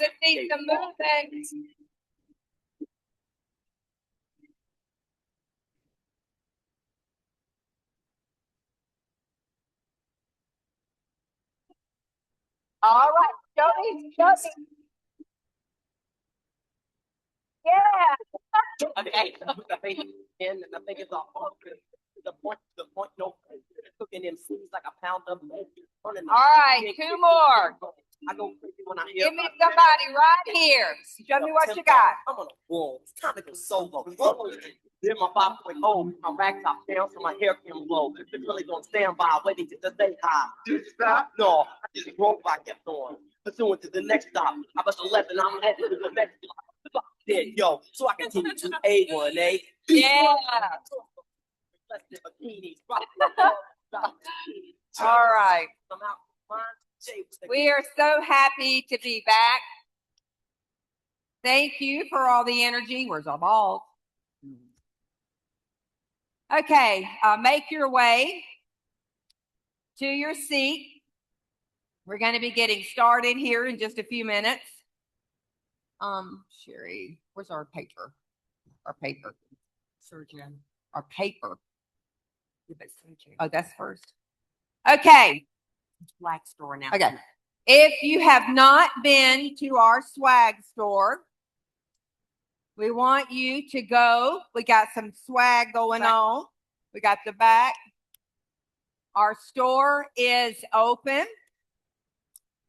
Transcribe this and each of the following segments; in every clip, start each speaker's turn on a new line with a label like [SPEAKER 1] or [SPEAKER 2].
[SPEAKER 1] to see some movement. All right, show me. Yeah.
[SPEAKER 2] Okay, I think it's all the point, no, cooking them seeds like a pound of milk.
[SPEAKER 1] All right, 2 more.
[SPEAKER 2] I go crazy when I hear.
[SPEAKER 1] Give me somebody right here. Show me what you got.
[SPEAKER 2] I'm on a wall. It's time to go solo. Then my 5.0, my rack top down so my hair can blow. It's really gonna stand by, waiting to the day high. Just stop? No, I just drove. I kept on. Pursuing to the next stop. I was 11. I'm heading to the next stop. Then, yo, so I continue to A1A.
[SPEAKER 1] Yeah. All right. We are so happy to be back. Thank you for all the energy. Where's our ball? Okay, make your way to your seat. We're going to be getting started here in just a few minutes. Sherry, where's our paper? Our paper. Surgeon. Our paper. Oh, that's first. Okay.
[SPEAKER 2] Black store now.
[SPEAKER 1] Okay. If you have not been to our swag store, we want you to go. We got some swag going on. We got the back. Our store is open.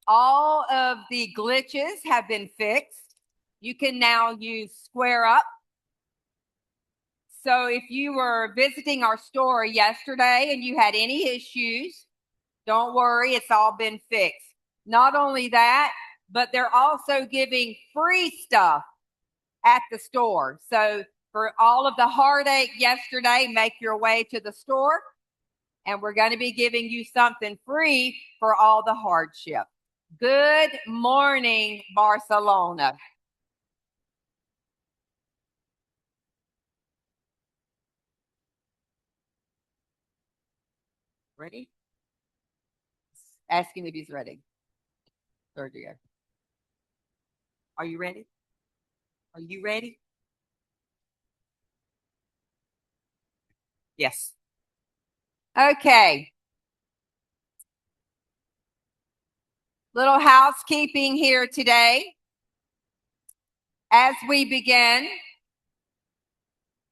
[SPEAKER 1] All of the glitches have been fixed. You can now use Square Up. So if you were visiting our store yesterday and you had any issues, don't worry, it's all been fixed. Not only that, but they're also giving free stuff at the store. So for all of the heartache yesterday, make your way to the store, and we're going to be giving you something free for all the hardship. Good morning, Barcelona. Ready? Ask him if he's ready. Sergio. Are you ready? Are you ready? Yes. Okay. Little housekeeping here today. As we begin,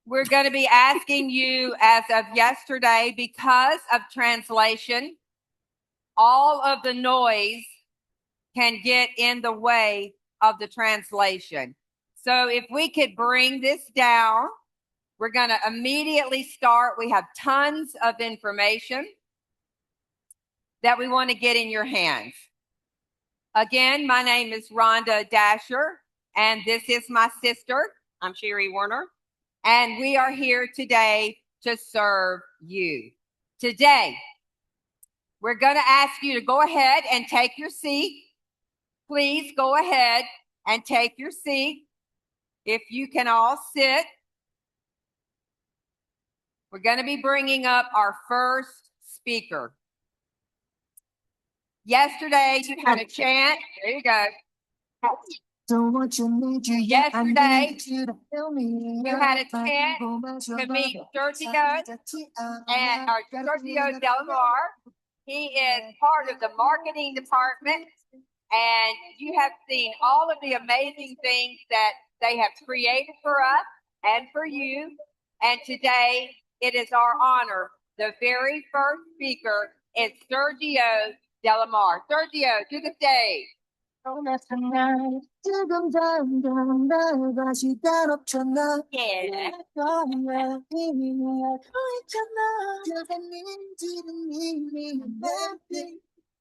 [SPEAKER 1] we're going to be asking you, as of yesterday, because of translation, all of the noise can get in the way of the translation. So if we could bring this down, we're going to immediately start. We have tons of information that we want to get in your hands. Again, my name is Rhonda Dasher, and this is my sister.
[SPEAKER 2] I'm Sherry Warner.
[SPEAKER 1] And we are here today to serve you. Today, we're going to ask you to go ahead and take your seat. Please go ahead and take your seat. If you can all sit. We're going to be bringing up our first speaker. Yesterday, you had a chance. There you go. Yesterday, you had a chance to meet Sergio Delamar. He is part of the marketing department, and you have seen all of the amazing things that they have created for us and for you. And today, it is our honor. The very first speaker is Sergio Delamar. Sergio, to the stage.
[SPEAKER 2] We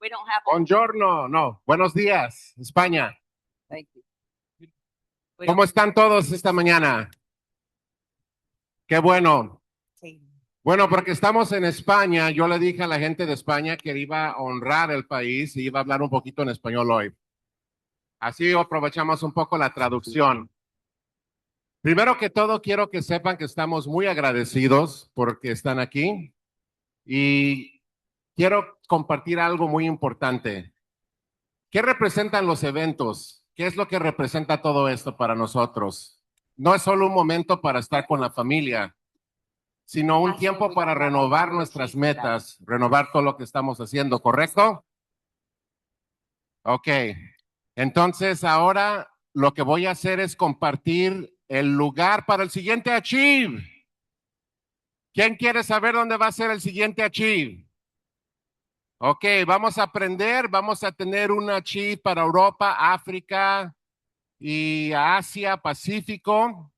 [SPEAKER 2] don't have.
[SPEAKER 3] Buongiorno, no, buenos días, España.
[SPEAKER 1] Thank you.
[SPEAKER 3] ¿Cómo están todos esta mañana? Qué bueno. Bueno, porque estamos en España, yo le dije a la gente de España que iba a honrar el país y iba a hablar un poquito en español hoy. Así aprovechamos un poco la traducción. Primero que todo, quiero que sepan que estamos muy agradecidos porque están aquí y quiero compartir algo muy importante. ¿Qué representan los eventos? ¿qué es lo que representa todo esto para nosotros? No es solo un momento para estar con la familia, sino un tiempo para renovar nuestras metas, renovar todo lo que estamos haciendo, ¿correcto? Ok, entonces ahora lo que voy a hacer es compartir el lugar para el siguiente Achieve. ¿Quién quiere saber dónde va a ser el siguiente Achieve? Ok, vamos a aprender, vamos a tener un Achieve para Europa, África y Asia, Pacífico,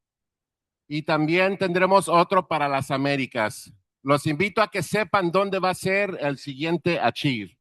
[SPEAKER 3] y también tendremos otro para las Américas. Los invito a que sepan dónde va a ser el siguiente Achieve.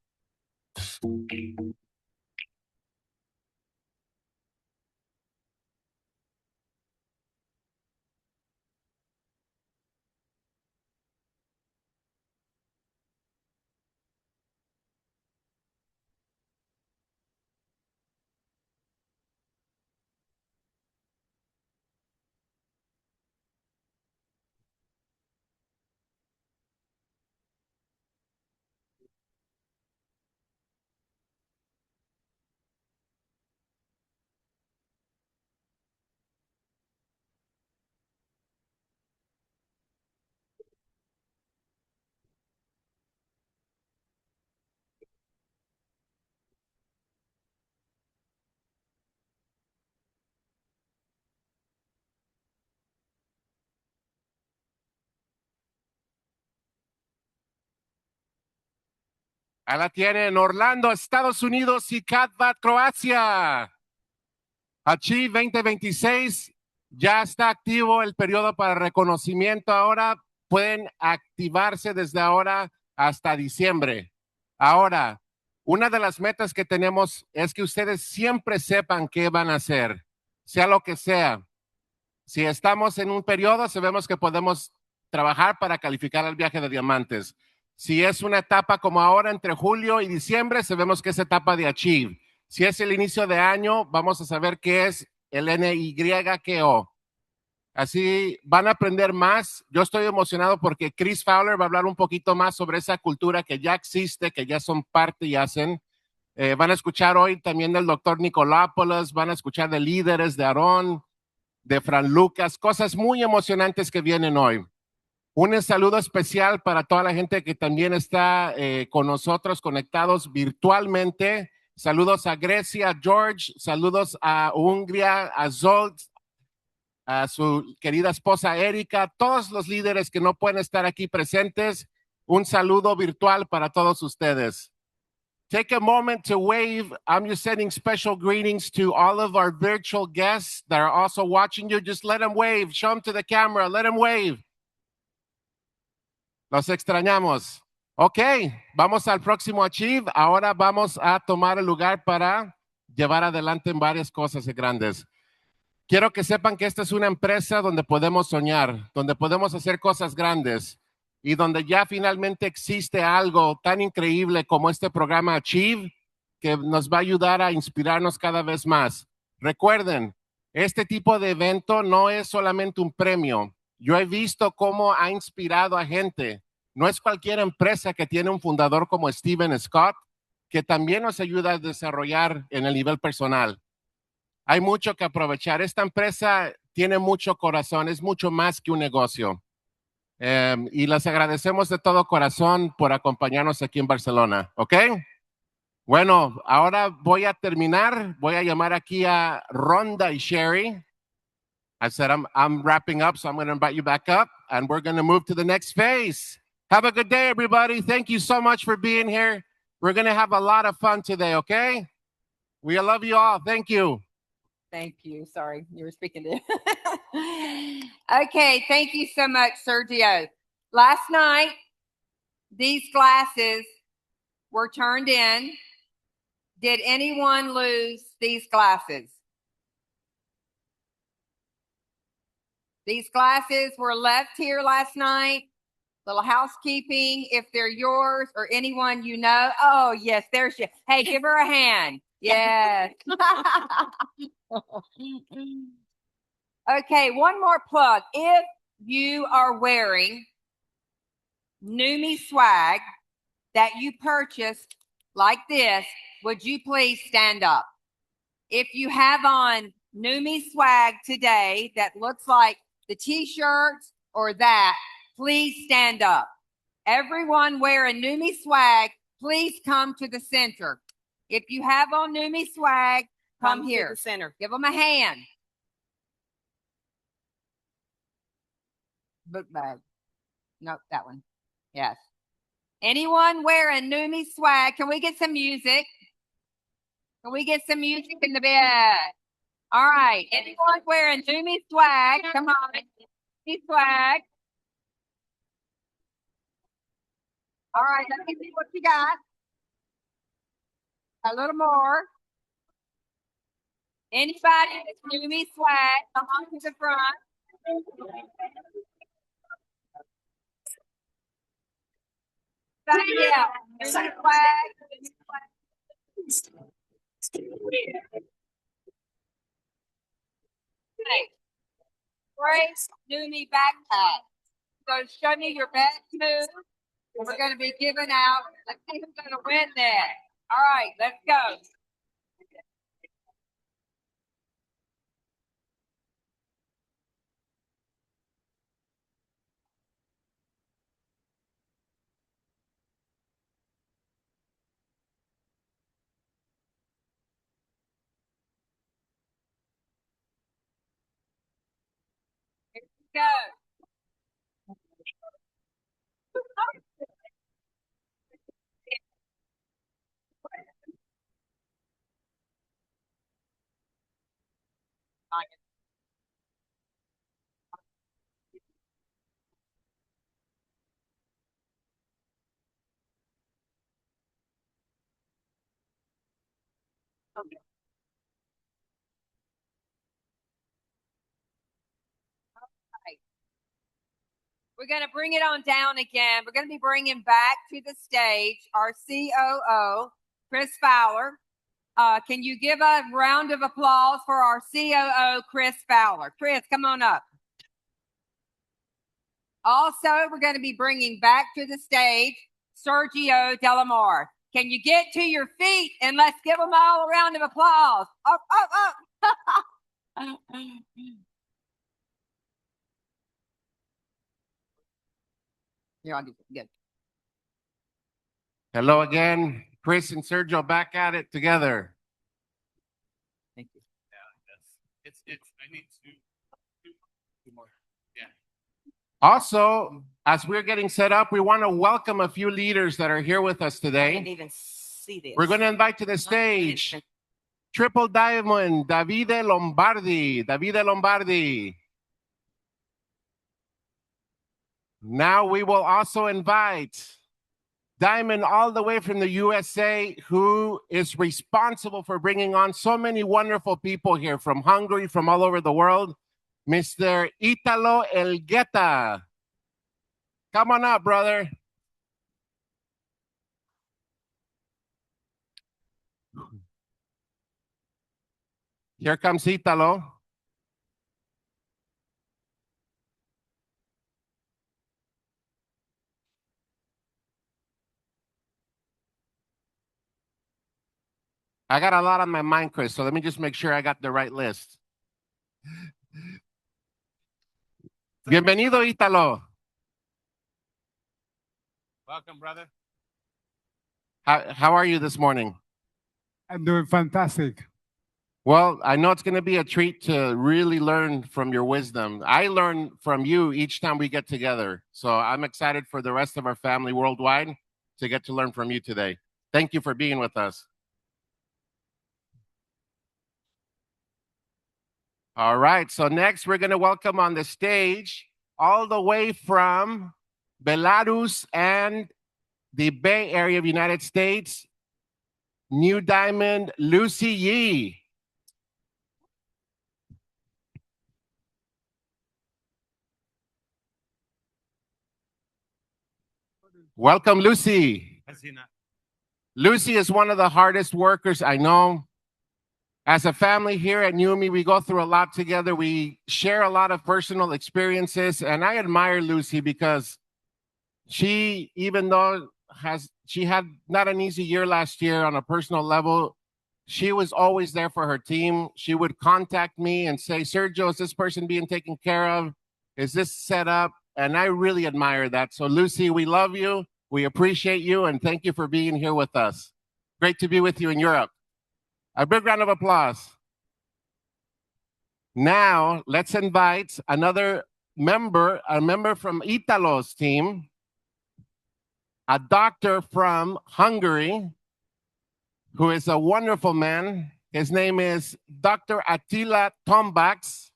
[SPEAKER 3] Ahí la tienen, Orlando, Estados Unidos y Katvat, Croacia. Achieve 2026, ya está activo el periodo para reconocimiento. Ahora pueden activarse desde ahora hasta diciembre. Ahora, una de las metas que tenemos es que ustedes siempre sepan qué van a hacer, sea lo que sea. Si estamos en un periodo, sabemos que podemos trabajar para calificar al viaje de diamantes. Si es una etapa como ahora entre julio y diciembre, sabemos que es etapa de Achieve. Si es el inicio de año, vamos a saber qué es el NYKO. Así van a aprender más. Yo estoy emocionado porque Chris Fowler va a hablar un poquito más sobre esa cultura que ya existe, que ya son parte y hacen. Van a escuchar hoy también del doctor Nicolópolis, van a escuchar de líderes de Aarón, de Fran Lucas, cosas muy emocionantes que vienen hoy. Un saludo especial para toda la gente que también está con nosotros conectados virtualmente. Saludos a Grecia, a George, saludos a Hungría, a Zolt, a su querida esposa Erika, todos los líderes que no pueden estar aquí presentes. Un saludo virtual para todos ustedes. Take a moment to wave. I'm just sending special greetings to all of our virtual guests that are also watching you. Just let them wave. Show them to the camera. Let them wave. Los extrañamos. Ok, vamos al próximo Achieve. Ahora vamos a tomar el lugar para llevar adelante en varias cosas grandes. Quiero que sepan que esta es una empresa donde podemos soñar, donde podemos hacer cosas grandes y donde ya finalmente existe algo tan increíble como este programa Achieve que nos va a ayudar a inspirarnos cada vez más. Recuerden, este tipo de evento no es solamente un premio. Yo he visto cómo ha inspirado a gente. No es cualquier empresa que tiene un fundador como Steven Scott que también nos ayuda a desarrollar en el nivel personal. Hay mucho que aprovechar. Esta empresa tiene mucho corazón, es mucho más que un negocio. Y les agradecemos de todo corazón por acompañarnos aquí en Barcelona, ¿ok? Bueno, ahora voy a terminar. Voy a llamar aquí a Rhonda y Sherry. I said I'm wrapping up, so I'm going to invite you back up, and we're going to move to the next phase. Have a good day, everybody. Thank you so much for being here. We're going to have a lot of fun today, okay? We love you all. Thank you.
[SPEAKER 1] Thank you. Sorry, you were speaking to. Okay, thank you so much, Sergio. Last night, these glasses were turned in. Did anyone lose these glasses? These glasses were left here last night. Little housekeeping, if they're yours or anyone you know. Oh, yes, there's she. Hey, give her a hand. Yes. Okay, one more plug. If you are wearing Neumi swag that you purchased like this, would you please stand up? If you have on Neumi swag today that looks like the t-shirts or that, please stand up. Everyone wearing Neumi swag, please come to the center. If you have on Neumi swag, come here.
[SPEAKER 4] To the center.
[SPEAKER 1] Give them a hand. Book bag. Nope, that one. Yes. Anyone wearing Neumi swag? Can we get some music? Can we get some music in the bed? All right. Anyone wearing Neumi swag? Come on. Neumi swag. All right. Let me see what you got. A little more. Anybody with Neumi swag, come on to the front. Anybody else? Neumi swag. Okay. Great Neumi backpack. So show me your best move. We're going to be giving out. Let's see who's going to win that. All right, let's go. Here we go. Okay. We're going to bring it on down again. We're going to be bringing back to the stage our COO, Chris Fowler. Can you give a round of applause for our COO, Chris Fowler? Chris, come on up. Also, we're going to be bringing back to the stage Sergio Delamar. Can you get to your feet and let's give them all a round of applause? Up, up, up. You're on good.
[SPEAKER 3] Hello again. Chris and Sergio back at it together.
[SPEAKER 4] Thank you.
[SPEAKER 5] Yeah, I need two more. Yeah.
[SPEAKER 3] Also, as we're getting set up, we want to welcome a few leaders that are here with us
[SPEAKER 4] I
[SPEAKER 3] today.
[SPEAKER 4] didn't even see this.
[SPEAKER 3] We're going to invite to the stage Triple Diamond, Davide Lombardi. Davide Lombardi. Now we will also invite Diamond all the way from the USA, who is responsible for bringing on so many wonderful people here from Hungary, from all over the world, Mr. Italo Elgueta. Come on up, brother. Here comes Italo. I got a lot on my mind, Chris, so let me just make sure I got the right list. Bienvenido, Italo.
[SPEAKER 5] Welcome, brother.
[SPEAKER 3] How are you this morning?
[SPEAKER 6] I'm doing fantastic.
[SPEAKER 3] Well, I know it's going to be a treat to really learn from your wisdom. I learn from you each time we get together. So I'm excited for the rest of our family worldwide to get to learn from you today. Thank you for being with us. All right, so next we're going to welcome on the stage, all the way from Belarus and the Bay Area of the United States, New Diamond, Lucy Yee. Welcome, Lucy. Lucy is one of the hardest workers I know. As a family here at Neumi, we go through a lot together. We share a lot of personal experiences, and I admire Lucy because she, even though she had not an easy year last year on a personal level, She was always there for her team. She would contact me and say, Sergio, is this person being taken care of? Is this set up? And I really admire that. So, Lucy, we love you. We appreciate you. And thank you for being here with us. Great to be with you in Europe. A big round of applause. Now, let's invite another member, a member from Italo's team, a doctor from Hungary, who is a wonderful man. His name is Dr. Attila Tombax.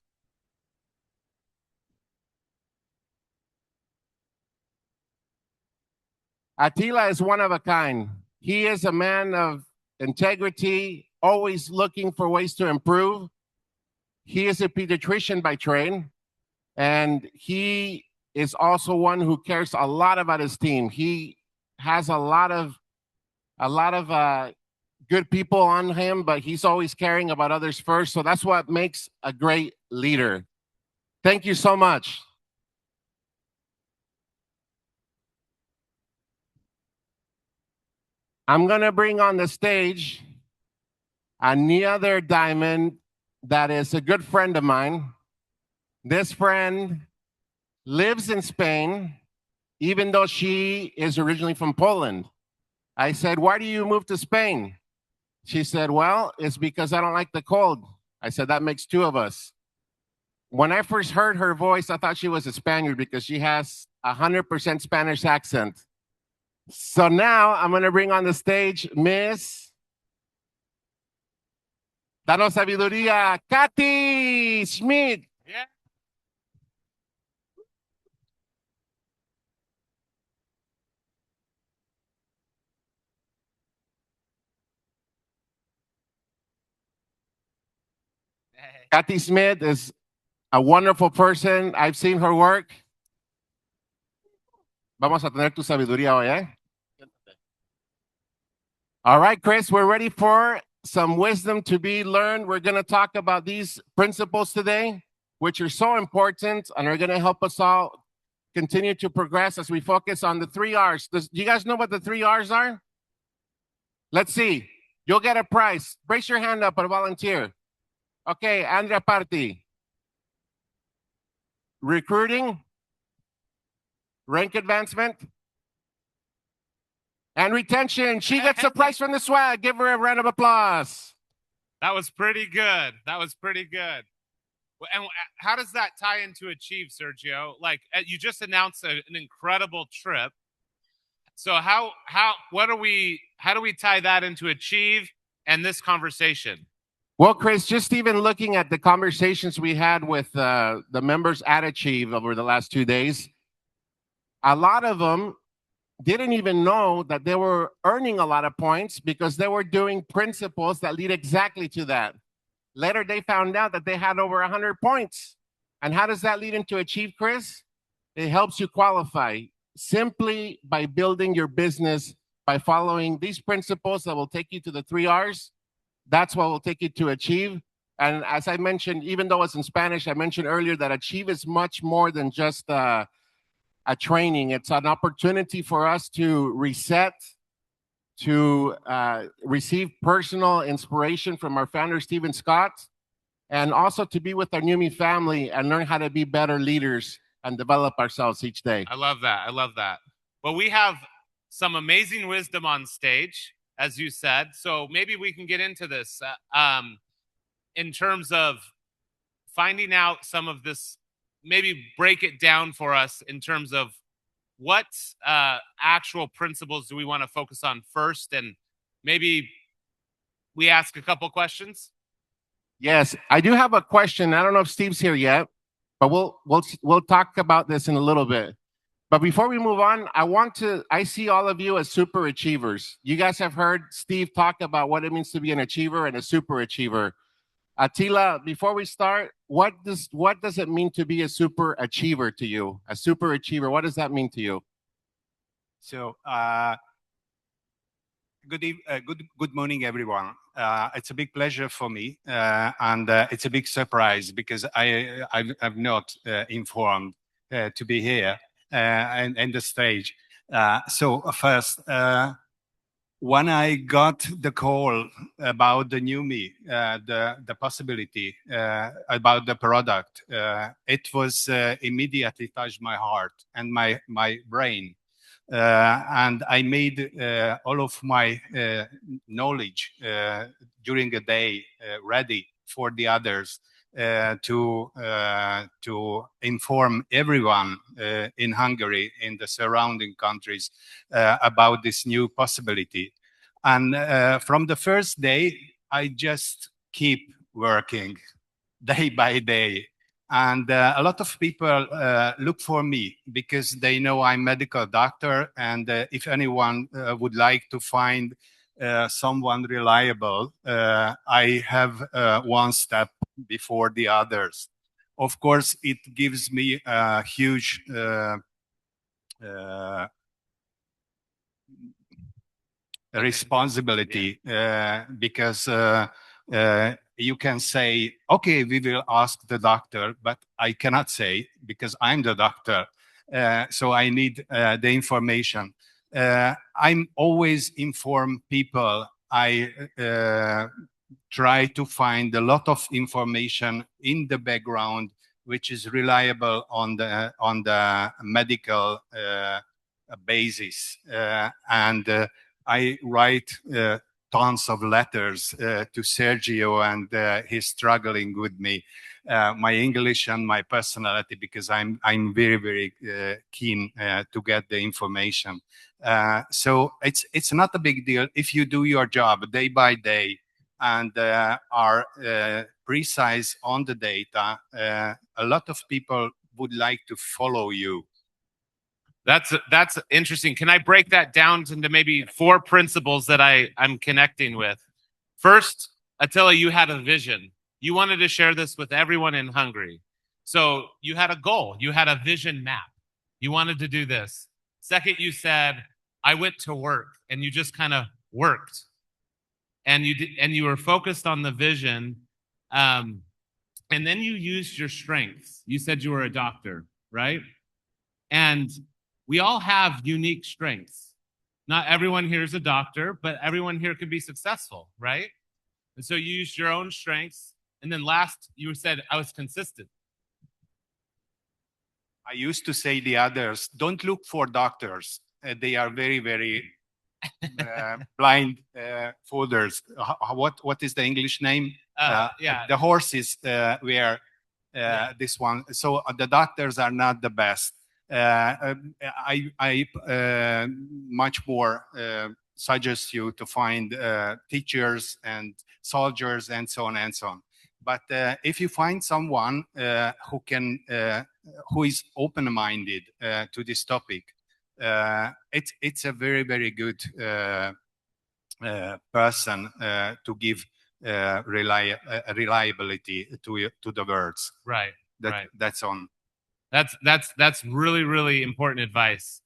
[SPEAKER 3] Attila is one of a kind. He is a man of integrity, always looking for ways to improve. He is a pediatrician by trade, and he is also one who cares a lot about his team. He has a lot of good people on him, but he's always caring about others first. So that's what makes a great leader. Thank you so much. I'm going to bring on the stage another diamond that is a good friend of mine. This friend lives in Spain, even though she is originally from Poland. I said, why do you move to Spain? She said, well, it's because I don't like the cold. I said, that makes two of us. When I first heard her voice, I thought she was a Spaniard because she has 100% Spanish accent. So now I'm going to bring on the stage Miss Danos Sabiduría, Katy Schmidt.
[SPEAKER 5] Yeah.
[SPEAKER 3] Katy Schmidt is a wonderful person. I've seen her work. Vamos a tener tu sabiduría hoy, eh? All right, Chris, we're ready for some wisdom to be learned. We're going to talk about these principles today, which are so important and are going to help us all continue to progress as we focus on the 3 R's. Do you guys know what the 3 R's are? Let's see. You'll get a prize. Raise your hand up and volunteer. Okay, Andrea Party. Recruiting, rank advancement, and retention. She gets a prize from the swag. Give her a round of applause.
[SPEAKER 5] That was pretty good. That was pretty good. And how does that tie into Achieve, Sergio? Like you just announced an incredible trip. So how do we tie that into Achieve and this conversation?
[SPEAKER 3] Well, Chris, just even looking at the conversations we had with the members at Achieve over the last 2 days, a lot of them didn't even know that they were earning a lot of points because they were doing principles that lead exactly to that. Later, they found out that they had over 100 points. And how does that lead into Achieve, Chris? It helps you qualify simply by building your business by following these principles that will take you to the 3 R's. That's what will take you to Achieve. And as I mentioned, even though it's in Spanish, I mentioned earlier that Achieve is much more than just a training. It's an opportunity for us to reset, to receive personal inspiration from our founder, Stephen Scott, and also to be with our Neumi family and learn how to be better leaders and develop ourselves each day.
[SPEAKER 5] I love that. I love that. Well, we have some amazing wisdom on stage, as you said. So maybe we can get into this in terms of finding out some of this, maybe break it down for us in terms of what actual principles do we want to focus on first, and maybe we ask a couple questions.
[SPEAKER 3] Yes, I do have a question. I don't know if Steve's here yet, but we'll talk about this in a little bit. But before we move on, I see all of you as super achievers. You guys have heard Steve talk about what it means to be an achiever and a super achiever. Attila, before we start, what does it mean to be a super achiever to you? A super achiever, what does that mean to you?
[SPEAKER 7] So, good morning, everyone. It's a big pleasure for me, and it's a big surprise because I'm not informed to be here and the stage. So first, When I got the call about the Neumi, the possibility about the product, it was immediately touched my heart and my brain. And I made all of my knowledge during a day ready for the others to inform everyone in Hungary, in the surrounding countries, about this new possibility. And from the first day, I just keep working day by day. And a lot of people look for me because they know I'm medical doctor. And if anyone would like to find someone reliable, I have one step before the others. Of course, it gives me a huge responsibility because you can say, okay, we will ask the doctor, but I cannot say because I'm the doctor. So I need the information. I'm always inform people. I try to find a lot of information in the background, which is reliable on the medical basis. And I write tons of letters to Sergio, and he's struggling with me. My English and my personality, because I'm very very keen to get the information. So it's not a big deal if you do your job day by day and are precise on the data. A lot of people would like to follow you.
[SPEAKER 5] That's interesting. Can I break that down into maybe 4 principles that I'm connecting with? First, Attila, you had a vision. You wanted to share this with everyone in Hungary. So you had a goal. You had a vision map. You wanted to do this. Second, you said, I went to work, and you just kind of worked. And you were focused on the vision. And then you used your strengths. You said you were a doctor, right? And we all have unique strengths. Not everyone here is a doctor, but everyone here can be successful, right? And so you used your own strengths. And then last, you said, I was consistent.
[SPEAKER 7] I used to say the others, don't look for doctors. They are very, very blind folders. What is the English name?
[SPEAKER 5] Yeah.
[SPEAKER 7] The horses were this one. So the doctors are not the best. I much more suggest you to find teachers and soldiers and so on and so on. But if you find someone who is open-minded to this topic, it's a very very good person to give reliability to the words.
[SPEAKER 5] Right.
[SPEAKER 7] That's on.
[SPEAKER 5] That's really really important advice.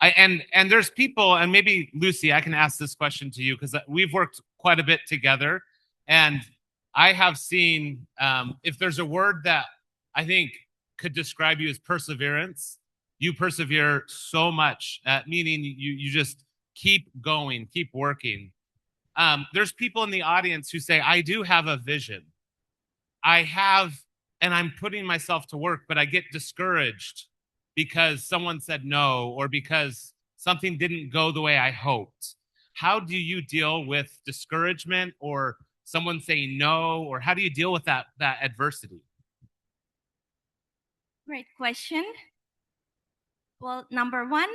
[SPEAKER 5] And there's people, and maybe Lucy, I can ask this question to you because we've worked quite a bit together, and I have seen if there's a word that I think could describe you as perseverance. You persevere so much, meaning you just keep going, keep working. There's people in the audience who say, I do have a vision. I have, and I'm putting myself to work, but I get discouraged because someone said no, or because something didn't go the way I hoped. How do you deal with discouragement or someone saying no, or how do you deal with that adversity?
[SPEAKER 8] Great question. Well, number one,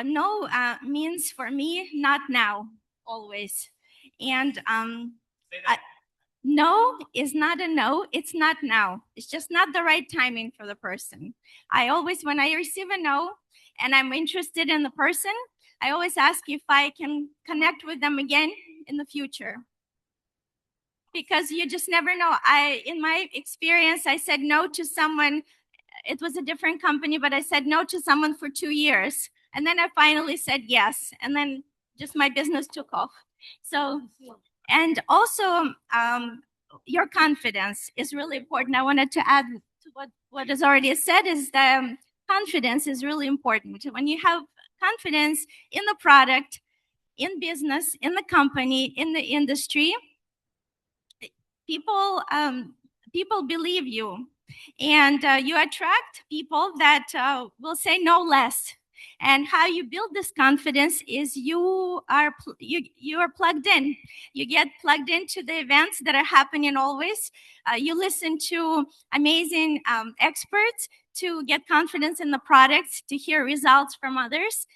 [SPEAKER 8] no means for me not now, always. And no is not a no, it's not now. It's just not the right timing for the person. I always, when I receive a no and I'm interested in the person, I always ask if I can connect with them again in the future. Because you just never know. In my experience, I said no to someone. It was a different company, but I said no to someone for 2 years. And then I finally said yes. And then just my business took off. So, and also your confidence is really important. I wanted to add to what is already said is that confidence is really important. When you have confidence in the product, in business, in the company, in the industry, people believe you, and you attract people that will say no less. And how you build this confidence is you are plugged in. You get plugged into the events that are happening always. You listen to amazing experts to get confidence in the products, to hear results from others.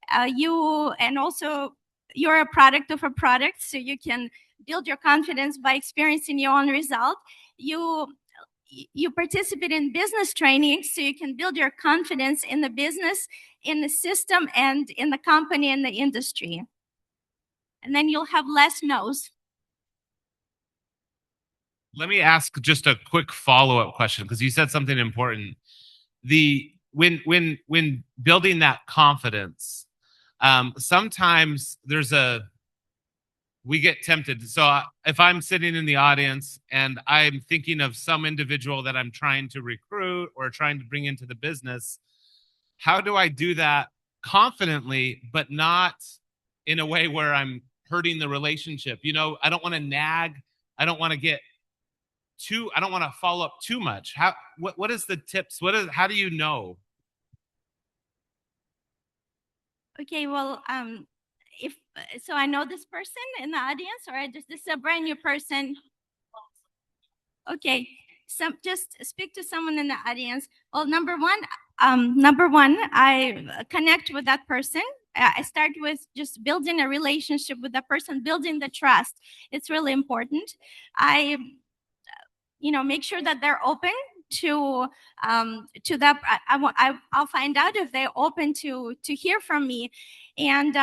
[SPEAKER 8] And also you're a product of a product, so you can build your confidence by experiencing your own result. You participate in business training, so you can build your confidence in the business, in the system, and in the company and the industry. And then you'll have less no's.
[SPEAKER 5] Let me ask just a quick follow-up question, because you said something important. When building that confidence, sometimes we get tempted. So if I'm sitting in the audience and I'm thinking of some individual that I'm trying to recruit or trying to bring into the business, how do I do that confidently, but not in a way where I'm hurting the relationship? You know, I don't want to nag. I don't want to I don't want to follow up too much. What is the tips? How do you know?
[SPEAKER 8] Okay, well, so I know this person in the audience, or this is a brand new person? Okay, just speak to someone in the audience. Well, number one, I connect with that person. I start with just building a relationship with that person, building the trust. It's really important. I make sure that they're open to that. I'll find out if they're open to hear from me. And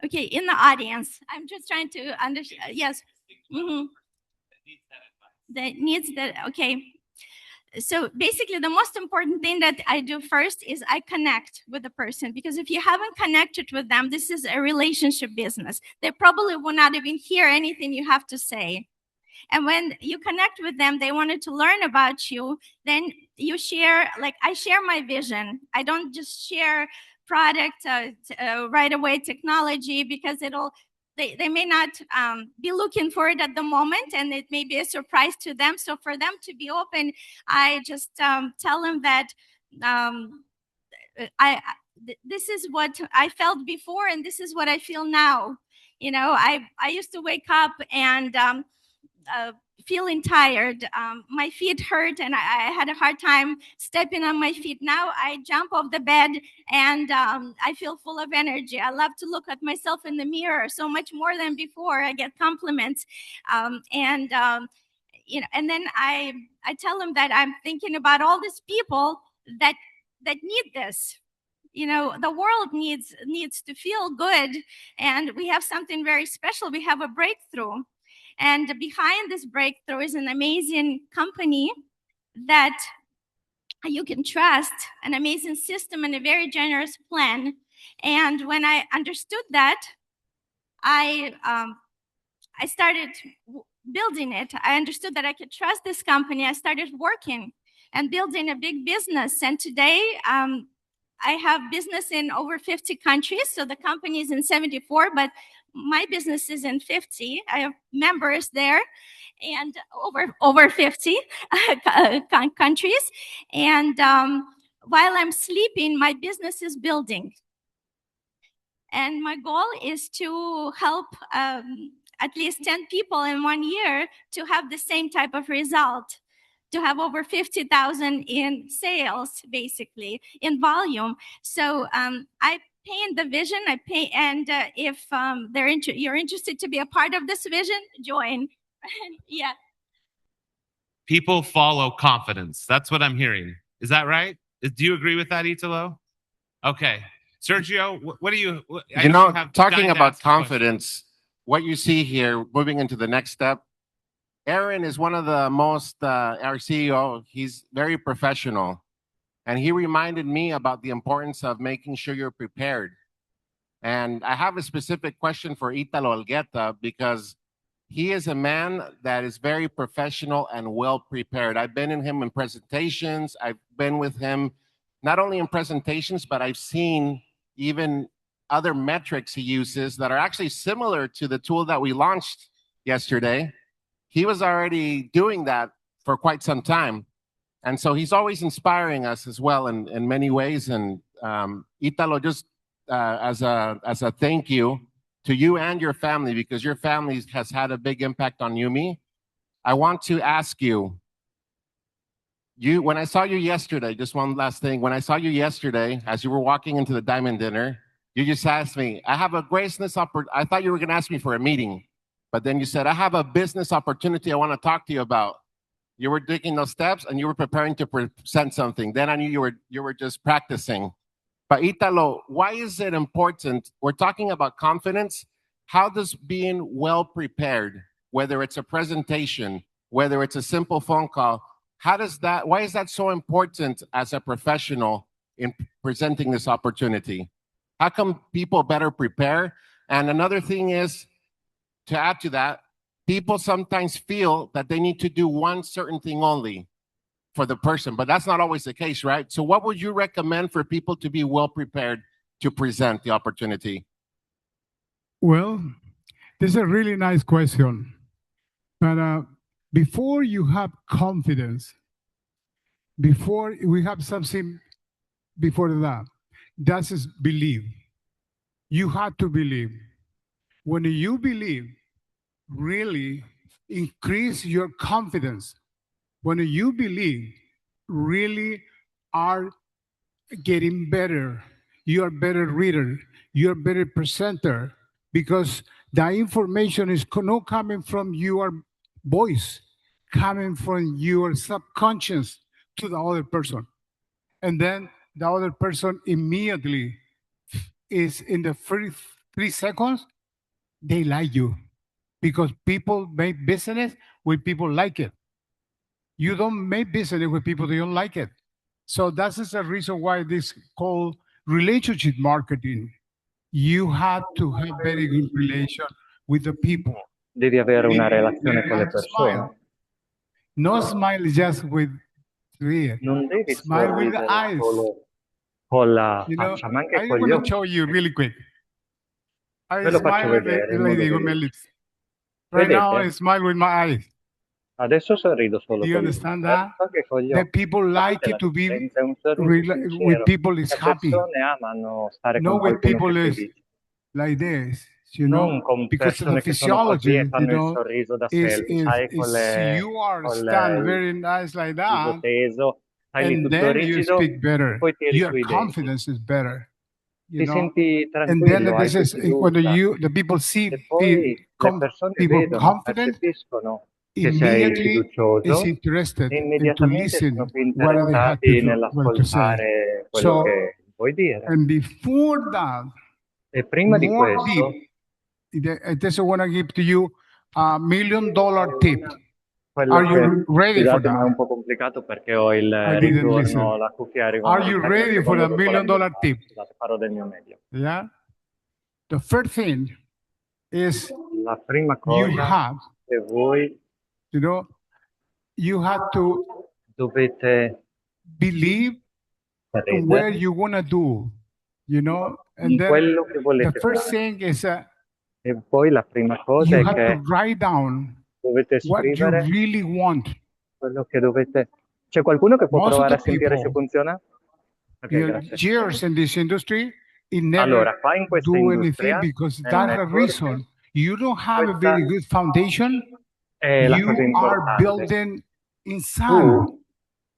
[SPEAKER 8] okay, in the audience, I'm just trying to understand. Yes. Mm-hmm. That needs that. Okay. So basically, the most important thing that I do first is I connect with the person, because if you haven't connected with them, this is a relationship business. They probably will not even hear anything you have to say. And when you connect with them, they wanted to learn about you. Then you share, like I share my vision. I don't just share product right away, technology, because they may not be looking for it at the moment, and it may be a surprise to them. So for them to be open, I just tell them that this is what I felt before, and this is what I feel now. I used to wake up and feeling tired. My feet hurt, and I had a hard time stepping on my feet. Now I jump off the bed, and I feel full of energy. I love to look at myself in the mirror so much more than before. I get compliments, and then I tell them that I'm thinking about all these people that need this. The world needs to feel good, and we have something very special. We have a breakthrough. And behind this breakthrough is an amazing company that you can trust, an amazing system, and a very generous plan. And when I understood that, I started building it. I understood that I could trust this company. I started working and building a big business. And today, I have business in over 50 countries. So the company is in 74, but my business is in 50. I have members there, and over 50 countries. And while I'm sleeping, my business is building. And my goal is to help at least 10 people in 1 year to have the same type of result, to have over 50,000 in sales, basically, in volume. So I paint the vision. And if you're interested to be a part of this vision, join. Yeah.
[SPEAKER 5] People follow confidence. That's what I'm hearing. Is that right? Do you agree with that, Italo? Okay. Sergio, what do you...
[SPEAKER 3] Talking about confidence, what you see here, moving into the next step, Aaron is one of the most, our CEO, he's very professional. And he reminded me about the importance of making sure you're prepared. And I have a specific question for Italo Algueta, because he is a man that is very professional and well prepared. I've been in him in presentations. I've been with him not only in presentations, but I've seen even other metrics he uses that are actually similar to the tool that we launched yesterday. He was already doing that for quite some time. And so he's always inspiring us as well in many ways. And Italo, just as a thank you to you and your family, because your family has had a big impact on Neumi, I want to ask you, when I saw you yesterday, just one last thing, when I saw you yesterday, as you were walking into the Diamond Dinner, you just asked me, I have a business opportunity. I thought you were going to ask me for a meeting, but then you said, I have a business opportunity I want to talk to you about. You were taking those steps and you were preparing to present something. Then I knew you were just practicing. But Italo, why is it important? We're talking about confidence. How does being well prepared, whether it's a presentation, whether it's a simple phone call, why is that so important as a professional in presenting this opportunity? How come people better prepare? And another thing is, to add to that, people sometimes feel that they need to do one certain thing only for the person, but that's not always the case, right? So what would you recommend for people to be well prepared to present the opportunity?
[SPEAKER 6] Well, this is a really nice question. But before you have confidence, before we have something before that is believe. You have to believe. When you believe, really increase your confidence. When you believe, really are getting better. You are better reader. You are better presenter, because the information is not coming from your voice, coming from your subconscious to the other person. And then the other person immediately is in the first 3 seconds, they like you, because people make business with people like it. You don't make business with people that don't like it. So that is the reason why this called relationship marketing. You have to have very good relation with the people.
[SPEAKER 9] Devi avere una relazione
[SPEAKER 6] You
[SPEAKER 9] con le
[SPEAKER 6] have to smile.
[SPEAKER 9] persone.
[SPEAKER 6] No smile just with ear.
[SPEAKER 9] Non devi
[SPEAKER 6] Smile with the
[SPEAKER 9] sorridere
[SPEAKER 6] eyes.
[SPEAKER 9] solo con la
[SPEAKER 6] You know,
[SPEAKER 9] faccia, ma anche
[SPEAKER 6] I
[SPEAKER 9] con gli
[SPEAKER 6] want to
[SPEAKER 9] occhi.
[SPEAKER 6] show you really quick. I
[SPEAKER 9] Ve lo faccio
[SPEAKER 6] smile with
[SPEAKER 9] vedere in
[SPEAKER 6] the
[SPEAKER 9] modo
[SPEAKER 6] lady with my
[SPEAKER 9] veloce.
[SPEAKER 6] lips. Right now, I
[SPEAKER 9] Vedete?
[SPEAKER 6] smile with my eyes.
[SPEAKER 9] Adesso sorrido solo
[SPEAKER 6] Do you
[SPEAKER 9] con gli
[SPEAKER 6] understand
[SPEAKER 9] occhi,
[SPEAKER 6] that?
[SPEAKER 9] anche con gli
[SPEAKER 6] That
[SPEAKER 9] occhi.
[SPEAKER 6] people like
[SPEAKER 9] Capite
[SPEAKER 6] it
[SPEAKER 9] la
[SPEAKER 6] to be
[SPEAKER 9] differenza? È un sorriso
[SPEAKER 6] with
[SPEAKER 9] sincero.
[SPEAKER 6] people is
[SPEAKER 9] Le
[SPEAKER 6] happy.
[SPEAKER 9] persone amano stare
[SPEAKER 6] No,
[SPEAKER 9] con
[SPEAKER 6] with
[SPEAKER 9] qualcuno
[SPEAKER 6] people
[SPEAKER 9] che è
[SPEAKER 6] is
[SPEAKER 9] felice.
[SPEAKER 6] like this,
[SPEAKER 9] Non con
[SPEAKER 6] because the
[SPEAKER 9] persone che sono così
[SPEAKER 6] physiology,
[SPEAKER 9] e fanno il sorriso da sé, sai,
[SPEAKER 6] is you are stand very nice like
[SPEAKER 9] il viso
[SPEAKER 6] that,
[SPEAKER 9] teso, stai lì
[SPEAKER 6] and
[SPEAKER 9] tutto
[SPEAKER 6] then you
[SPEAKER 9] rigido
[SPEAKER 6] speak
[SPEAKER 9] e
[SPEAKER 6] better.
[SPEAKER 9] poi tiri
[SPEAKER 6] Your
[SPEAKER 9] sui denti.
[SPEAKER 6] confidence is better,
[SPEAKER 9] Ti senti
[SPEAKER 6] And then
[SPEAKER 9] tranquillo, hai
[SPEAKER 6] this
[SPEAKER 9] più
[SPEAKER 6] is when
[SPEAKER 9] fiducia.
[SPEAKER 6] the people see
[SPEAKER 9] E poi le persone
[SPEAKER 6] people
[SPEAKER 9] vedono,
[SPEAKER 6] confident,
[SPEAKER 9] percepiscono che sei
[SPEAKER 6] immediately is
[SPEAKER 9] fiducioso
[SPEAKER 6] interested
[SPEAKER 9] e
[SPEAKER 6] in to
[SPEAKER 9] immediatamente
[SPEAKER 6] listen
[SPEAKER 9] sono più
[SPEAKER 6] what they have
[SPEAKER 9] interessati
[SPEAKER 6] to say.
[SPEAKER 9] nell'ascoltare quello
[SPEAKER 6] So,
[SPEAKER 9] che vuoi dire.
[SPEAKER 6] and before that,
[SPEAKER 9] E prima di
[SPEAKER 6] more
[SPEAKER 9] questo,
[SPEAKER 6] deep, I just want to give to you a $1 million tip.
[SPEAKER 9] quello
[SPEAKER 6] Are you
[SPEAKER 9] che,
[SPEAKER 6] ready for
[SPEAKER 9] scusate, ma è
[SPEAKER 6] that?
[SPEAKER 9] un po' complicato perché ho il
[SPEAKER 6] I didn't
[SPEAKER 9] ritorno,
[SPEAKER 6] listen.
[SPEAKER 9] la cuffia arriva
[SPEAKER 6] Are you ready for the $1 million tip?
[SPEAKER 9] Scusate, farò del mio meglio.
[SPEAKER 6] Yeah. The first thing is
[SPEAKER 9] La prima
[SPEAKER 6] you
[SPEAKER 9] cosa
[SPEAKER 6] have,
[SPEAKER 9] che voi
[SPEAKER 6] you have to
[SPEAKER 9] dovete
[SPEAKER 6] believe in where you want to do, and
[SPEAKER 9] in
[SPEAKER 6] then
[SPEAKER 9] quello che
[SPEAKER 6] the
[SPEAKER 9] volete
[SPEAKER 6] first
[SPEAKER 9] fare.
[SPEAKER 6] thing is
[SPEAKER 9] E poi la prima cosa
[SPEAKER 6] you
[SPEAKER 9] è
[SPEAKER 6] have
[SPEAKER 9] che
[SPEAKER 6] to write down
[SPEAKER 9] dovete
[SPEAKER 6] what you
[SPEAKER 9] scrivere
[SPEAKER 6] really want.
[SPEAKER 9] quello che dovete. C'è qualcuno che può
[SPEAKER 6] Most of
[SPEAKER 9] provare a
[SPEAKER 6] the
[SPEAKER 9] sentire se
[SPEAKER 6] people,
[SPEAKER 9] funziona? Ok, grazie.
[SPEAKER 6] years in this industry, it never
[SPEAKER 9] Allora, qua in questa
[SPEAKER 6] do anything
[SPEAKER 9] industria,
[SPEAKER 6] because
[SPEAKER 9] nel
[SPEAKER 6] that's the
[SPEAKER 9] network,
[SPEAKER 6] reason. You don't have a
[SPEAKER 9] questa
[SPEAKER 6] very good foundation.
[SPEAKER 9] è la cosa
[SPEAKER 6] You are
[SPEAKER 9] importante.
[SPEAKER 6] building inside.
[SPEAKER 9] Tu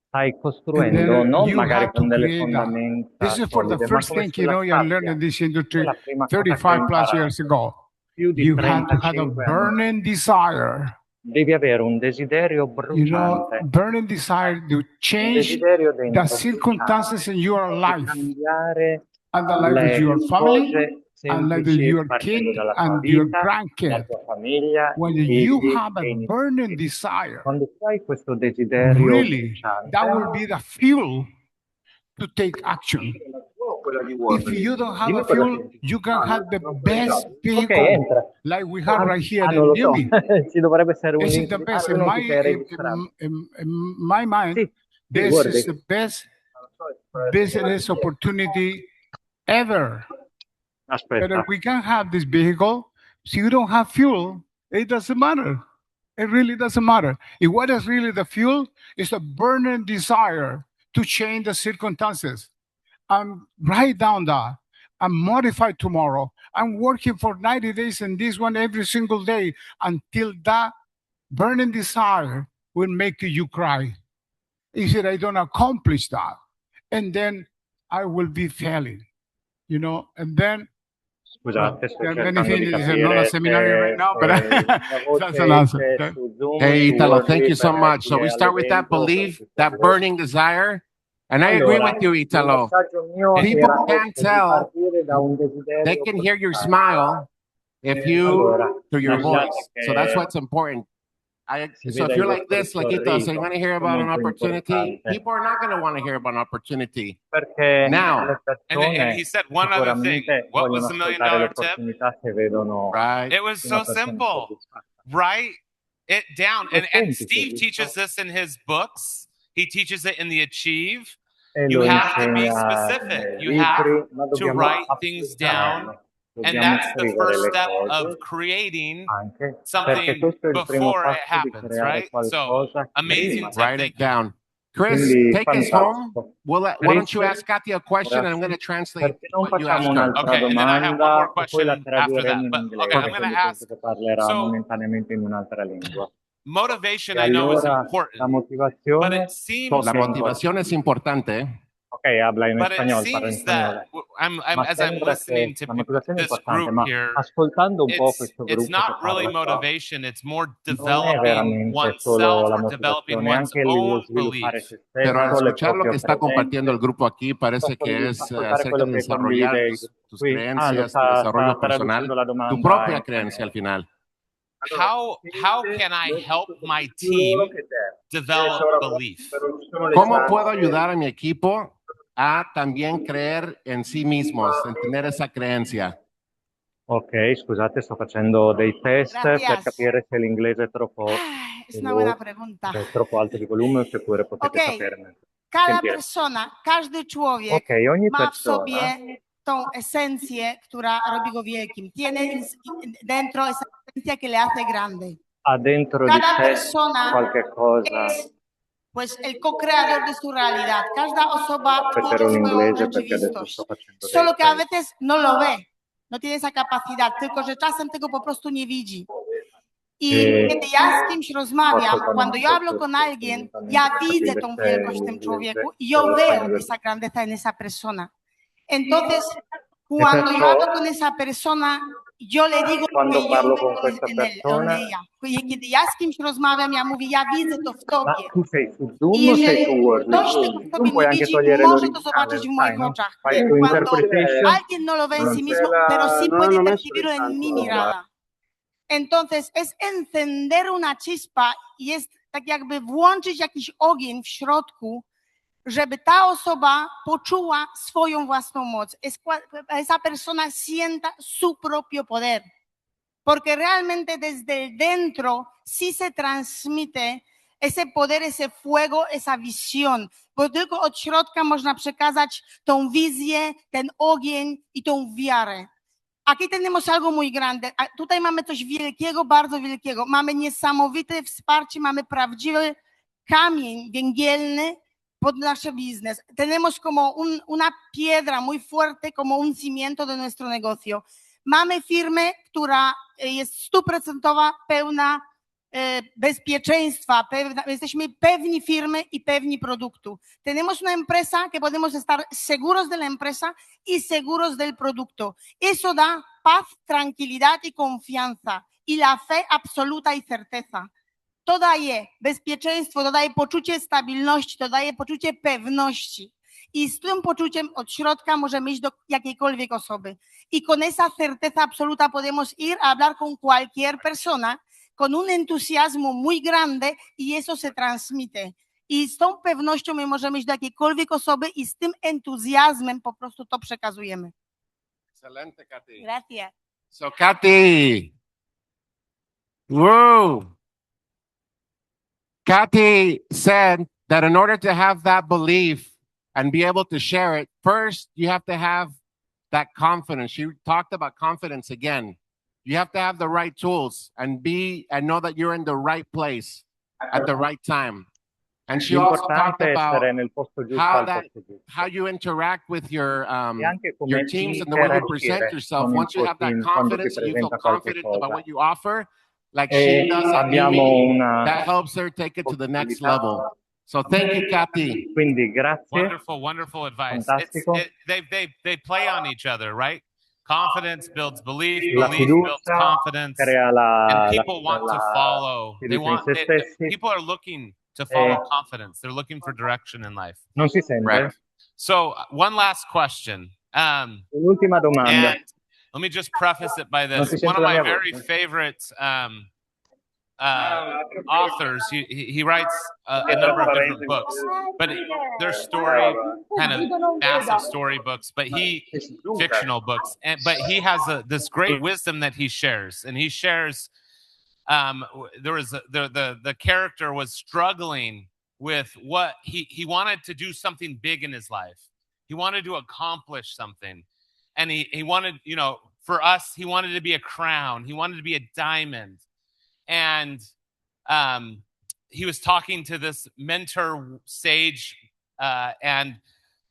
[SPEAKER 9] stai
[SPEAKER 6] And
[SPEAKER 9] costruendo
[SPEAKER 6] then
[SPEAKER 9] non
[SPEAKER 6] you
[SPEAKER 9] magari
[SPEAKER 6] have to
[SPEAKER 9] con delle
[SPEAKER 6] create that.
[SPEAKER 9] fondamenta
[SPEAKER 6] This is for the
[SPEAKER 9] solide, ma
[SPEAKER 6] first
[SPEAKER 9] come
[SPEAKER 6] thing,
[SPEAKER 9] sulla
[SPEAKER 6] I learned
[SPEAKER 9] sabbia.
[SPEAKER 6] in this
[SPEAKER 9] Questa è
[SPEAKER 6] industry
[SPEAKER 9] la prima cosa che ho
[SPEAKER 6] 35 plus
[SPEAKER 9] imparato.
[SPEAKER 6] years ago.
[SPEAKER 9] Più di
[SPEAKER 6] You have to have a
[SPEAKER 9] 35 anni.
[SPEAKER 6] burning desire,
[SPEAKER 9] Devi avere un desiderio bruciante,
[SPEAKER 6] burning desire to
[SPEAKER 9] un
[SPEAKER 6] change
[SPEAKER 9] desiderio
[SPEAKER 6] the
[SPEAKER 9] dentro
[SPEAKER 6] circumstances in your
[SPEAKER 9] di
[SPEAKER 6] life
[SPEAKER 9] cambiare
[SPEAKER 6] and the life of
[SPEAKER 9] le
[SPEAKER 6] your family
[SPEAKER 9] cose
[SPEAKER 6] and life of
[SPEAKER 9] semplici
[SPEAKER 6] your
[SPEAKER 9] partendo
[SPEAKER 6] kid
[SPEAKER 9] dalla tua
[SPEAKER 6] and your
[SPEAKER 9] vita, dalla
[SPEAKER 6] grandkid.
[SPEAKER 9] tua famiglia,
[SPEAKER 6] When
[SPEAKER 9] i
[SPEAKER 6] you
[SPEAKER 9] figli
[SPEAKER 6] have a
[SPEAKER 9] e i
[SPEAKER 6] burning
[SPEAKER 9] nipoti.
[SPEAKER 6] desire,
[SPEAKER 9] Quando tu hai questo desiderio
[SPEAKER 6] really,
[SPEAKER 9] bruciante,
[SPEAKER 6] that will be the fuel to take action. If you don't have a fuel, you can have the best
[SPEAKER 9] ok,
[SPEAKER 6] vehicle
[SPEAKER 9] entra.
[SPEAKER 6] like we have right here
[SPEAKER 9] non
[SPEAKER 6] in
[SPEAKER 9] lo so,
[SPEAKER 6] Neumi.
[SPEAKER 9] ci dovrebbe essere un
[SPEAKER 6] This is
[SPEAKER 9] link.
[SPEAKER 6] the best
[SPEAKER 9] tu
[SPEAKER 6] in
[SPEAKER 9] non ti sei registrato.
[SPEAKER 6] my mind.
[SPEAKER 9] Sì,
[SPEAKER 6] This
[SPEAKER 9] guardi.
[SPEAKER 6] is the best business opportunity ever. But
[SPEAKER 9] Aspetta,
[SPEAKER 6] if we can have this vehicle, so you don't have fuel, it doesn't matter. It really doesn't matter. If what is really the fuel is a burning desire to change the circumstances. Write down that. I'm modified tomorrow. I'm working for 90 days in this one every single day until that burning desire will make you cry. He said, I don't accomplish that. And then I will be failing, and then
[SPEAKER 9] scusate, sto
[SPEAKER 6] there are many
[SPEAKER 9] cercando di
[SPEAKER 6] things. This is not a
[SPEAKER 9] capire
[SPEAKER 6] seminary right now, but
[SPEAKER 9] se la mia
[SPEAKER 6] that's
[SPEAKER 9] voce
[SPEAKER 6] an answer.
[SPEAKER 9] esce
[SPEAKER 6] Okay?
[SPEAKER 9] su Zoom,
[SPEAKER 3] Hey,
[SPEAKER 9] su
[SPEAKER 3] Italo, thank
[SPEAKER 9] Wordly
[SPEAKER 3] you so
[SPEAKER 9] per
[SPEAKER 3] much. So
[SPEAKER 9] chi
[SPEAKER 3] we
[SPEAKER 9] è
[SPEAKER 3] start with that
[SPEAKER 9] all'evento, per
[SPEAKER 3] belief,
[SPEAKER 9] chi
[SPEAKER 3] that
[SPEAKER 9] segue.
[SPEAKER 3] burning desire. And I agree
[SPEAKER 9] Allora,
[SPEAKER 3] with you,
[SPEAKER 9] il
[SPEAKER 3] Italo.
[SPEAKER 9] messaggio mio
[SPEAKER 3] People
[SPEAKER 9] era
[SPEAKER 3] can't
[SPEAKER 9] questo, di
[SPEAKER 3] tell.
[SPEAKER 9] partire da un
[SPEAKER 3] They
[SPEAKER 9] desiderio
[SPEAKER 3] can hear your
[SPEAKER 9] costante.
[SPEAKER 3] smile if you,
[SPEAKER 9] Allora,
[SPEAKER 3] through your
[SPEAKER 9] immaginate
[SPEAKER 3] voice. So that's
[SPEAKER 9] che
[SPEAKER 3] what's important.
[SPEAKER 9] si
[SPEAKER 3] So
[SPEAKER 9] veda
[SPEAKER 3] if
[SPEAKER 9] il
[SPEAKER 3] you're like
[SPEAKER 9] vostro
[SPEAKER 3] this, like Ito, so you
[SPEAKER 9] sorriso,
[SPEAKER 3] want to hear
[SPEAKER 9] è
[SPEAKER 3] about an
[SPEAKER 9] molto
[SPEAKER 3] opportunity,
[SPEAKER 9] importante,
[SPEAKER 3] people are not going to want to hear about an opportunity.
[SPEAKER 9] perché
[SPEAKER 3] Now,
[SPEAKER 9] le
[SPEAKER 5] And
[SPEAKER 9] persone
[SPEAKER 5] he said one other thing.
[SPEAKER 9] sicuramente
[SPEAKER 5] What
[SPEAKER 9] vogliono
[SPEAKER 5] was the $1 million
[SPEAKER 9] ascoltare
[SPEAKER 5] tip?
[SPEAKER 9] l'opportunità se vedono
[SPEAKER 3] right?
[SPEAKER 5] It was
[SPEAKER 9] una
[SPEAKER 5] so
[SPEAKER 9] persona
[SPEAKER 5] simple.
[SPEAKER 9] soddisfatta.
[SPEAKER 5] Write it down.
[SPEAKER 9] È
[SPEAKER 5] And
[SPEAKER 9] semplice,
[SPEAKER 5] Steve
[SPEAKER 9] giusto?
[SPEAKER 5] teaches this in his books. He teaches it in the Achieve.
[SPEAKER 9] E
[SPEAKER 5] You
[SPEAKER 9] lo
[SPEAKER 5] have to be
[SPEAKER 9] insegna
[SPEAKER 5] specific.
[SPEAKER 9] nei
[SPEAKER 5] You have
[SPEAKER 9] libri, ma
[SPEAKER 5] to
[SPEAKER 9] dobbiamo
[SPEAKER 5] write things down.
[SPEAKER 9] applicarlo,
[SPEAKER 5] And
[SPEAKER 9] dobbiamo
[SPEAKER 5] that's the
[SPEAKER 9] scrivere
[SPEAKER 5] first
[SPEAKER 9] le
[SPEAKER 5] step of
[SPEAKER 9] cose
[SPEAKER 5] creating
[SPEAKER 9] anche, perché
[SPEAKER 5] something
[SPEAKER 9] questo è il primo
[SPEAKER 5] before it
[SPEAKER 9] passo di
[SPEAKER 5] happens,
[SPEAKER 9] creare
[SPEAKER 5] right? So
[SPEAKER 9] qualcosa
[SPEAKER 5] amazing
[SPEAKER 9] prima.
[SPEAKER 5] tip.
[SPEAKER 3] Write
[SPEAKER 5] Thank
[SPEAKER 3] it
[SPEAKER 5] you.
[SPEAKER 3] down. Chris,
[SPEAKER 9] Quindi
[SPEAKER 3] take us home.
[SPEAKER 9] fantastico.
[SPEAKER 3] Why don't you ask Kathy a question and I'm going to translate
[SPEAKER 9] Perché non
[SPEAKER 3] what you asked
[SPEAKER 9] facciamo
[SPEAKER 3] her.
[SPEAKER 9] un'altra
[SPEAKER 5] Okay, and then I have one more
[SPEAKER 9] domanda e poi la
[SPEAKER 5] question after that.
[SPEAKER 9] tradurremo in
[SPEAKER 5] But
[SPEAKER 9] inglese,
[SPEAKER 5] okay, I'm going to
[SPEAKER 9] quindi
[SPEAKER 5] ask.
[SPEAKER 9] penso che parlerà
[SPEAKER 5] So
[SPEAKER 9] momentaneamente in un'altra lingua.
[SPEAKER 5] motivation,
[SPEAKER 9] E
[SPEAKER 5] I know, is
[SPEAKER 9] allora la
[SPEAKER 5] important, but
[SPEAKER 9] motivazione,
[SPEAKER 5] it seems
[SPEAKER 9] so
[SPEAKER 3] La
[SPEAKER 9] che è
[SPEAKER 3] motivación es importante.
[SPEAKER 9] Ok, habla in
[SPEAKER 5] but it
[SPEAKER 9] español, parla in
[SPEAKER 5] seems that
[SPEAKER 9] spagnolo.
[SPEAKER 5] I'm
[SPEAKER 9] Ma
[SPEAKER 5] as I'm
[SPEAKER 9] sembra
[SPEAKER 5] listening
[SPEAKER 9] che
[SPEAKER 5] to
[SPEAKER 9] la motivazione è
[SPEAKER 5] this
[SPEAKER 9] importante,
[SPEAKER 5] group
[SPEAKER 9] ma
[SPEAKER 5] here,
[SPEAKER 9] ascoltando un po' questo
[SPEAKER 5] it's
[SPEAKER 9] gruppo che
[SPEAKER 5] not really
[SPEAKER 9] parla qua,
[SPEAKER 5] motivation. It's more
[SPEAKER 9] non è
[SPEAKER 5] developing
[SPEAKER 9] veramente
[SPEAKER 5] oneself
[SPEAKER 9] solo la
[SPEAKER 5] or developing
[SPEAKER 9] motivazione,
[SPEAKER 5] one's
[SPEAKER 9] anche il
[SPEAKER 5] own
[SPEAKER 9] sviluppare
[SPEAKER 5] belief.
[SPEAKER 9] se
[SPEAKER 3] Pero al
[SPEAKER 9] stesso, le
[SPEAKER 3] escuchar lo que
[SPEAKER 9] proprie
[SPEAKER 3] está compartiendo el
[SPEAKER 9] credenze,
[SPEAKER 3] grupo aquí, parece que es
[SPEAKER 9] ascoltare
[SPEAKER 3] acerca
[SPEAKER 9] quello
[SPEAKER 3] de
[SPEAKER 9] che
[SPEAKER 3] desarrollar
[SPEAKER 9] condivide il gruppo
[SPEAKER 3] tus
[SPEAKER 9] qui. Lo
[SPEAKER 3] creencias, tu
[SPEAKER 9] sta
[SPEAKER 3] desarrollo
[SPEAKER 9] traducendo
[SPEAKER 3] personal,
[SPEAKER 9] la
[SPEAKER 3] tu
[SPEAKER 9] domanda
[SPEAKER 3] propia
[SPEAKER 9] in
[SPEAKER 3] creencia al
[SPEAKER 9] spagnolo.
[SPEAKER 3] final.
[SPEAKER 5] How can I help my team develop belief?
[SPEAKER 3] ¿Cómo puedo ayudar a mi equipo a también creer en sí mismos, en tener esa creencia?
[SPEAKER 9] Ok, scusate, sto facendo dei test per
[SPEAKER 10] Gracias.
[SPEAKER 9] capire se l'inglese è troppo,
[SPEAKER 10] Es una buena pregunta.
[SPEAKER 9] se è troppo alto di volume o se pure potete
[SPEAKER 10] Ok,
[SPEAKER 9] saperne.
[SPEAKER 10] Cada
[SPEAKER 9] Sentire.
[SPEAKER 10] persona, każdy człowiek
[SPEAKER 9] Ok, ogni
[SPEAKER 10] ma w
[SPEAKER 9] persona
[SPEAKER 10] sobie tą esencję, która robi go wielkim. Tiene dentro esa esencia que le hace grande.
[SPEAKER 9] ha dentro di
[SPEAKER 10] Cada
[SPEAKER 9] sé
[SPEAKER 10] persona
[SPEAKER 9] qualche cosa.
[SPEAKER 10] es pues el co-creador de su realidad. Cada osoba
[SPEAKER 9] Aspetterò
[SPEAKER 10] tworzy
[SPEAKER 9] in
[SPEAKER 10] swoją
[SPEAKER 9] inglese perché adesso
[SPEAKER 10] rzeczywistość.
[SPEAKER 9] sto facendo dei
[SPEAKER 10] Solo que a
[SPEAKER 9] test.
[SPEAKER 10] veces no lo ve, no tiene esa capacidad, tylko że czasem tego po prostu nie widzi. I kiedy ja z kimś rozmawiam, cuando yo hablo con alguien, ya widzę tą wielkość w tym człowieku y yo veo esa grandeza en esa persona. Entonces, cuando yo hablo con esa persona, yo le digo
[SPEAKER 9] Quando
[SPEAKER 10] que yo
[SPEAKER 9] parlo
[SPEAKER 10] veo
[SPEAKER 9] con questa
[SPEAKER 10] en él o en
[SPEAKER 9] persona,
[SPEAKER 10] ella. Kiedy ja z kimś rozmawiam, ja mówię, ja widzę to w
[SPEAKER 9] ma
[SPEAKER 10] tobie.
[SPEAKER 9] tu sei su
[SPEAKER 10] I
[SPEAKER 9] Zoom o sei
[SPEAKER 10] jeżeli
[SPEAKER 9] su Wordly?
[SPEAKER 10] ktoś tego w
[SPEAKER 9] Zoom
[SPEAKER 10] tobie
[SPEAKER 9] puoi
[SPEAKER 10] nie
[SPEAKER 9] anche
[SPEAKER 10] widzi,
[SPEAKER 9] togliere
[SPEAKER 10] może to
[SPEAKER 9] l'originale,
[SPEAKER 10] zobaczyć w
[SPEAKER 9] lo
[SPEAKER 10] moich
[SPEAKER 9] sai, no?
[SPEAKER 10] oczach.
[SPEAKER 9] Fai tu
[SPEAKER 10] Cuando
[SPEAKER 9] interpretation.
[SPEAKER 10] alguien no lo ve en sí mismo, pero sí puede percibirlo en mi mirada. Entonces, es encender una chispa i jest tak jakby włączyć jakiś ogień w środku, żeby ta osoba poczuła swoją własną moc. Esa persona sienta su propio poder. Porque realmente desde dentro sí se transmite ese poder, ese fuego, esa visión. Bo tylko od środka można przekazać tą wizję, ten ogień i tą wiarę. Aquí tenemos algo muy grande. Tutaj mamy coś wielkiego, bardzo wielkiego. Mamy niesamowite wsparcie, mamy prawdziwy kamień węgielny pod nasz biznes. Tenemos como una piedra muy fuerte, como un cimiento de nuestro negocio. Mamy firmę, która jest 100% pełna bezpieczeństwa, jesteśmy pewni firmy y pewni producto. Tenemos una empresa que podemos estar seguros de la empresa y seguros del producto. Eso da paz, tranquilidad y confianza y la fe absoluta y certeza. To daje bezpieczeństwo, to daje poczucie stabilności, to daje poczucie pewności. I z tym poczuciem od środka możemy iść do jakiejkolwiek osoby. Y con esa certeza absoluta podemos ir a hablar con cualquier persona con un entusiasmo muy grande y eso se transmite. I z tą pewnością my możemy iść do jakiejkolwiek osoby i z tym entuzjazmem po prostu to przekazujemy.
[SPEAKER 3] Excelente, Kathy.
[SPEAKER 10] Gracias.
[SPEAKER 3] So, Kathy. Whoa. Kathy said that in order to have that belief and be able to share it, first you have to have that confidence. She talked about confidence again. You have to have the right tools and know that you're in the right place at the right time. And she also talked
[SPEAKER 9] L'importante è
[SPEAKER 3] about
[SPEAKER 9] essere nel posto giusto
[SPEAKER 3] how
[SPEAKER 9] al posto giusto.
[SPEAKER 3] how you interact with your
[SPEAKER 9] E anche come
[SPEAKER 3] teams and the way you present
[SPEAKER 9] interagire
[SPEAKER 3] yourself.
[SPEAKER 9] con il
[SPEAKER 3] Once you
[SPEAKER 9] tuo
[SPEAKER 3] have that
[SPEAKER 9] team quando si
[SPEAKER 3] confidence and you feel
[SPEAKER 9] presenta qualche
[SPEAKER 3] confident about
[SPEAKER 9] cosa.
[SPEAKER 3] what you offer, like
[SPEAKER 9] E
[SPEAKER 3] she does at
[SPEAKER 9] abbiamo
[SPEAKER 3] Neumi,
[SPEAKER 9] una
[SPEAKER 3] that helps her take it to the next
[SPEAKER 9] possibilità.
[SPEAKER 3] level. So thank you, Kathy.
[SPEAKER 9] Quindi grazie.
[SPEAKER 5] Wonderful advice.
[SPEAKER 9] Fantastico.
[SPEAKER 5] They play on each other, right? Confidence builds belief.
[SPEAKER 9] La
[SPEAKER 5] Belief builds
[SPEAKER 9] fiducia
[SPEAKER 5] confidence.
[SPEAKER 9] crea
[SPEAKER 5] And people want to follow.
[SPEAKER 9] fiducia in se stessi.
[SPEAKER 5] People are looking to follow confidence. They're looking for direction in life.
[SPEAKER 9] Non si sente?
[SPEAKER 3] Right.
[SPEAKER 5] So one last question.
[SPEAKER 9] Un'ultima domanda.
[SPEAKER 5] And let me just preface it by
[SPEAKER 9] Non
[SPEAKER 5] this.
[SPEAKER 9] si sente
[SPEAKER 5] One of
[SPEAKER 9] la
[SPEAKER 5] my
[SPEAKER 9] mia
[SPEAKER 5] very
[SPEAKER 9] voce?
[SPEAKER 5] favorite authors, he writes a number of different books, but they're story, kind of massive story books, but fictional books. But he has this great wisdom that he shares, and he shares. There was the character was struggling with what he wanted to do something big in his life. He wanted to accomplish something, and he wanted, for us, he wanted to be a crown. He wanted to be a diamond. And he was talking to this mentor sage, and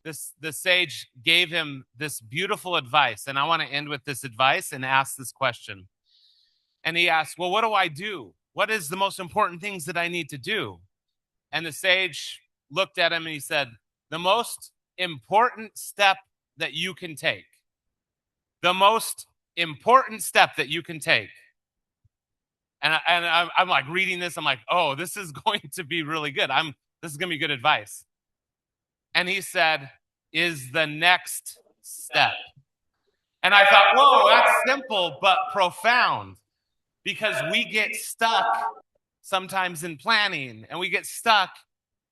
[SPEAKER 5] the sage gave him this beautiful advice. And I want to end with this advice and ask this question. And he asked, well, what do I do? What is the most important things that I need to do? And the sage looked at him and he said, the most important step that you can take. The most important step that you can take. And I'm like reading this. I'm like, oh, this is going to be really good. This is going to be good advice. And he said, is the next step. And I thought, whoa, that's simple but profound, because we get stuck sometimes in planning, and we get stuck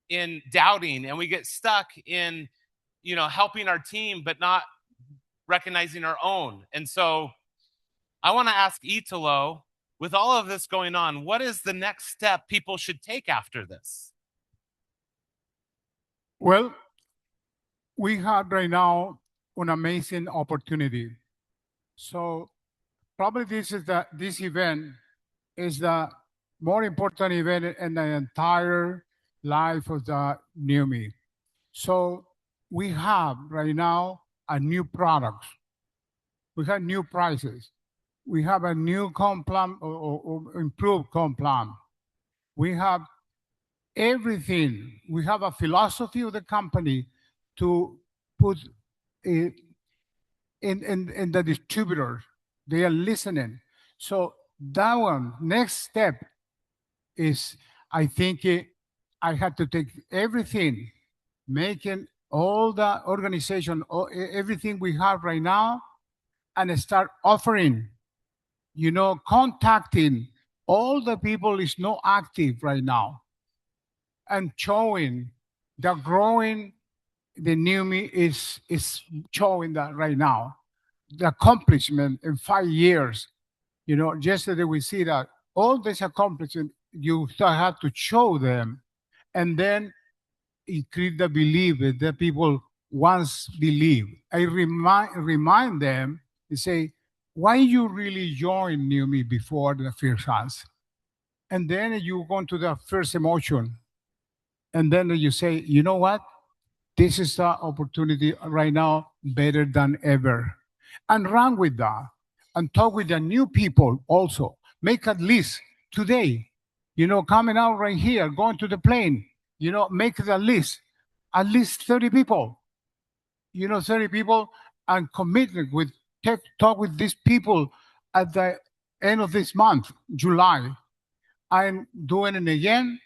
[SPEAKER 5] in doubting, and we get stuck in, helping our team, but not recognizing our own. And so I want to ask Italo, with all of this going on, what is the next step people should take after this?
[SPEAKER 6] Well, we have right now an amazing opportunity. So probably this event is the more important event in the entire life of the Neumi. So we have right now a new product. We have new prices. We have a new comp plan or improved comp plan. We have everything. We have a philosophy of the company to put in the distributors. They are listening. So that one, next step is, I think I had to take everything, making all the organization, everything we have right now, and start offering, contacting all the people is not active right now, and showing the growing, the Neumi is showing that right now. The accomplishment in 5 years, yesterday we see that all this accomplishment, you still have to show them, and then increase the belief that the people once believe. I remind them and say, why you really join Neumi before the first chance? And then you go to the first emotion. And then you say, you know what? This is the opportunity right now better than ever. And run with that. And talk with the new people also. Make at least today, coming out right here, going to the plane, make the list, at least 30 people. 30 people, and commit with talk with these people at the end of this month, July. I'm doing it again.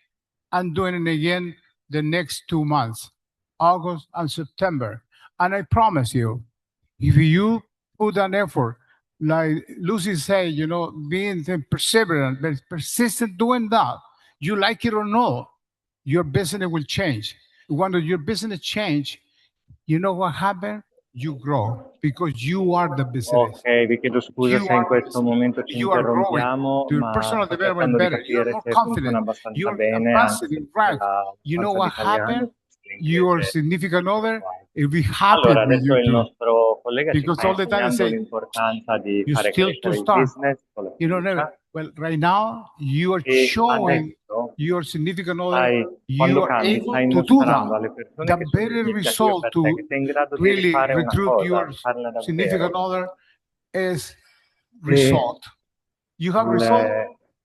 [SPEAKER 6] I'm doing it again the next 2 months, August and September. And I promise you, if you put an effort, like Lucy said, being perseverant, but persistent doing that, you like it or not, your business will change. When your business change, you know what happens? You grow, because you are the business.
[SPEAKER 9] Ok, vi chiedo scusa se in questo momento ci interrompiamo, ma sto cercando di capire se funziona abbastanza bene, anche se la
[SPEAKER 6] You know what happened?
[SPEAKER 9] l'inglese
[SPEAKER 6] Your significant other It'll be happy
[SPEAKER 9] Allora,
[SPEAKER 6] with
[SPEAKER 9] adesso
[SPEAKER 6] you
[SPEAKER 9] il
[SPEAKER 6] too.
[SPEAKER 9] nostro collega ci
[SPEAKER 6] Because
[SPEAKER 9] sta
[SPEAKER 6] all the time I
[SPEAKER 9] insegnando
[SPEAKER 6] say,
[SPEAKER 9] l'importanza di
[SPEAKER 6] you
[SPEAKER 9] fare
[SPEAKER 6] still to
[SPEAKER 9] crescere il
[SPEAKER 6] start.
[SPEAKER 9] business con la
[SPEAKER 6] You don't
[SPEAKER 9] fiducia.
[SPEAKER 6] know. Well, right now you are
[SPEAKER 9] E
[SPEAKER 6] showing
[SPEAKER 9] adesso,
[SPEAKER 6] your significant other
[SPEAKER 9] stai,
[SPEAKER 6] you
[SPEAKER 9] quando
[SPEAKER 6] are
[SPEAKER 9] cambi,
[SPEAKER 6] able
[SPEAKER 9] stai
[SPEAKER 6] to do that.
[SPEAKER 9] mostrando alle persone
[SPEAKER 6] The
[SPEAKER 9] che sono in
[SPEAKER 6] better
[SPEAKER 9] iniziativa
[SPEAKER 6] result
[SPEAKER 9] per te,
[SPEAKER 6] to
[SPEAKER 9] che sei in grado di
[SPEAKER 6] really
[SPEAKER 9] fare una
[SPEAKER 6] recruit
[SPEAKER 9] cosa,
[SPEAKER 6] your
[SPEAKER 9] di farla davvero.
[SPEAKER 6] significant other is
[SPEAKER 9] E
[SPEAKER 6] result. You have result,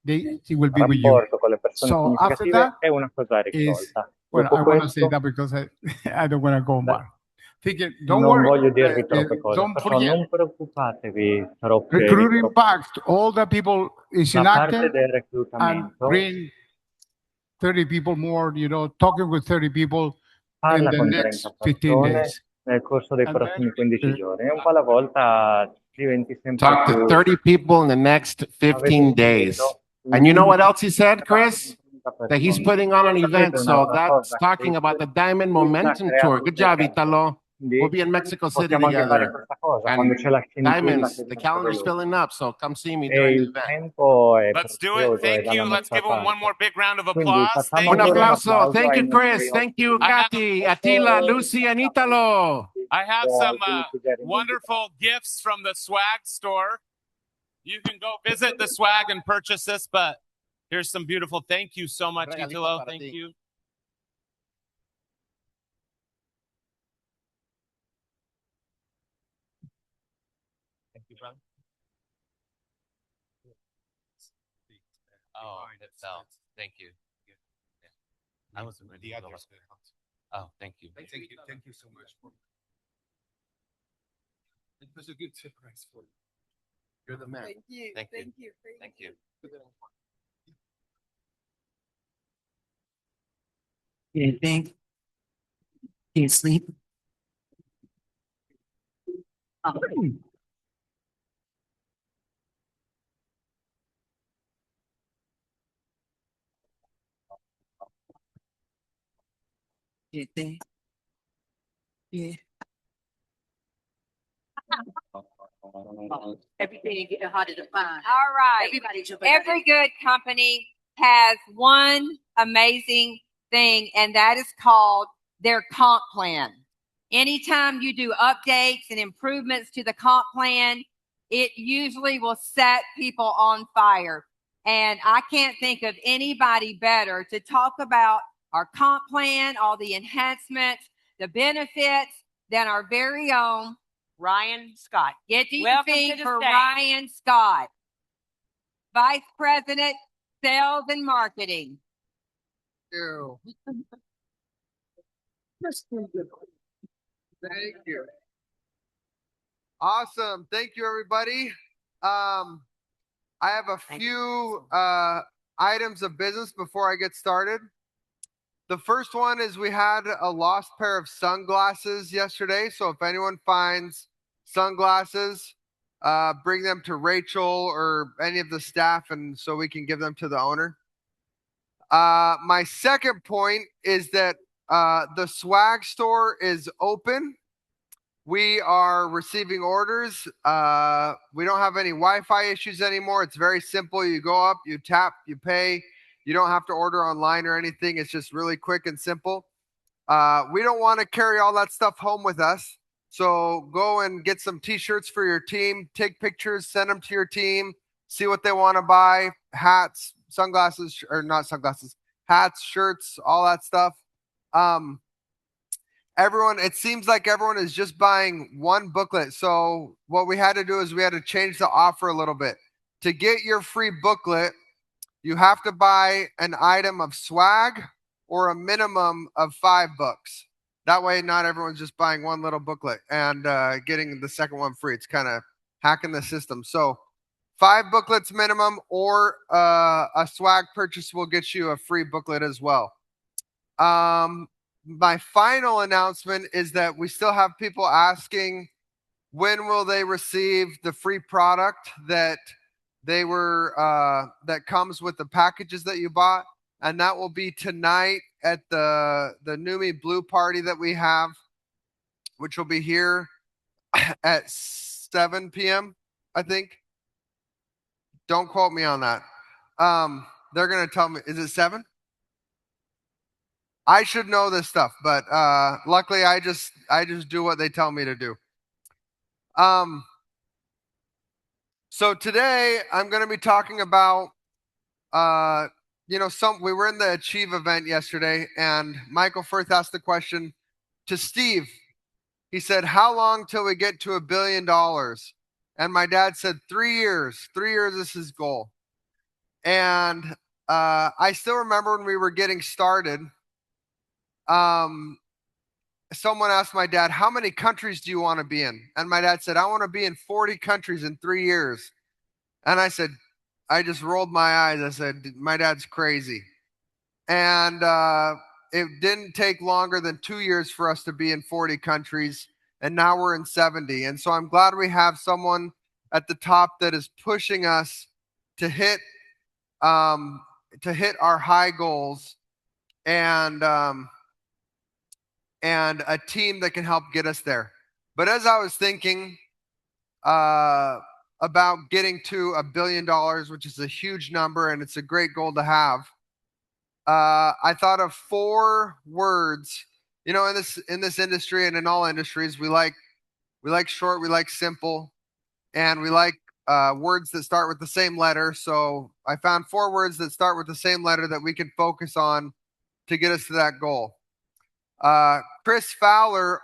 [SPEAKER 6] they will be with you.
[SPEAKER 9] rapporto con le persone
[SPEAKER 6] So after
[SPEAKER 9] significative
[SPEAKER 6] that
[SPEAKER 9] è una cosa
[SPEAKER 6] is,
[SPEAKER 9] risolta.
[SPEAKER 6] well,
[SPEAKER 9] Dopo
[SPEAKER 6] I want to say
[SPEAKER 9] questo,
[SPEAKER 6] that because I don't want to go back. Thinking, don't
[SPEAKER 9] non
[SPEAKER 6] worry,
[SPEAKER 9] voglio dirvi troppe cose,
[SPEAKER 6] don't
[SPEAKER 9] perciò
[SPEAKER 6] forget.
[SPEAKER 9] non preoccupatevi
[SPEAKER 6] Recruiting back all the people is
[SPEAKER 9] La parte
[SPEAKER 6] inactive
[SPEAKER 9] del
[SPEAKER 6] and
[SPEAKER 9] reclutamento,
[SPEAKER 6] bring 30 people more, talking with 30 people in
[SPEAKER 9] parla
[SPEAKER 6] the
[SPEAKER 9] con
[SPEAKER 6] next
[SPEAKER 9] 30
[SPEAKER 6] 15
[SPEAKER 9] persone
[SPEAKER 6] days.
[SPEAKER 9] nel corso dei
[SPEAKER 6] And
[SPEAKER 9] prossimi 15
[SPEAKER 6] then,
[SPEAKER 9] giorni e un po' alla volta diventi sempre
[SPEAKER 3] Talk to
[SPEAKER 9] più
[SPEAKER 3] 30 people in the next 15 days. And you know what else he said, Chris? That he's putting on an event. So that's talking about the Diamond Momentum Tour. Good job, Italo. We'll be in Mexico City
[SPEAKER 9] possiamo anche fare
[SPEAKER 3] together.
[SPEAKER 9] questa cosa
[SPEAKER 3] And
[SPEAKER 9] quando c'è la scintilla
[SPEAKER 3] Diamonds,
[SPEAKER 9] che
[SPEAKER 3] the
[SPEAKER 9] viene
[SPEAKER 3] calendar's
[SPEAKER 9] veloce.
[SPEAKER 3] filling up. So come see me
[SPEAKER 9] E
[SPEAKER 3] during the
[SPEAKER 9] il
[SPEAKER 3] event.
[SPEAKER 9] tempo è
[SPEAKER 5] Let's do it.
[SPEAKER 9] prezioso e
[SPEAKER 5] Thank
[SPEAKER 9] dalla
[SPEAKER 5] you. Let's
[SPEAKER 9] nostra
[SPEAKER 5] give them one
[SPEAKER 9] parte.
[SPEAKER 5] more big round of
[SPEAKER 9] Quindi
[SPEAKER 5] applause.
[SPEAKER 9] facciamo
[SPEAKER 3] Un
[SPEAKER 5] Thank you.
[SPEAKER 9] ancora un
[SPEAKER 3] applauso.
[SPEAKER 9] applauso
[SPEAKER 3] Thank
[SPEAKER 9] ai
[SPEAKER 3] you, Chris.
[SPEAKER 9] nostri
[SPEAKER 3] Thank you,
[SPEAKER 5] I have,
[SPEAKER 3] Katy, Attila, Lucy, and Italo.
[SPEAKER 5] I have some
[SPEAKER 9] alcuni suggerimenti.
[SPEAKER 5] wonderful gifts from the swag store. You can go visit the swag and purchase this, but here's some beautiful. Thank you so much,
[SPEAKER 3] Regalito
[SPEAKER 5] Italo.
[SPEAKER 3] para
[SPEAKER 5] Thank
[SPEAKER 3] ti.
[SPEAKER 5] you. Thank you, brother. Oh, it fell. Thank you. Yeah. I wasn't ready. Oh, thank you.
[SPEAKER 7] Thank you so much. It was a good surprise for you.
[SPEAKER 3] You're the man.
[SPEAKER 10] Thank you.
[SPEAKER 5] Thank you.
[SPEAKER 10] Thank you.
[SPEAKER 5] Thank you.
[SPEAKER 4] You think? Do you sleep? Oh. You think? Yeah.
[SPEAKER 11] Everything getting harder to find.
[SPEAKER 1] All right.
[SPEAKER 11] Everybody jumping.
[SPEAKER 1] Every good company has one amazing thing, and that is called their comp plan. Anytime you do updates and improvements to the comp plan, it usually will set people on fire. And I can't think of anybody better to talk about our comp plan, all the enhancements, the benefits, than our very own
[SPEAKER 11] Ryan Scott.
[SPEAKER 1] Get your
[SPEAKER 11] Welcome
[SPEAKER 1] feet
[SPEAKER 11] to the
[SPEAKER 1] for
[SPEAKER 11] stage.
[SPEAKER 1] Ryan Scott, Vice President, Sales and Marketing.
[SPEAKER 12] Thank you. Awesome. Thank you, everybody. I have a few items of business before I get started. The first one is we had a lost pair of sunglasses yesterday. So if anyone finds sunglasses, bring them to Rachel or any of the staff, and so we can give them to the owner. My second point is that the swag store is open. We are receiving orders. We don't have any Wi-Fi issues anymore. It's very simple. You go up, you tap, you pay. You don't have to order online or anything. It's just really quick and simple. We don't want to carry all that stuff home with us. So go and get some t-shirts for your team, take pictures, send them to your team, see what they want to buy, hats, sunglasses, or not sunglasses, hats, shirts, all that stuff. Everyone, it seems like everyone is just buying one booklet. So what we had to do is we had to change the offer a little bit. To get your free booklet, you have to buy an item of swag or a minimum of 5 books. That way, not everyone's just buying one little booklet and getting the second one free. It's kind of hacking the system. So 5 booklets minimum, or a swag purchase will get you a free booklet as well. My final announcement is that we still have people asking when will they receive the free product that they were that comes with the packages that you bought, and that will be tonight at the Neumi Blue party that we have, which will be here at 7 p.m. I think. Don't quote me on that. They're gonna tell me, is it 7? I should know this stuff, but luckily I just do what they tell me to do. So today I'm going to be talking about we were in the Achieve event yesterday, and Michael Firth asked the question to Steve. He said, "How long till we get to $1 billion?" And my dad said 3 years. 3 years is his goal. And I still remember when we were getting started, someone asked my dad, "How many countries do you want to be in?" And my dad said, "I want to be in 40 countries in 3 years." And I just rolled my eyes. I said, "My dad's crazy." And it didn't take longer than 2 years for us to be in 40 countries. And now we're in 70. And so I'm glad we have someone at the top that is pushing us to hit our high goals, and a team that can help get us there. But as I was thinking about getting to $1 billion, which is a huge number and it's a great goal to have, I thought of 4 words. You know, in this industry and in all industries, we like short, we like simple, and we like words that start with the same letter. So I found 4 words that start with the same letter that we can focus on to get us to that goal. Chris Fowler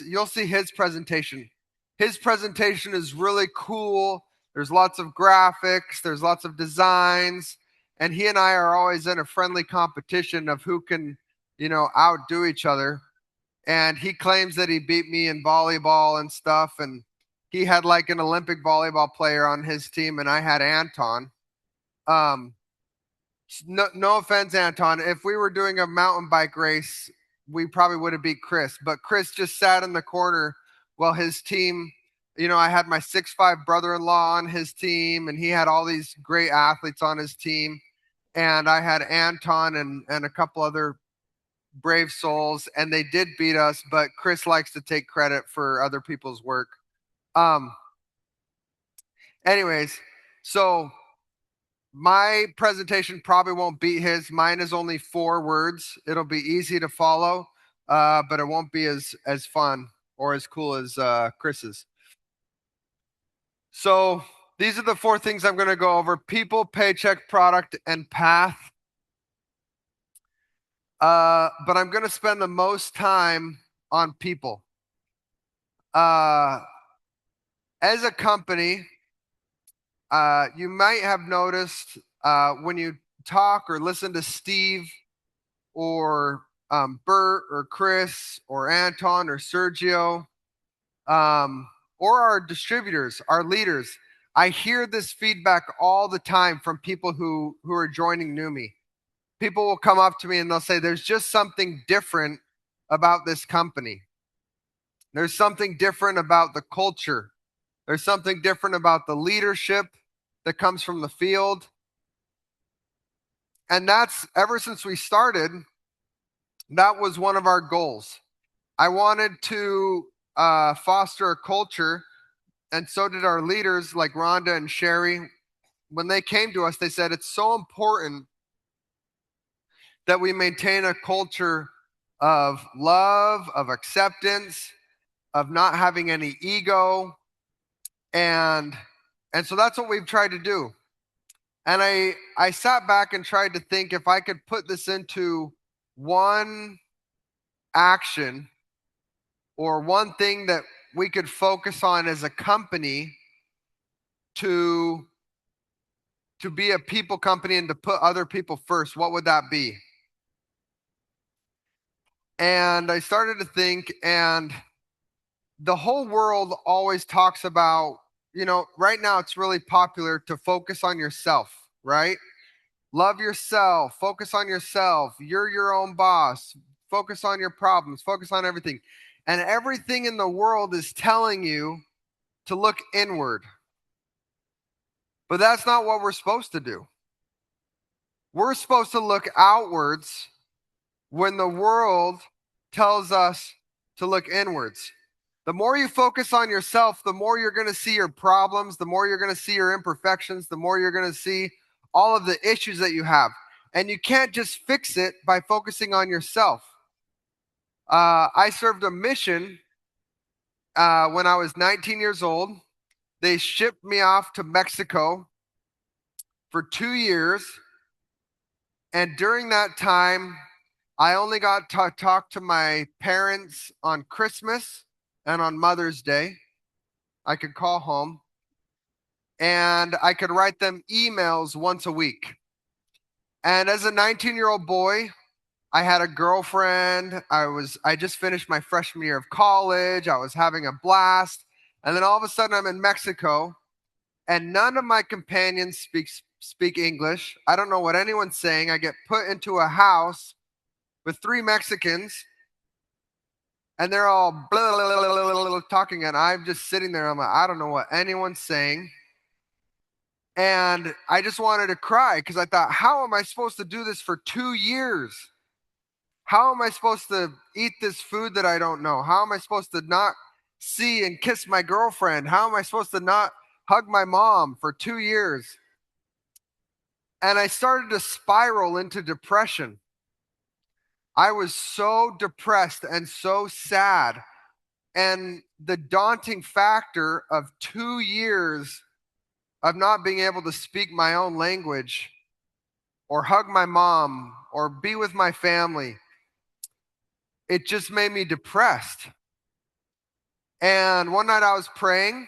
[SPEAKER 12] you'll see his presentation. His presentation is really cool. There's lots of graphics, there's lots of designs, and he and I are always in a friendly competition of who can, outdo each other. And he claims that he beat me in volleyball and stuff, and he had like an Olympic volleyball player on his team, and I had Anton. No offense, Anton. If we were doing a mountain bike race, we probably would have beat Chris. But Chris just sat in the corner while his team, I had my 6'5" brother-in-law on his team, and he had all these great athletes on his team. And I had Anton and a couple other brave souls, and they did beat us, but Chris likes to take credit for other people's work. Anyways, so my presentation probably won't beat his. Mine is only 4 words. It'll be easy to follow, but it won't be as fun or as cool as Chris's. So these are the 4 things I'm going to go over: people, paycheck, product, and path. But I'm going to spend the most time on people. As a company, you might have noticed when you talk or listen to Steve or Bert or Chris or Anton or Sergio, or our distributors, our leaders, I hear this feedback all the time from people who are joining Neumi. People will come up to me and they'll say, "There's just something different about this company. There's something different about the culture. There's something different about the leadership that comes from the field." And that's, ever since we started, that was one of our goals. I wanted to foster a culture, and so did our leaders like Rhonda and Sherry. When they came to us, they said it's so important that we maintain a culture of love, of acceptance, of not having any ego. And so that's what we've tried to do. And I sat back and tried to think if I could put this into one action or one thing that we could focus on as a company to be a people company and to put other people first, what would that be? And I started to think, and the whole world always talks about, right now it's really popular to focus on yourself, right? Love yourself, focus on yourself. You're your own boss. Focus on your problems, focus on everything. And everything in the world is telling you to look inward. But that's not what we're supposed to do. We're supposed to look outwards when the world tells us to look inwards. The more you focus on yourself, the more you're going to see your problems, the more you're going to see your imperfections, the more you're going to see all of the issues that you have. And you can't just fix it by focusing on yourself. I served a mission when I was 19 years old. They shipped me off to Mexico for 2 years. And during that time, I only got to talk to my parents on Christmas and on Mother's Day. I could call home and I could write them emails once a week. And as a 19-year-old boy, I had a girlfriend. I just finished my freshman year of college. I was having a blast. And then all of a sudden I'm in Mexico and none of my companions speak English. I don't know what anyone's saying. I get put into a house with 3 Mexicans and they're all blah, blah, blah, blah, blah, blah, talking and I'm just sitting there. I'm like, I don't know what anyone's saying. And I just wanted to cry because I thought, how am I supposed to do this for 2 years? How am I supposed to eat this food that I don't know? How am I supposed to not see and kiss my girlfriend? How am I supposed to not hug my mom for 2 years? And I started to spiral into depression. I was so depressed and so sad. And the daunting factor of 2 years of not being able to speak my own language or hug my mom or be with my family, it just made me depressed. And one night I was praying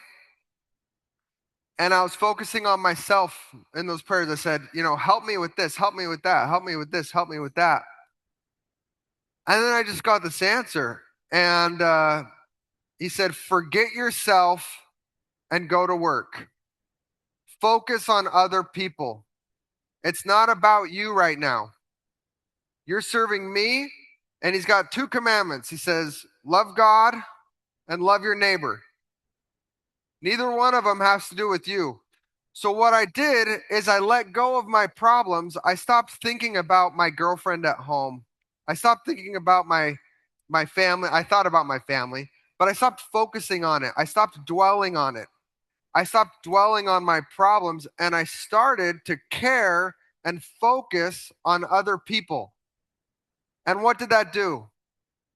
[SPEAKER 12] and I was focusing on myself in those prayers. I said, help me with this, help me with that, help me with this, help me with that. And then I just got this answer. And he said, forget yourself and go to work. Focus on other people. It's not about you right now. You're serving me, and he's got 2 commandments. He says, love God and love your neighbor. Neither one of them has to do with you. So what I did is I let go of my problems. I stopped thinking about my girlfriend at home. I stopped thinking about my family. I thought about my family, but I stopped focusing on it. I stopped dwelling on it. I stopped dwelling on my problems and I started to care and focus on other people. And what did that do?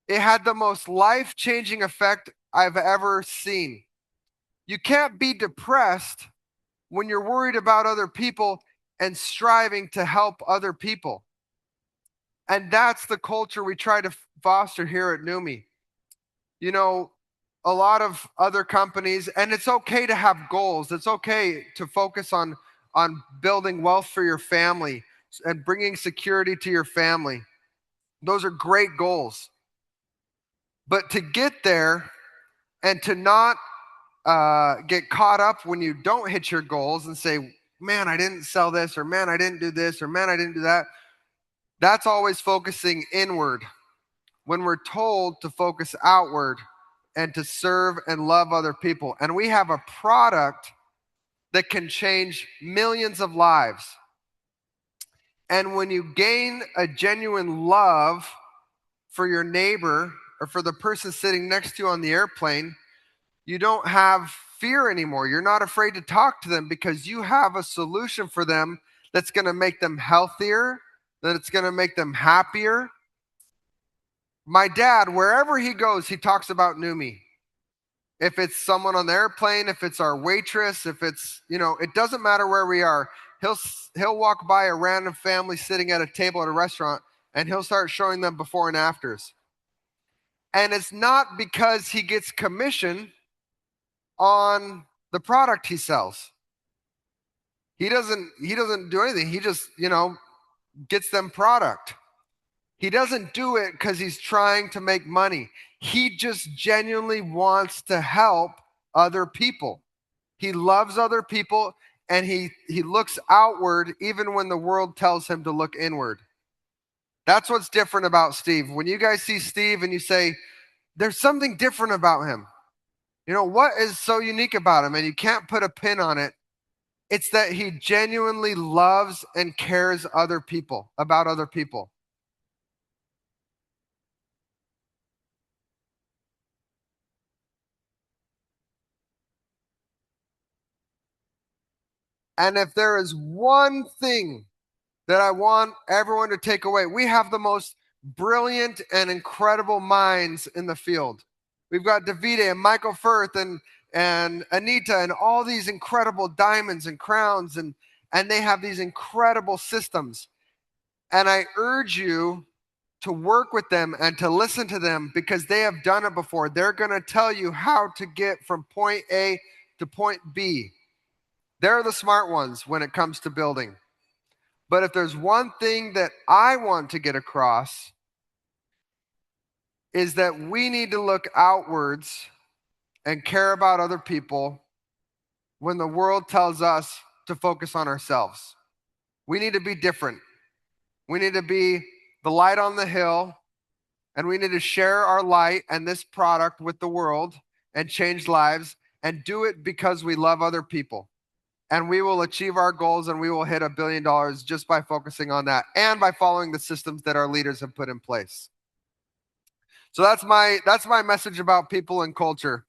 [SPEAKER 12] It had the most life-changing effect I've ever seen. You can't be depressed when you're worried about other people and striving to help other people. And that's the culture we try to foster here at Neumi. A lot of other companies, and it's okay to have goals. It's okay to focus on building wealth for your family and bringing security to your family. Those are great goals. But to get there and to not get caught up when you don't hit your goals and say, man, I didn't sell this, or man, I didn't do this, or man, I didn't do that. That's always focusing inward when we're told to focus outward and to serve and love other people. And we have a product that can change millions of lives. And when you gain a genuine love for your neighbor or for the person sitting next to you on the airplane, you don't have fear anymore. You're not afraid to talk to them because you have a solution for them that's going to make them healthier, that it's going to make them happier. My dad, wherever he goes, he talks about Neumi. If it's someone on the airplane, if it's our waitress, if it's, it doesn't matter where we are. He'll walk by a random family sitting at a table at a restaurant and he'll start showing them before and afters. And it's not because he gets commission on the product he sells. He doesn't do anything. He just, gets them product. He doesn't do it because he's trying to make money. He just genuinely wants to help other people. He loves other people and he looks outward even when the world tells him to look inward. That's what's different about Steve. When you guys see Steve and you say, there's something different about him. What is so unique about him? And you can't put a pin on it. It's that he genuinely loves and cares about other people. And if there is one thing that I want everyone to take away. We have the most brilliant and incredible minds in the field. We've got Davide and Michael Firth and Anita and all these incredible diamonds and crowns, and they have these incredible systems. And I urge you to work with them and to listen to them because they have done it before. They're going to tell you how to get from point A to point B. They're the smart ones when it comes to building. But if there's one thing that I want to get across, is that we need to look outwards and care about other people when the world tells us to focus on ourselves. We need to be different. We need to be the light on the hill, and we need to share our light and this product with the world and change lives, and do it because we love other people. And we will achieve our goals, and we will hit $1 billion just by focusing on that and by following the systems that our leaders have put in place. So that's my message about people and culture.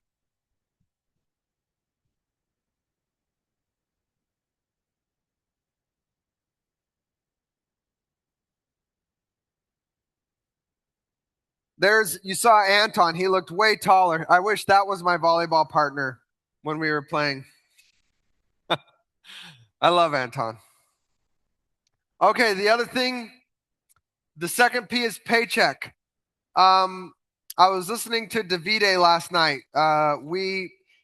[SPEAKER 12] You saw Anton. He looked way taller. I wish that was my volleyball partner when we were playing. I love Anton. Okay, the other thing, the second P is paycheck. I was listening to Davide last night.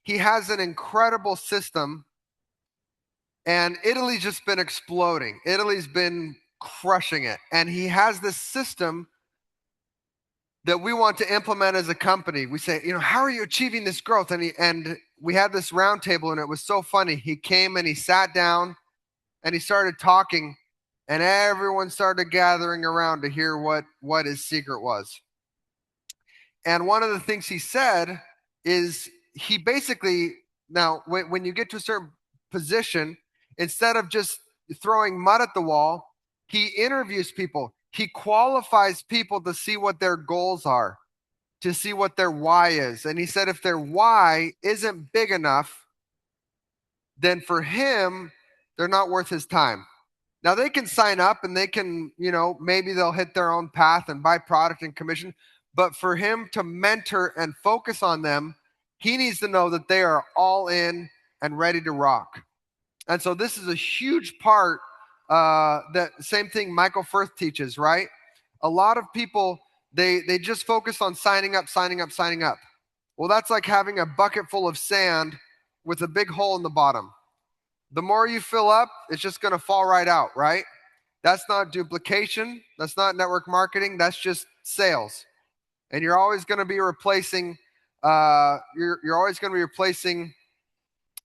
[SPEAKER 12] He has an incredible system, and Italy's just been exploding. Italy's been crushing it, and he has this system that we want to implement as a company. We say, how are you achieving this growth? And we had this roundtable, and it was so funny. He came and he sat down and he started talking, and everyone started gathering around to hear what his secret was. And one of the things he said is he basically, now when you get to a certain position, instead of just throwing mud at the wall, he interviews people. He qualifies people to see what their goals are, to see what their why is. And he said if their why isn't big enough, then for him, they're not worth his time. Now they can sign up and they can, maybe they'll hit their own path and buy product and commission. But for him to mentor and focus on them, he needs to know that they are all in and ready to rock. And so this is a huge part. That same thing Michael Firth teaches, right? A lot of people, they just focus on signing up. Well, that's like having a bucket full of sand with a big hole in the bottom. The more you fill up, it's just going to fall right out, right? That's not duplication. That's not network marketing. That's just sales. And you're always going to be replacing. You're always going to be replacing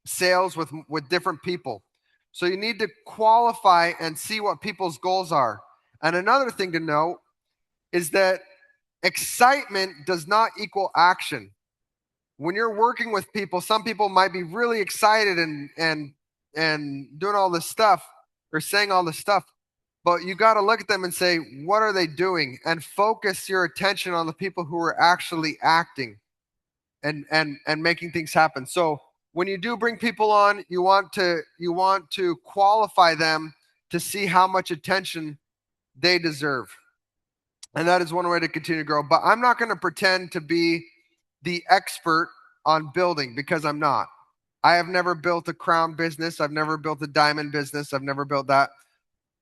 [SPEAKER 12] sales with different people. So you need to qualify and see what people's goals are. And another thing to know is that excitement does not equal action. When you're working with people, some people might be really excited and doing all this stuff or saying all this stuff, but you got to look at them and say, what are they doing? And focus your attention on the people who are actually acting and making things happen. So when you do bring people on, you want to qualify them to see how much attention they deserve. And that is one way to continue to grow. But I'm not going to pretend to be the expert on building because I'm not. I have never built a crown business. I've never built a diamond business. I've never built that.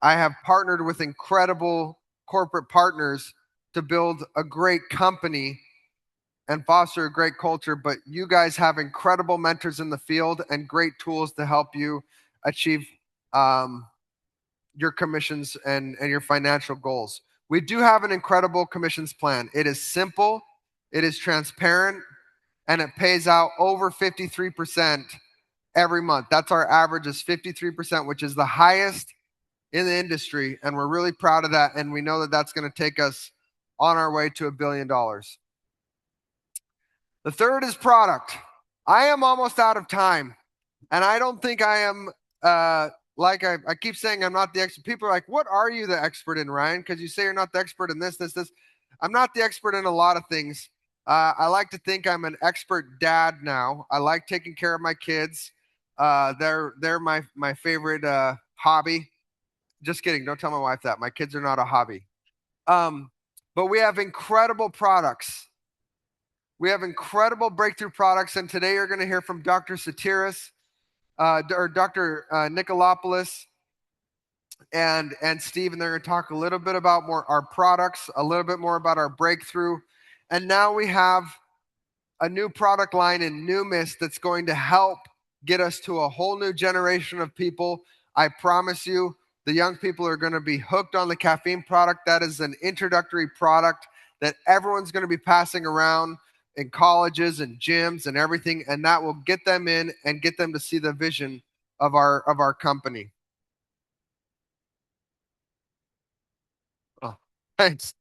[SPEAKER 12] I have partnered with incredible corporate partners to build a great company and foster a great culture, but you guys have incredible mentors in the field and great tools to help you achieve your commissions and your financial goals. We do have an incredible commissions plan. It is simple, it is transparent, and it pays out over 53% every month. That's our average is 53%, which is the highest in the industry, and we're really proud of that, and we know that that's going to take us on our way to $1 billion. The third is product. I am almost out of time, and I don't think I am, like I keep saying I'm not the expert. People are like, what are you the expert in, Ryan? Because you say you're not the expert in this. I'm not the expert in a lot of things. I like to think I'm an expert dad now. I like taking care of my kids. They're my favorite hobby. Just kidding. Don't tell my wife that. My kids are not a hobby. But we have incredible products. We have incredible breakthrough products, and today you're going to hear from Dr. Satiris, or Dr. Nicolopoulos, and Steve, and they're going to talk a little bit about more our products, a little bit more about our breakthrough, and now we have a new product line in Neumis that's going to help get us to a whole new generation of people. I promise you, the young people are going to be hooked on the caffeine product. That is an introductory product that everyone's going to be passing around in colleges and gyms and everything, and that will get them in and get them to see the vision of our company. Oh, thanks.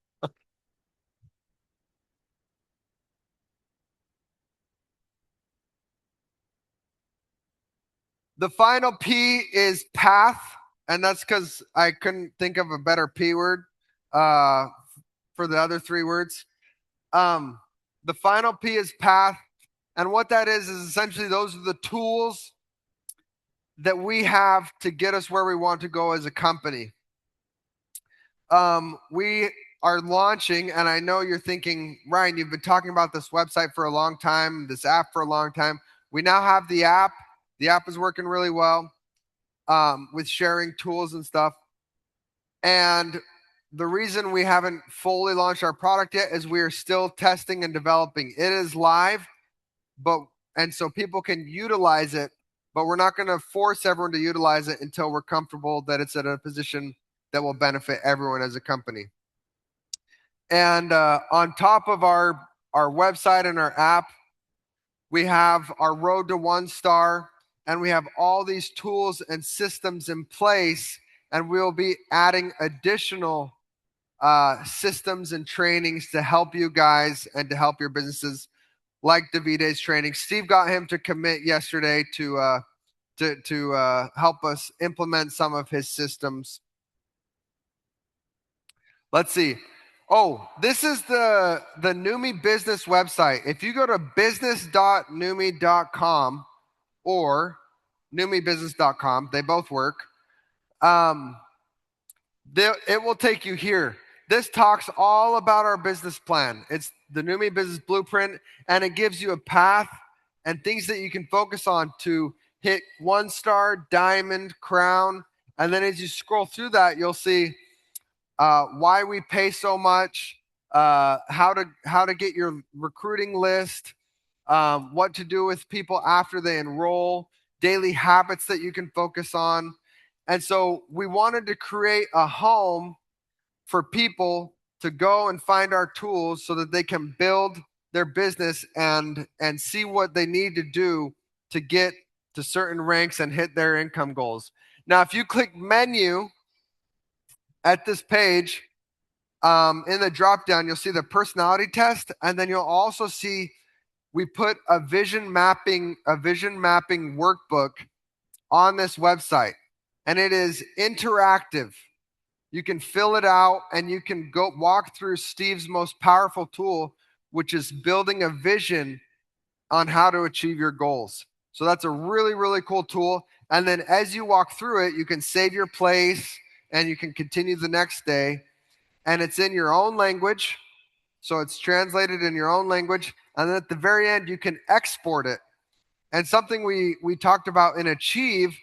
[SPEAKER 12] The final P is path, and that's because I couldn't think of a better P word for the other three words. The final P is path, and what that is essentially those are the tools that we have to get us where we want to go as a company. We are launching, and I know you're thinking, Ryan, you've been talking about this website for a long time, this app for a long time. We now have the app. The app is working really well with sharing tools and stuff. And the reason we haven't fully launched our product yet is we are still testing and developing. It is live, and so people can utilize it, but we're not going to force everyone to utilize it until we're comfortable that it's at a position that will benefit everyone as a company. And on top of our website and our app, we have our road to 1-star, and we have all these tools and systems in place, and we'll be adding additional systems and trainings to help you guys and to help your businesses, like Davide's training. Steve got him to commit yesterday to help us implement some of his systems. Let's see. Oh, this is the Neumi business website. If you go to business.neumi.com or neumibusiness.com, they both work. It will take you here. This talks all about our business plan. It's the Neumi Business Blueprint, and it gives you a path and things that you can focus on to hit 1-star, diamond, crown, and then as you scroll through that, you'll see why we pay so much, how to get your recruiting list, what to do with people after they enroll, daily habits that you can focus on. And so we wanted to create a home for people to go and find our tools so that they can build their business and see what they need to do to get to certain ranks and hit their income goals. Now, if you click menu at this page, in the drop down, you'll see the personality test, and then you'll also see we put a vision mapping workbook on this website, and it is interactive. You can fill it out and you can go walk through Steve's most powerful tool, which is building a vision on how to achieve your goals. So that's a really, really cool tool. And then as you walk through it, you can save your place and you can continue the next day. And it's in your own language. So it's translated in your own language. And then at the very end, you can export it. And something we talked about in Achieve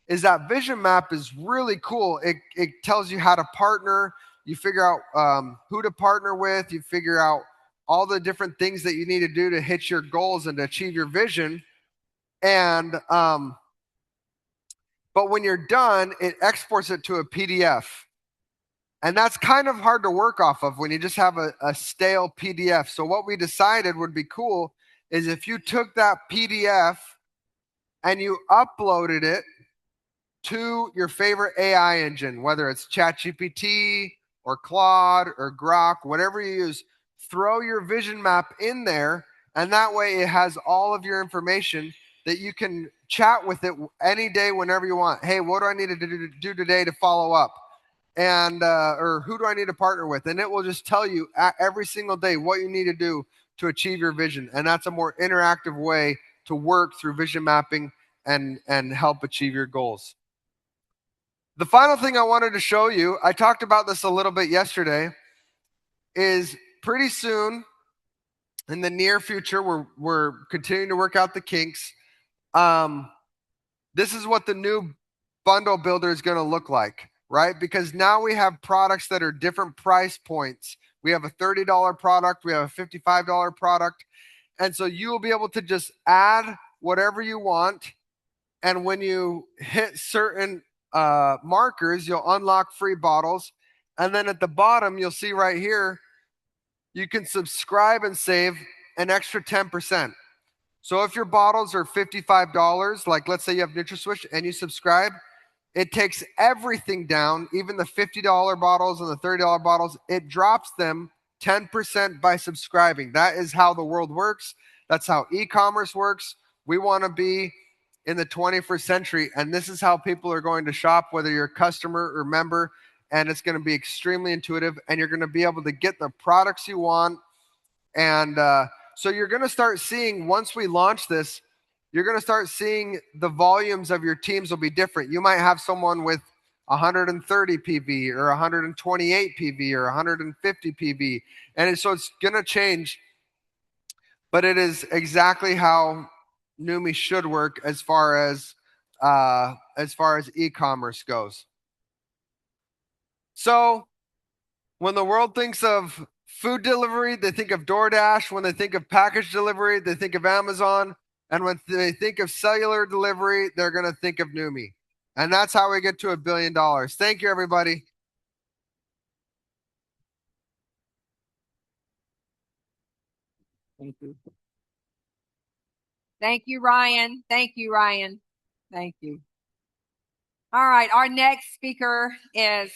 [SPEAKER 12] is that vision map is really cool. It tells you how to partner. You figure out who to partner with. You figure out all the different things that you need to do to hit your goals and to achieve your vision. And but when you're done, it exports it to a PDF. And that's kind of hard to work off of when you just have a stale PDF. So what we decided would be cool is if you took that PDF and you uploaded it to your favorite AI engine, whether it's ChatGPT or Claude or Grok, whatever you use, throw your vision map in there, and that way it has all of your information that you can chat with it any day whenever you want. Hey, what do I need to do today to follow up? And or who do I need to partner with? And it will just tell you every single day what you need to do to achieve your vision. And that's a more interactive way to work through vision mapping and help achieve your goals. The final thing I wanted to show you, I talked about this a little bit yesterday, is pretty soon in the near future, we're continuing to work out the kinks. This is what the new bundle builder is going to look like, right? Because now we have products that are different price points. We have a $30 product, we have a $55 product. And so you will be able to just add whatever you want. And when you hit certain markers, you'll unlock free bottles. And then at the bottom, you'll see right here, you can subscribe and save an extra 10%. So if your bottles are $55, like let's say you have NutraSwish and you subscribe, it takes everything down, even the $50 bottles and the $30 bottles, it drops them 10% by subscribing. That is how the world works. That's how e-commerce works. We want to be in the 21st century, and this is how people are going to shop, whether you're a customer or member, and it's going to be extremely intuitive, and you're going to be able to get the products you want. And so you're going to start seeing, once we launch this, you're going to start seeing the volumes of your teams will be different. You might have someone with 130 PV or 128 PV or 150 PV. And so it's going to change, but it is exactly how Neumi should work as far as e-commerce goes. So when the world thinks of food delivery, they think of DoorDash. When they think of package delivery, they think of Amazon. And when they think of cellular delivery, they're going to think of Neumi. And that's how we get to $1 billion. Thank you, everybody.
[SPEAKER 1] Thank you. Thank you, Ryan. Thank you, Ryan. Thank you. All right, our next speaker is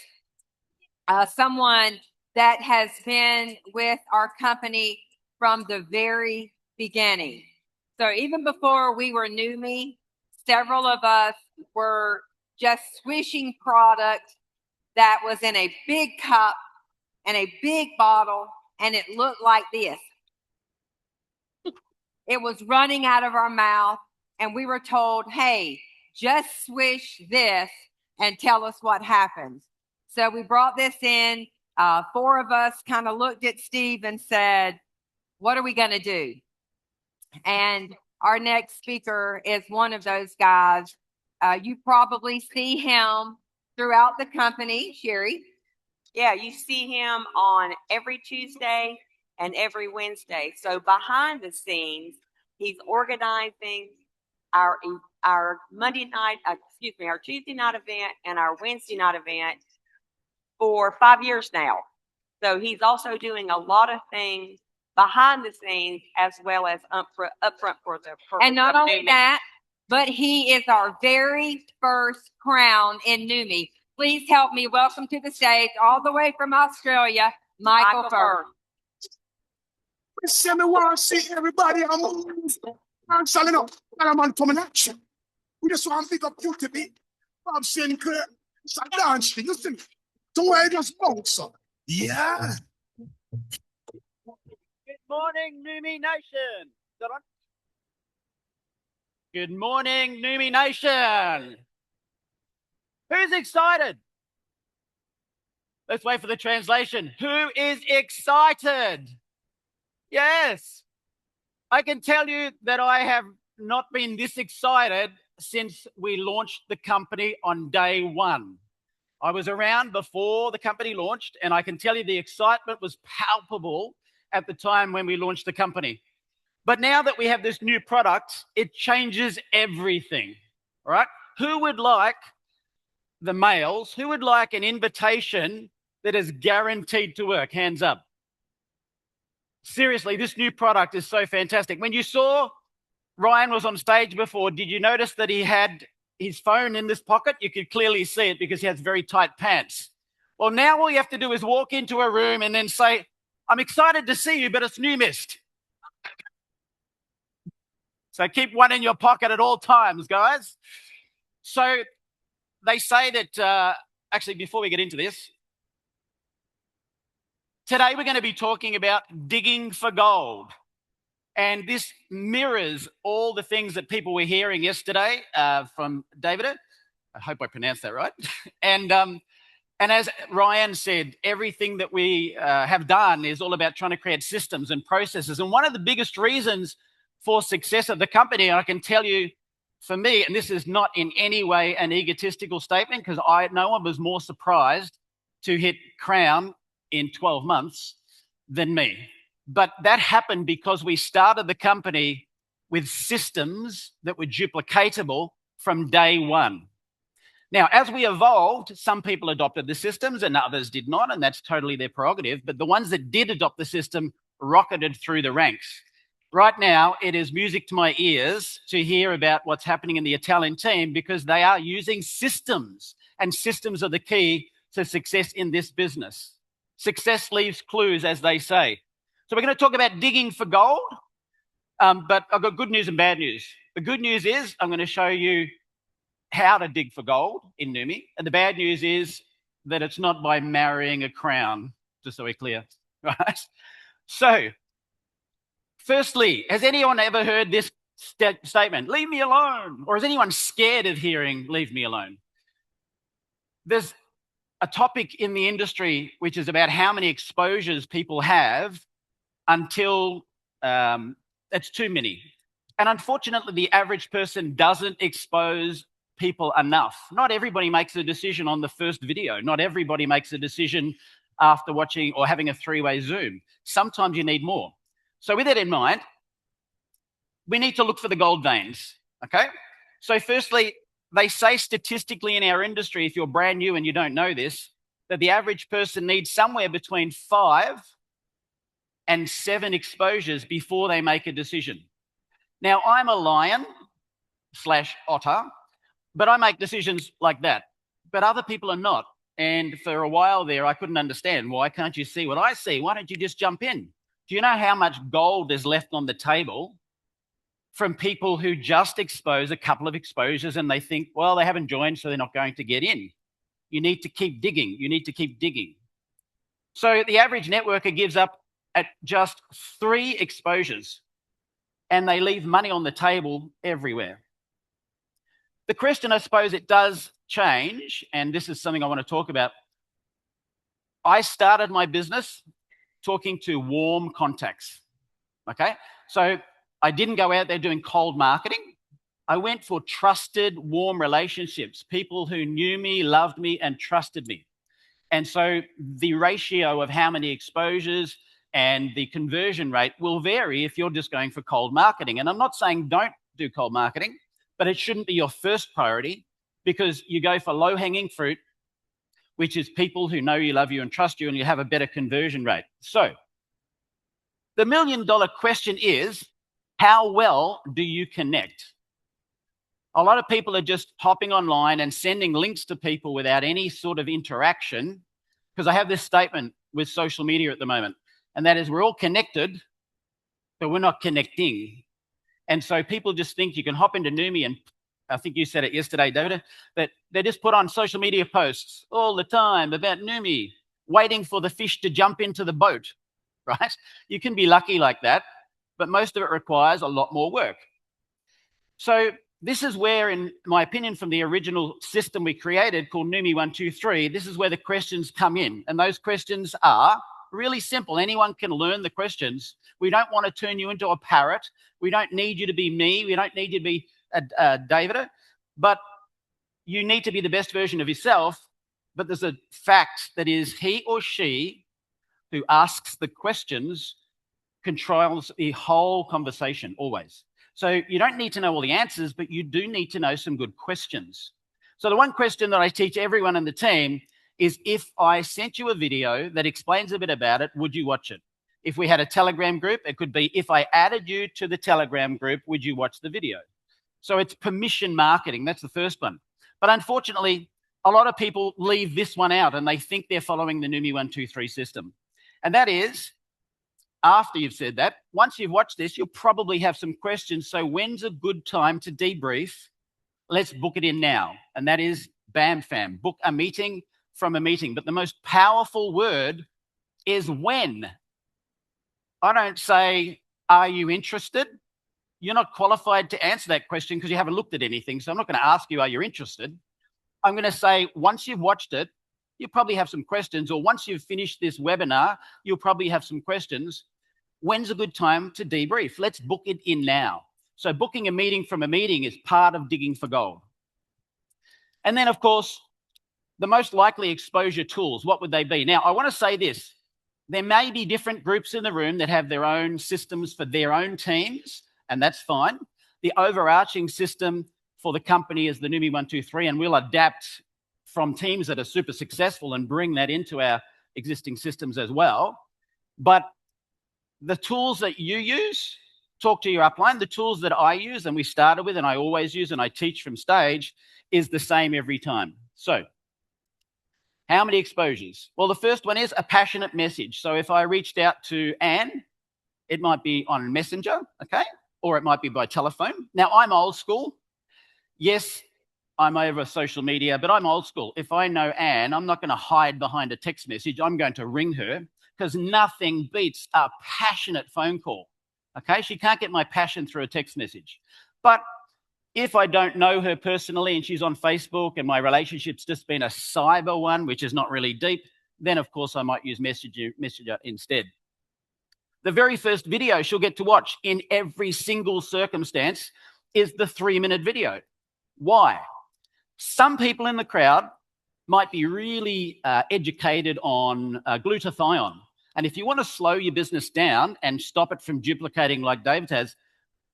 [SPEAKER 1] someone that has been with our company from the very beginning. So even before we were Neumi, several of us were just swishing product that was in a big cup and a big bottle, and it looked like this. It was running out of our mouth, and we were told, hey, just swish this and tell us what happens. So we brought this in. 4 of us kind of looked at Steve and said, what are we going to do? And our next speaker is one of those guys. You probably see him throughout the company, Sherry.
[SPEAKER 11] Yeah, you see him on every Tuesday and every Wednesday. So behind the scenes, he's organizing our Monday night, our Tuesday night event and our Wednesday night event for 5 years now. So he's also doing a lot of things behind the scenes as well as upfront for the purpose.
[SPEAKER 1] And not only that, but he is our very first crown in Neumi. Please help me welcome to the stage, all the way from Australia, Michael Furr.
[SPEAKER 13] I want to see everybody. I'm selling up. I'm on from an action. We just want to pick up QTB. Bob Sinclair. It's a dance thing. Listen. Don't worry, just bounce up. Yeah.
[SPEAKER 14] Good morning, Neumi Nation. Good morning, Neumi Nation. Who's excited? Let's wait for the translation. Who is excited? Yes. I can tell you that I have not been this excited since we launched the company on day 1. I was around before the company launched, and I can tell you the excitement was palpable at the time when we launched the company. But now that we have this new product, it changes everything, right? Who would like, the males, who would like an invitation that is guaranteed to work? Hands up. Seriously, this new product is so fantastic. When you saw Ryan was on stage before, did you notice that he had his phone in this pocket? You could clearly see it because he has very tight pants. Well, now all you have to do is walk into a room and then say, I'm excited to see you, but it's new mist. So keep one in your pocket at all times, guys. So they say that, actually, before we get into this, today we're going to be talking about digging for gold. And this mirrors all the things that people were hearing yesterday from David. I hope I pronounced that right. And as Ryan said, everything that we have done is all about trying to create systems and processes. And one of the biggest reasons for success of the company, I can tell you, for me, and this is not in any way an egotistical statement, because no one was more surprised to hit Crown in 12 months than me. But that happened because we started the company with systems that were duplicatable from day one. Now, as we evolved, some people adopted the systems and others did not, and that's totally their prerogative. But the ones that did adopt the system rocketed through the ranks. Right now, it is music to my ears to hear about what's happening in the Italian team because they are using systems, and systems are the key to success in this business. Success leaves clues, as they say. So we're going to talk about digging for gold, but I've got good news and bad news. The good news is I'm going to show you how to dig for gold in Neumi, and the bad news is that it's not by marrying a crown, just so we're clear, right? So, firstly, has anyone ever heard this statement, leave me alone? Or is anyone scared of hearing, leave me alone? There's a topic in the industry which is about how many exposures people have until it's too many. And unfortunately, the average person doesn't expose people enough. Not everybody makes a decision on the first video. Not everybody makes a decision after watching or having a three-way Zoom. Sometimes you need more. So with that in mind, we need to look for the gold veins, okay? So firstly, they say statistically in our industry, if you're brand new and you don't know this, that the average person needs somewhere between 5 and 7 exposures before they make a decision. Now, I'm a lion / otter, but I make decisions like that. But other people are not. And for a while there, I couldn't understand. Why can't you see what I see? Why don't you just jump in? Do you know how much gold is left on the table from people who just expose a couple of exposures and they think, well, they haven't joined, so they're not going to get in? You need to keep digging. You need to keep digging. So the average networker gives up at just 3 exposures and they leave money on the table everywhere. The question, I suppose, it does change, and this is something I want to talk about. I started my business talking to warm contacts, okay? So I didn't go out there doing cold marketing. I went for trusted, warm relationships, people who knew me, loved me, and trusted me. And so the ratio of how many exposures and the conversion rate will vary if you're just going for cold marketing. And I'm not saying don't do cold marketing, but it shouldn't be your first priority because you go for low-hanging fruit, which is people who know you, love you, and trust you, and you have a better conversion rate. So the million-dollar question is, how well do you connect? A lot of people are just hopping online and sending links to people without any sort of interaction, because I have this statement with social media at the moment, and that is we're all connected, but we're not connecting. And so people just think you can hop into Neumi, and I think you said it yesterday, David, that they just put on social media posts all the time about Neumi, waiting for the fish to jump into the boat, right? You can be lucky like that, but most of it requires a lot more work. So this is where, in my opinion, from the original system we created called Neumi 123, this is where the questions come in. And those questions are really simple. Anyone can learn the questions. We don't want to turn you into a parrot. We don't need you to be me. We don't need you to be David. But you need to be the best version of yourself. But there's a fact that is he or she who asks the questions controls the whole conversation always. So you don't need to know all the answers, but you do need to know some good questions. So the one question that I teach everyone in the team is, if I sent you a video that explains a bit about it, would you watch it? If we had a Telegram group, it could be, if I added you to the Telegram group, would you watch the video? So it's permission marketing. That's the first one. But unfortunately, a lot of people leave this one out and they think they're following the Neumi 123 system. And that is, after you've said that, once you've watched this, you'll probably have some questions. So when's a good time to debrief? Let's book it in now. And that is bam, fam, book a meeting from a meeting. But the most powerful word is when. I don't say, are you interested? You're not qualified to answer that question because you haven't looked at anything. So I'm not going to ask you, are you interested? I'm going to say, once you've watched it, you probably have some questions, or once you've finished this webinar, you'll probably have some questions. When's a good time to debrief? Let's book it in now. So booking a meeting from a meeting is part of digging for gold. And then, of course, the most likely exposure tools, what would they be? Now, I want to say this. There may be different groups in the room that have their own systems for their own teams, and that's fine. The overarching system for the company is the Neumi 123, and we'll adapt from teams that are super successful and bring that into our existing systems as well. But the tools that you use, talk to your upline, the tools that I use and we started with and I always use and I teach from stage is the same every time. So how many exposures? Well, the first one is a passionate message. So if I reached out to Anne, it might be on Messenger, okay? Or it might be by telephone. Now, I'm old school. Yes, I'm over social media, but I'm old school. If I know Anne, I'm not going to hide behind a text message. I'm going to ring her because nothing beats a passionate phone call, okay? She can't get my passion through a text message. But if I don't know her personally and she's on Facebook and my relationship's just been a cyber one, which is not really deep, then of course I might use Messenger instead. The very first video she'll get to watch in every single circumstance is the 3-minute video. Why? Some people in the crowd might be really educated on glutathione. And if you want to slow your business down and stop it from duplicating like David has,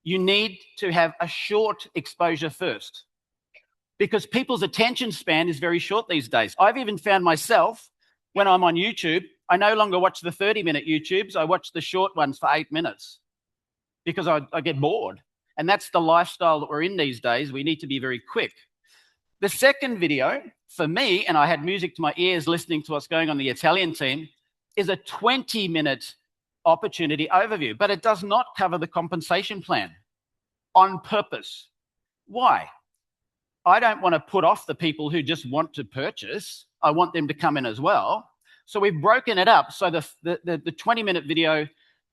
[SPEAKER 14] you need to have a short exposure first, because people's attention span is very short these days. I've even found myself, when I'm on YouTube, I no longer watch the 30-minute YouTubes. I watch the short ones for 8 minutes because I get bored. And that's the lifestyle that we're in these days. We need to be very quick. The second video, for me, and I had music to my ears listening to what's going on in the Italian team, is a 20-minute opportunity overview, but it does not cover the compensation plan on purpose. Why? I don't want to put off the people who just want to purchase. I want them to come in as well. So we've broken it up. So the 20-minute video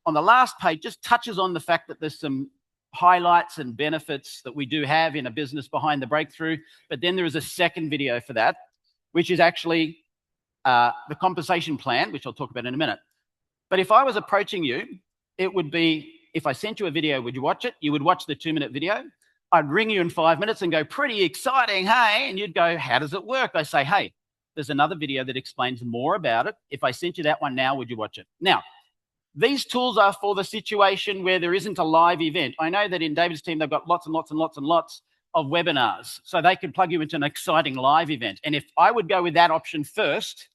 [SPEAKER 14] on the last page just touches on the fact that there's some highlights and benefits that we do have in a business behind the breakthrough. But then there is a second video for that, which is actually the compensation plan, which I'll talk about in a minute. But if I was approaching you, it would be, if I sent you a video, would you watch it? You would watch the 2-minute video. I'd ring you in 5 minutes and go, pretty exciting, hey? And you'd go, how does it work? I say, hey, there's another video that explains more about it. If I sent you that one now, would you watch it? Now, these tools are for the situation where there isn't a live event. I know that in David's team, they've got lots and lots and lots and lots of webinars, so they can plug you into an exciting live event. And if I would go with that option first,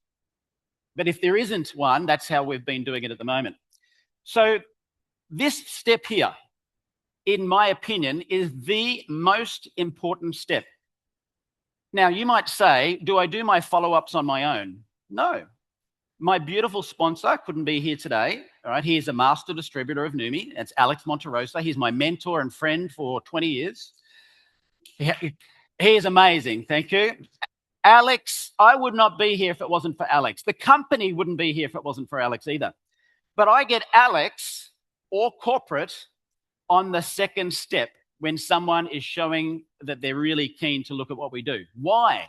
[SPEAKER 14] but if there isn't one, that's how we've been doing it at the moment. So this step here, in my opinion, is the most important step. Now, you might say, do I do my follow-ups on my own? No. My beautiful sponsor couldn't be here today. All right, he is a master distributor of Neumi. That's Alex Monterosa. He's my mentor and friend for 20 years. He is amazing. Thank you. Alex, I would not be here if it wasn't for Alex. The company wouldn't be here if it wasn't for Alex either. But I get Alex or corporate on the second step when someone is showing that they're really keen to look at what we do. Why?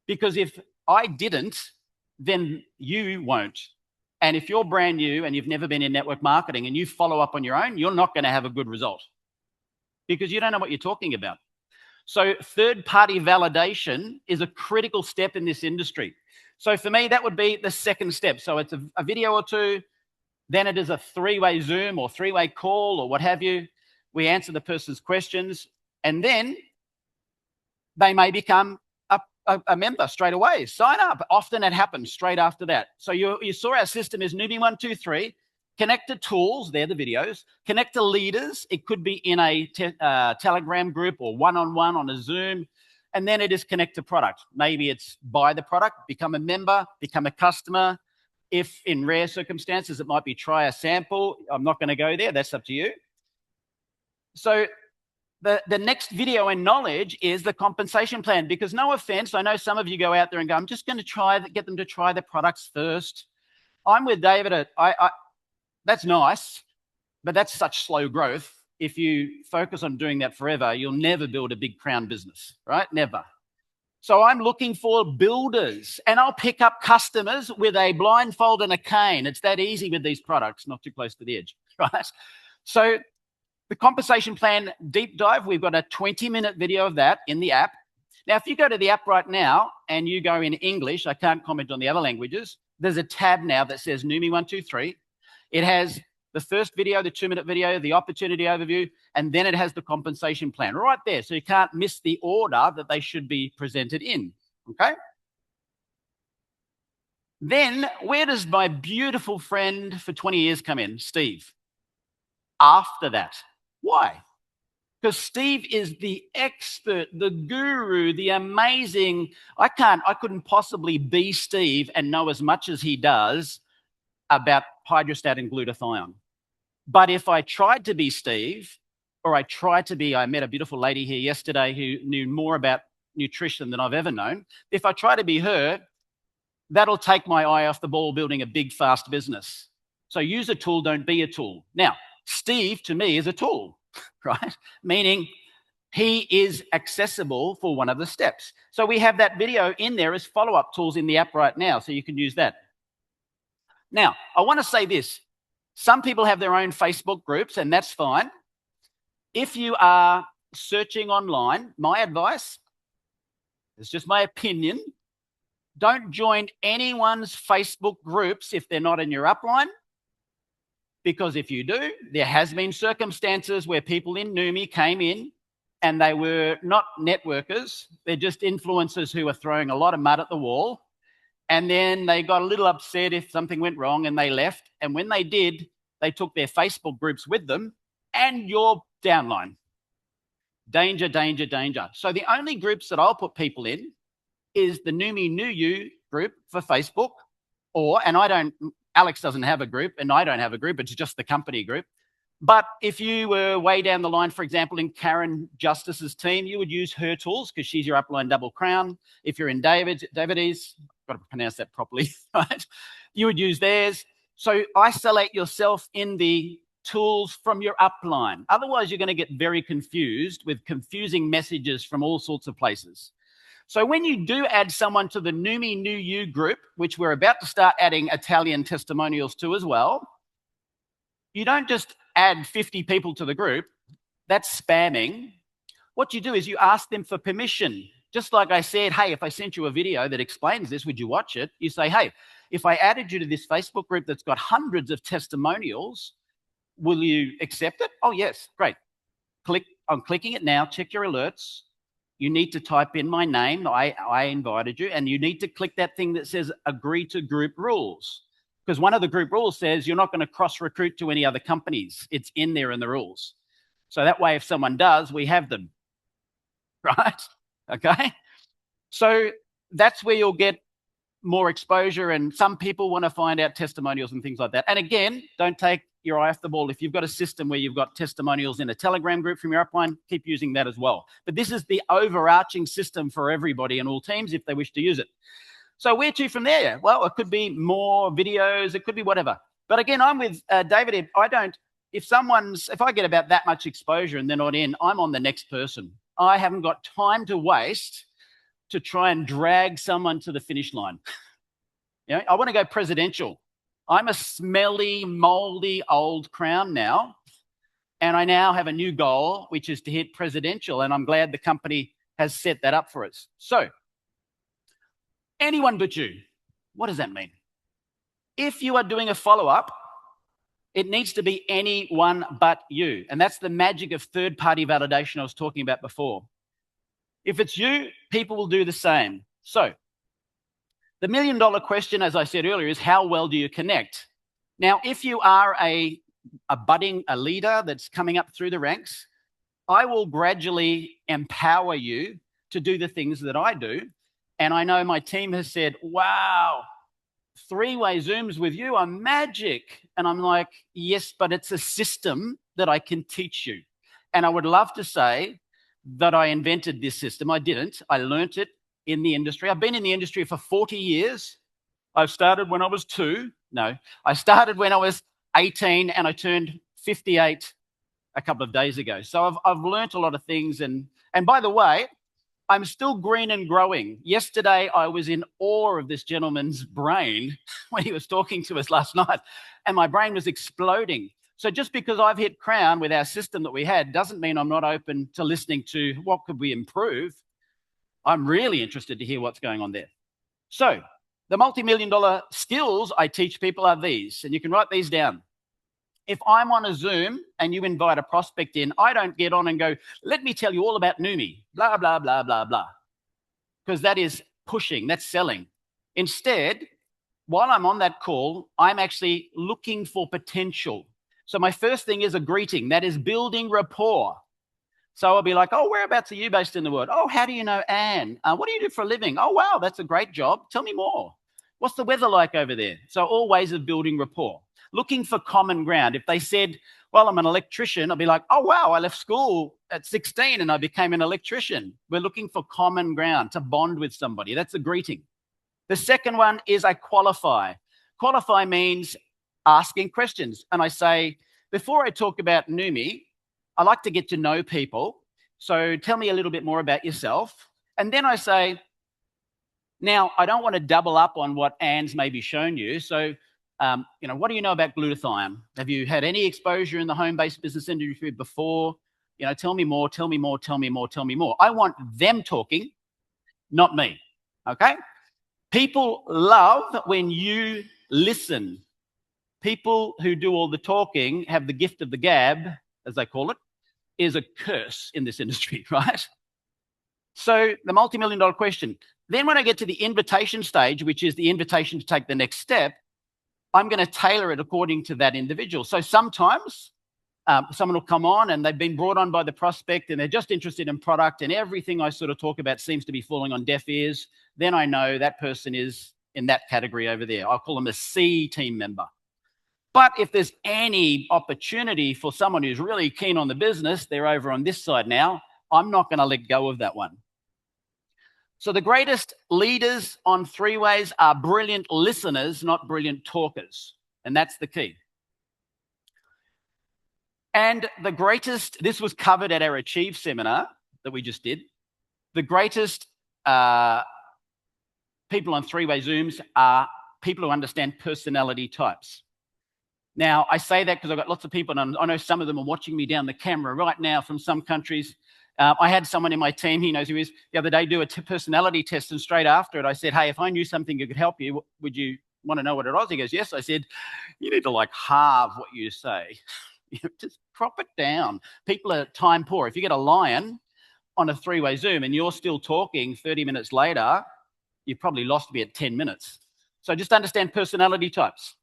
[SPEAKER 14] Because if I didn't, then you won't. And if you're brand new and you've never been in network marketing and you follow up on your own, you're not going to have a good result because you don't know what you're talking about. So third-party validation is a critical step in this industry. So for me, that would be the second step. So it's a video or two, then it is a 3-way Zoom or 3-way call or what have you. We answer the person's questions, and then they may become a member straight away. Sign up. Often it happens straight after that. So you saw our system is Neumi 123. Connect to tools, they're the videos. Connect to leaders. It could be in a Telegram group or one-on-one on a Zoom. And then it is connect to product. Maybe it's buy the product, become a member, become a customer. If in rare circumstances, it might be try a sample. I'm not going to go there. That's up to you. So the next video in knowledge is the compensation plan, because no offense, I know some of you go out there and go, I'm just going to get them to try the products first. I'm with David. That's nice, but that's such slow growth. If you focus on doing that forever, you'll never build a big crown business, right? Never. So I'm looking for builders, and I'll pick up customers with a blindfold and a cane. It's that easy with these products, not too close to the edge, right? So the compensation plan deep dive, we've got a 20-minute video of that in the app. Now, if you go to the app right now and you go in English, I can't comment on the other languages, there's a tab now that says Neumi 123. It has the first video, the 2-minute video, the opportunity overview, and then it has the compensation plan right there. So you can't miss the order that they should be presented in, okay? Then where does my beautiful friend for 20 years come in? Steve. After that. Why? Because Steve is the expert, the guru, the amazing. I couldn't possibly be Steve and know as much as he does about hydrostat and glutathione. But if I tried to be Steve, or I met a beautiful lady here yesterday who knew more about nutrition than I've ever known. If I try to be her, that'll take my eye off the ball building a big, fast business. So use a tool, don't be a tool. Now, Steve, to me, is a tool, right? Meaning he is accessible for one of the steps. So we have that video in there as follow-up tools in the app right now, so you can use that. Now, I want to say this. Some people have their own Facebook groups, and that's fine. If you are searching online, my advice, it's just my opinion, don't join anyone's Facebook groups if they're not in your upline, because if you do, there has been circumstances where people in Neumi came in and they were not networkers, they're just influencers who are throwing a lot of mud at the wall. And then they got a little upset if something went wrong and they left. And when they did, they took their Facebook groups with them and your downline. Danger, danger, danger. So the only groups that I'll put people in is the Neumi New You group for Facebook, Alex doesn't have a group and I don't have a group, it's just the company group. But if you were way down the line, for example, in Karen Justice's team, you would use her tools because she's your upline double crown. If you're in David's, got to pronounce that properly, right? You would use theirs. So isolate yourself in the tools from your upline. Otherwise, you're going to get very confused with confusing messages from all sorts of places. So when you do add someone to the Neumi New You group, which we're about to start adding Italian testimonials to as well, you don't just add 50 people to the group. That's spamming. What you do is you ask them for permission. Just like I said, hey, if I sent you a video that explains this, would you watch it? You say, hey, if I added you to this Facebook group that's got hundreds of testimonials, will you accept it? Oh, yes, great. I'm clicking it now. Check your alerts. You need to type in my name. I invited you. And you need to click that thing that says agree to group rules. Because one of the group rules says you're not going to cross-recruit to any other companies. It's in there in the rules. So that way, if someone does, we have them. Right? Okay? So that's where you'll get more exposure, and some people want to find out testimonials and things like that. And again, don't take your eye off the ball. If you've got a system where you've got testimonials in a Telegram group from your upline, keep using that as well. But this is the overarching system for everybody and all teams if they wish to use it. So where to from there? Well, it could be more videos, it could be whatever. But again, I'm with David. If I get about that much exposure and they're not in, I'm on the next person. I haven't got time to waste to try and drag someone to the finish line. You know, I want to go presidential. I'm a smelly, moldy old crown now, and I now have a new goal, which is to hit presidential, and I'm glad the company has set that up for us. So, anyone but you. What does that mean? If you are doing a follow-up, it needs to be anyone but you. And that's the magic of third-party validation I was talking about before. If it's you, people will do the same. So the million-dollar question, as I said earlier, is how well do you connect? Now, if you are a leader that's coming up through the ranks, I will gradually empower you to do the things that I do. And I know my team has said, wow, 3-way Zooms with you are magic. And I'm like, yes, but it's a system that I can teach you. And I would love to say that I invented this system. I didn't. I learnt it in the industry. I've been in the industry for 40 years. I started when I was 2. No, I started when I was 18 and I turned 58 a couple of days ago. So I've learnt a lot of things. And by the way, I'm still green and growing. Yesterday, I was in awe of this gentleman's brain when he was talking to us last night, and my brain was exploding. So just because I've hit crown with our system that we had doesn't mean I'm not open to listening to what could we improve. I'm really interested to hear what's going on there. So the multi-million-dollar skills I teach people are these, and you can write these down. If I'm on a Zoom and you invite a prospect in, I don't get on and go, let me tell you all about Neumi, blah, blah, blah, blah, blah, because that is pushing, that's selling. Instead, while I'm on that call, I'm actually looking for potential. So my first thing is a greeting, that is building rapport. So I'll be like, oh, whereabouts are you based in the world? Oh, how do you know Anne? What do you do for a living? Oh, wow, that's a great job. Tell me more. What's the weather like over there? So all ways of building rapport. Looking for common ground. If they said, well, I'm an electrician, I'll be like, oh, wow, I left school at 16 and I became an electrician. We're looking for common ground to bond with somebody. That's a greeting. The second one is I qualify. Qualify means asking questions. And I say, before I talk about Neumi, I like to get to know people. So tell me a little bit more about yourself. And then I say, now, I don't want to double up on what Anne's maybe shown you. So, what do you know about glutathione? Have you had any exposure in the home-based business industry before? Tell me more, tell me more, tell me more, tell me more. I want them talking, not me, okay? People love when you listen. People who do all the talking have the gift of the gab, as they call it, is a curse in this industry, right? So the multi-million-dollar question. Then when I get to the invitation stage, which is the invitation to take the next step, I'm going to tailor it according to that individual. So sometimes someone will come on and they've been brought on by the prospect and they're just interested in product and everything I sort of talk about seems to be falling on deaf ears. Then I know that person is in that category over there. I'll call them a C team member. But if there's any opportunity for someone who's really keen on the business, they're over on this side now, I'm not going to let go of that one. So the greatest leaders on three ways are brilliant listeners, not brilliant talkers. And that's the key. And the greatest, this was covered at our Achieve seminar that we just did. The greatest people on three-way Zooms are people who understand personality types. Now, I say that because I've got lots of people, and I know some of them are watching me down the camera right now from some countries. I had someone in my team, he knows who he is, the other day do a personality test, and straight after it, I said, hey, if I knew something that could help you, would you want to know what it was? He goes, yes. I said, you need to halve what you say. Just crop it down. People are time poor. If you get a lion on a three-way Zoom and you're still talking 30 minutes later, you've probably lost me at 10 minutes. So just understand personality types.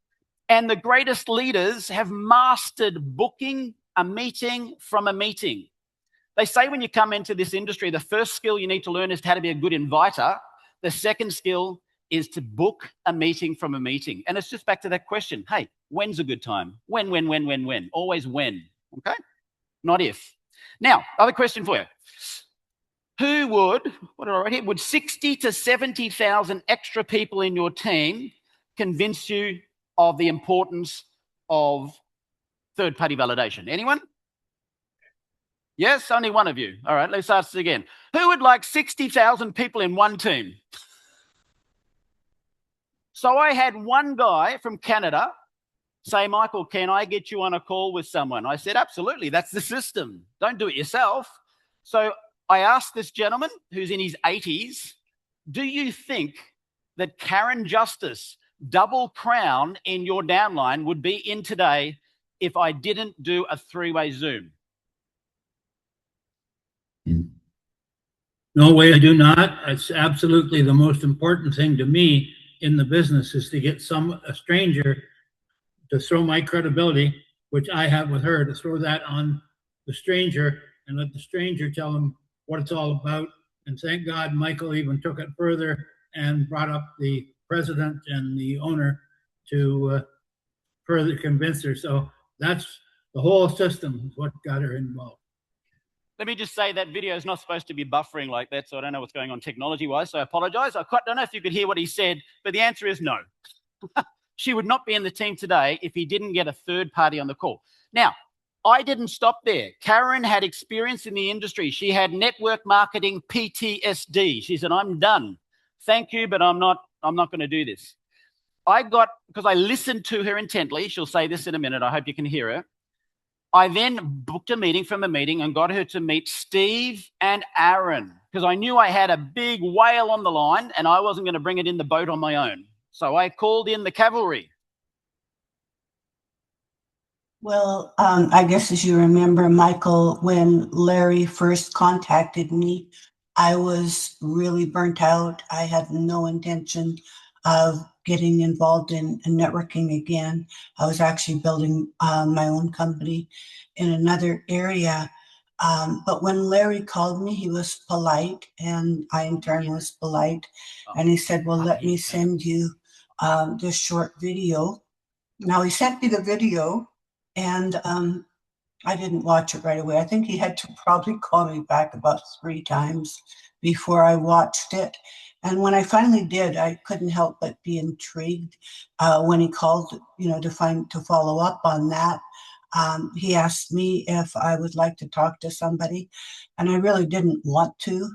[SPEAKER 14] And the greatest leaders have mastered booking a meeting from a meeting. They say when you come into this industry, the first skill you need to learn is how to be a good inviter. The second skill is to book a meeting from a meeting. And it's just back to that question. Hey, when's a good time? When? Always when, okay? Not if. Now, other question for you. Who would, what did I write here? Would 60 to 70,000 extra people in your team convince you of the importance of third-party validation? Anyone? Yes, only one of you. All right, let's ask this again. Who would like 60,000 people in one team? So I had one guy from Canada say, Michael, can I get you on a call with someone? I said, absolutely, that's the system. Don't do it yourself. So I asked this gentleman who's in his 80s, do you think that Karen Justice, double crown in your downline, would be in today if I didn't do a three-way Zoom?
[SPEAKER 15] No way, I do not. It's absolutely the most important thing to me in the business is to get a stranger to throw my credibility, which I have with her, to throw that on the stranger and let the stranger tell them what it's all about. And thank God Michael even took it further and brought up the president and the owner to further convince her. So that's the whole system is what got her involved.
[SPEAKER 14] Let me just say that video is not supposed to be buffering like that, so I don't know what's going on technology-wise, so I apologize. I don't know if you could hear what he said, but the answer is no. She would not be in the team today if he didn't get a third party on the call. Now, I didn't stop there. Karen had experience in the industry. She had network marketing PTSD. She said, I'm done. Thank you, but I'm not going to do this. Because I listened to her intently. She'll say this in a minute. I hope you can hear her. I then booked a meeting from a meeting and got her to meet Steve and Aaron because I knew I had a big whale on the line and I wasn't going to bring it in the boat on my own. So I called in the cavalry.
[SPEAKER 16] Well, I guess as you remember, Michael, when Larry first contacted me, I was really burnt out. I had no intention of getting involved in networking again. I was actually building my own company in another area. But when Larry called me, he was polite, and I in turn was polite. And he said, well, let me send you this short video. Now, he sent me the video, and I didn't watch it right away. I think he had to probably call me back about 3 times before I watched it. And when I finally did, I couldn't help but be intrigued when he called, to follow up on that. He asked me if I would like to talk to somebody, and I really didn't want to.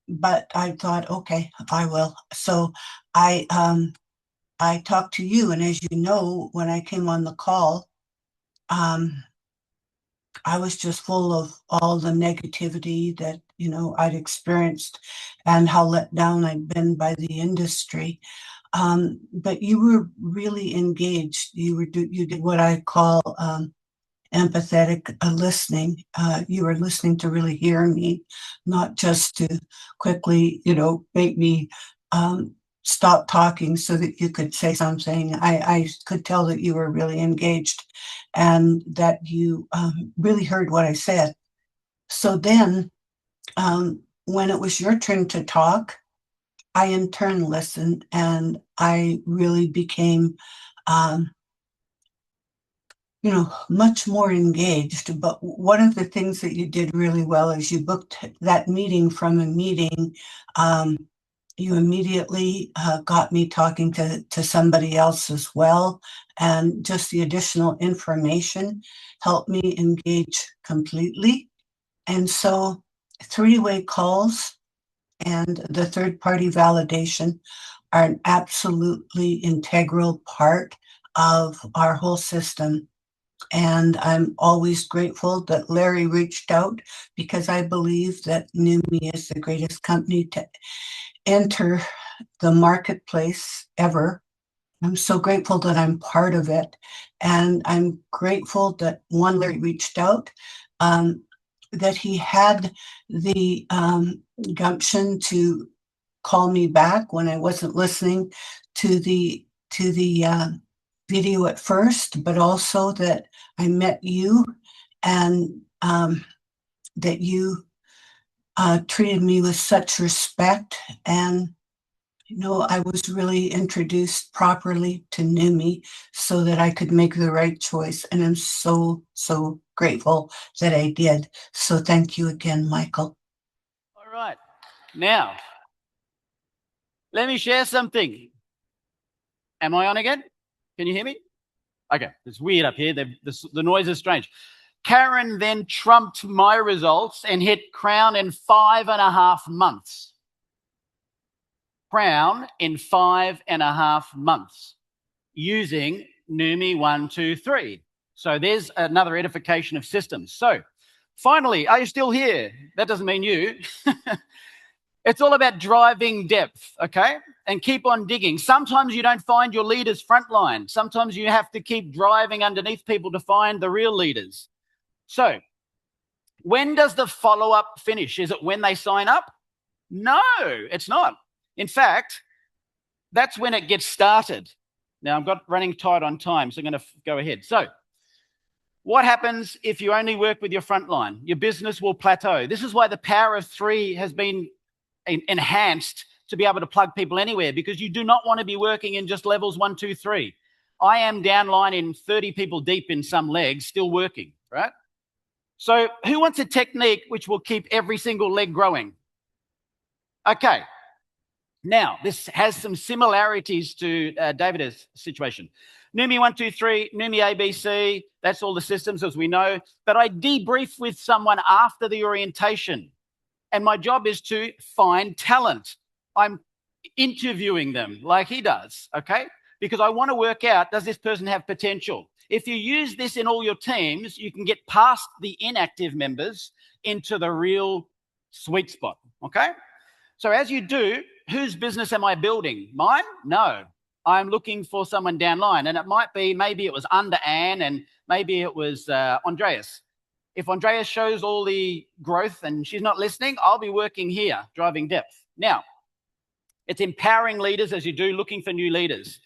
[SPEAKER 16] But I thought, okay, I will. So I talked to you, and as you know, when I came on the call, I was just full of all the negativity that, I'd experienced and how let down I'd been by the industry. But you were really engaged. You did what I call empathetic listening. You were listening to really hear me, not just to quickly, make me stop talking so that you could say something. I could tell that you were really engaged and that you really heard what I said. So then, when it was your turn to talk, I in turn listened, and I really became much more engaged. But one of the things that you did really well is you booked that meeting from a meeting. You immediately got me talking to somebody else as well. And just the additional information helped me engage completely. And so 3-way calls and the third-party validation are an absolutely integral part of our whole system. And I'm always grateful that Larry reached out, because I believe that Neumi is the greatest company to enter the marketplace ever. I'm so grateful that I'm part of it. And I'm grateful that Larry reached out, that he had the gumption to call me back when I wasn't listening to the video at first, but also that I met you, and that you treated me with such respect. And I was really introduced properly to Neumi so that I could make the right choice. And I'm so, so grateful that I did. So thank you again, Michael.
[SPEAKER 14] All right. Now, let me share something. Am I on again? Can you hear me? Okay, it's weird up here. The noise is strange. Karen then trumped my results and hit Crown in 5.5 months. Crown in 5.5 months using Neumi 1, 2, 3. So there's another edification of systems. So finally, are you still here? That doesn't mean you. It's all about driving depth, okay? And keep on digging. Sometimes you don't find your leaders frontline. Sometimes you have to keep driving underneath people to find the real leaders. So when does the follow-up finish? Is it when they sign up? No, it's not. In fact, that's when it gets started. Now, I've got running tight on time, so I'm going to go ahead. So what happens if you only work with your frontline? Your business will plateau. This is why the power of 3 has been enhanced to be able to plug people anywhere, because you do not want to be working in just levels 1, 2, 3. I am downline in 30 people deep in some legs, still working, right? So who wants a technique which will keep every single leg growing? Okay. Now, this has some similarities to David's situation. Neumi 1, 2, 3, Neumi ABC, that's all the systems as we know. But I debrief with someone after the orientation. And my job is to find talent. I'm interviewing them like he does, okay? Because I want to work out, does this person have potential? If you use this in all your teams, you can get past the inactive members into the real sweet spot, okay? So as you do, whose business am I building? Mine? No. I'm looking for someone downline. And it might be, maybe it was under Anne and maybe it was Andreas. If Andreas shows all the growth and she's not listening, I'll be working here, driving depth. Now, it's empowering leaders as you do, looking for new leaders.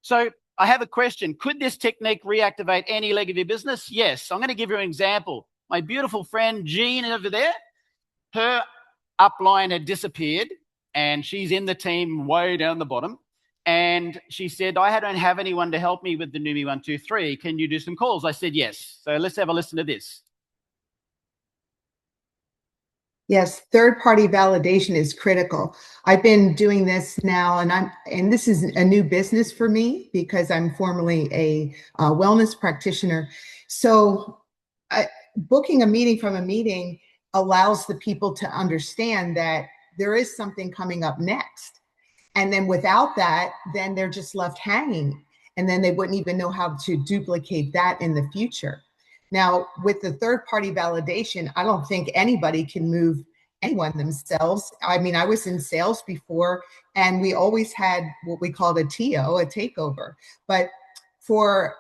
[SPEAKER 14] So I have a question. Could this technique reactivate any leg of your business? Yes. I'm going to give you an example. My beautiful friend Jean over there, her upline had disappeared and she's in the team way down the bottom. And she said, I don't have anyone to help me with the Neumi 1, 2, 3. Can you do some calls? I said, yes. So let's have a listen to this.
[SPEAKER 17] Yes, third-party validation is critical. I've been doing this now, and this is a new business for me because I'm formerly a wellness practitioner. So booking a meeting from a meeting allows the people to understand that there is something coming up next. And then without that, then they're just left hanging. And then they wouldn't even know how to duplicate that in the future. Now, with the third-party validation, I don't think anybody can move anyone themselves. I mean, I was in sales before, and we always had what we called a TO, a takeover. But for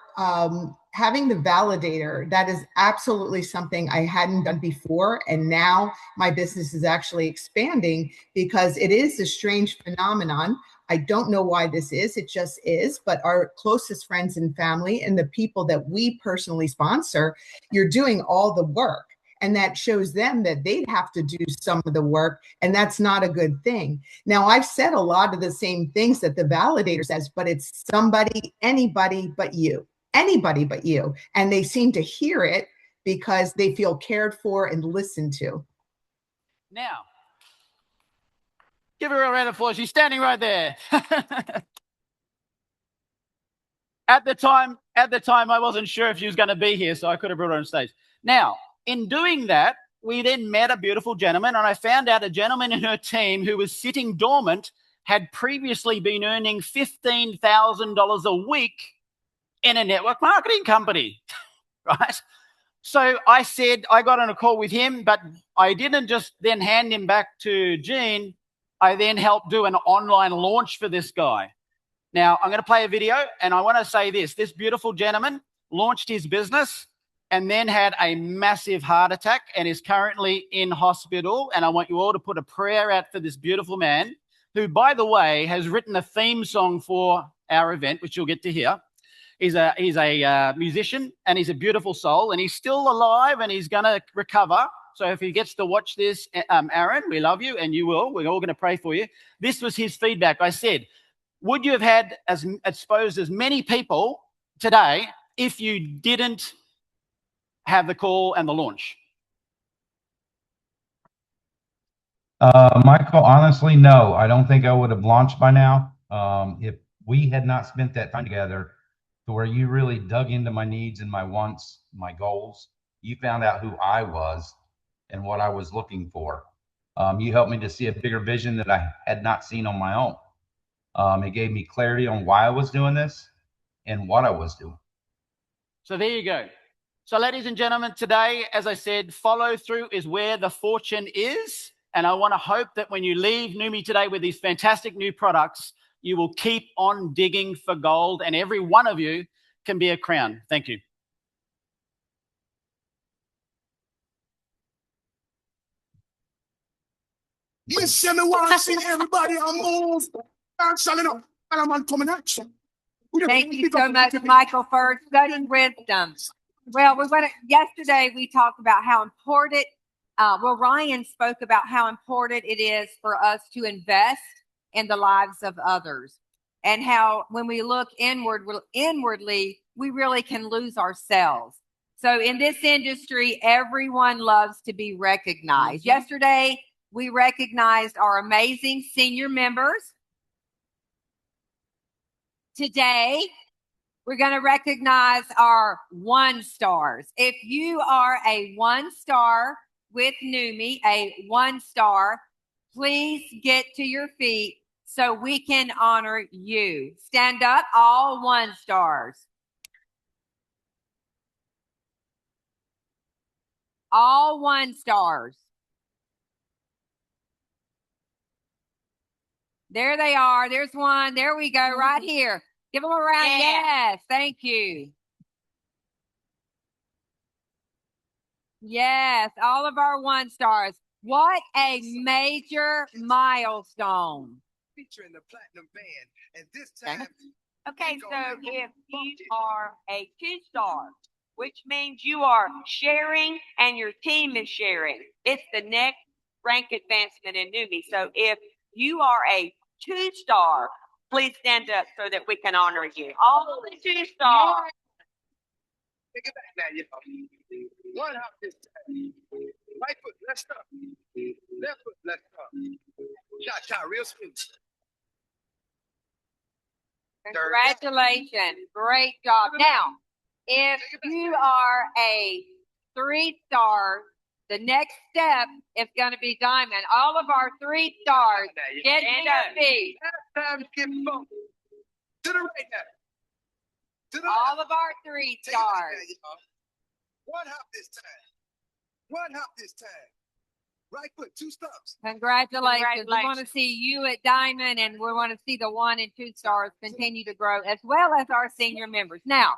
[SPEAKER 17] having the validator, that is absolutely something I hadn't done before. And now my business is actually expanding because it is a strange phenomenon. I don't know why this is, it just is, but our closest friends and family and the people that we personally sponsor, you're doing all the work. And that shows them that they'd have to do some of the work, and that's not a good thing. Now, I've said a lot of the same things that the validator says, but it's somebody, anybody but you, anybody but you. And they seem to hear it because they feel cared for and listened to.
[SPEAKER 14] Now, give her a round of applause. She's standing right there. At the time, I wasn't sure if she was going to be here, so I could have brought her on stage. Now, in doing that, we then met a beautiful gentleman, and I found out a gentleman in her team who was sitting dormant had previously been earning $15,000 a week in a network marketing company, right? So I said, I got on a call with him, but I didn't just then hand him back to Jean. I then helped do an online launch for this guy. Now, I'm going to play a video, and I want to say this. This beautiful gentleman launched his business and then had a massive heart attack and is currently in hospital. And I want you all to put a prayer out for this beautiful man, who, by the way, has written a theme song for our event, which you'll get to hear. He's a musician, and he's a beautiful soul, and he's still alive, and he's going to recover. So if he gets to watch this, Aaron, we love you, and you will. We're all going to pray for you. This was his feedback. I said, would you have had exposed as many people today if you didn't have the call and the launch?
[SPEAKER 18] Michael, honestly, no. I don't think I would have launched by now. If we had not spent that time together to where you really dug into my needs and my wants, my goals, you found out who I was and what I was looking for. You helped me to see a bigger vision that I had not seen on my own. It gave me clarity on why I was doing this and what I was doing.
[SPEAKER 14] So there you go. So ladies and gentlemen, today, as I said, follow through is where the fortune is. And I want to hope that when you leave Neumi today with these fantastic new products, you will keep on digging for gold, and every one of you can be a crown. Thank you.
[SPEAKER 13] Listen, I want to see everybody on move. I'm selling up, and I'm on coming action.
[SPEAKER 1] Thank you so much, Michael, for such wisdom. Well, yesterday we talked about how important, Ryan spoke about how important it is for us to invest in the lives of others, and how when we look inwardly, we really can lose ourselves. So in this industry, everyone loves to be recognized. Yesterday, we recognized our amazing senior members. Today, we're going to recognize our 1 stars. If you are a 1 star with Neumi, a 1 star, please get to your feet so we can honor you. Stand up, all 1 stars. All 1 stars. There they are. There's one. There we go, right here. Give them a round.
[SPEAKER 11] Yeah.
[SPEAKER 1] Yes, thank you. Yes, all of our 1 stars. What a major milestone.
[SPEAKER 13] Featuring the platinum band, and this time.
[SPEAKER 11] Okay, so if you are a 2-star, which means you are sharing and your team is sharing, it's the next rank advancement in Neumi. So if you are a 2-star, please stand up so that we can honor you. All the 2-stars.
[SPEAKER 13] Take it back now, y'all. One hop this time. Right foot, left up. Left foot, left up. Cha-cha, real smooth.
[SPEAKER 1] Congratulations. Great job. Now, if you are a 3-star, the next step is going to be diamond. All of our 3 stars, get to your feet.
[SPEAKER 13] Time to get funky. To the right now. To the
[SPEAKER 1] All
[SPEAKER 13] left.
[SPEAKER 1] of our 3 stars.
[SPEAKER 13] One hop this time. One hop this time. Right foot, 2 stumps.
[SPEAKER 1] Congratulations. We want to see you at diamond, and we want to see the 1 and 2 stars continue to grow, as well as our senior members. Now,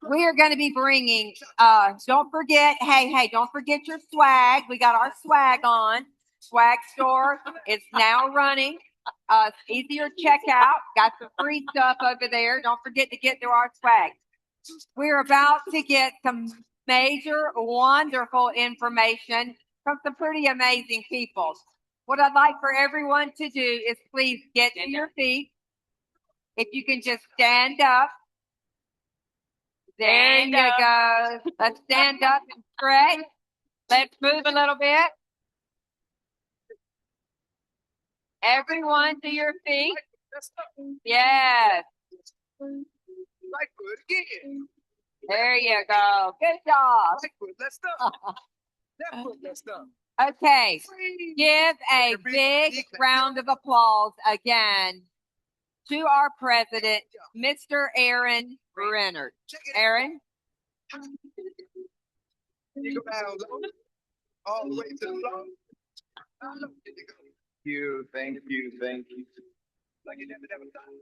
[SPEAKER 1] we are going to be bringing, don't forget your swag. We got our swag on. Swag store is now running. Easier checkout. Got some free stuff over there. Don't forget to get through our swag. We're about to get some major, wonderful information from some pretty amazing people. What I'd like for everyone to do is please get to your feet. If you can just stand up. There you go. Let's stand up and stretch. Let's move a little bit. Everyone to your feet. Yes.
[SPEAKER 13] Right foot again.
[SPEAKER 1] There you go. Good job.
[SPEAKER 13] Right foot, left stump. Left foot, left stump.
[SPEAKER 1] Okay. Give a big round of applause again to our president, Mr. Aaron Renner. Aaron?
[SPEAKER 13] You go down low, all the way to the floor. Thank you. Like you never thought.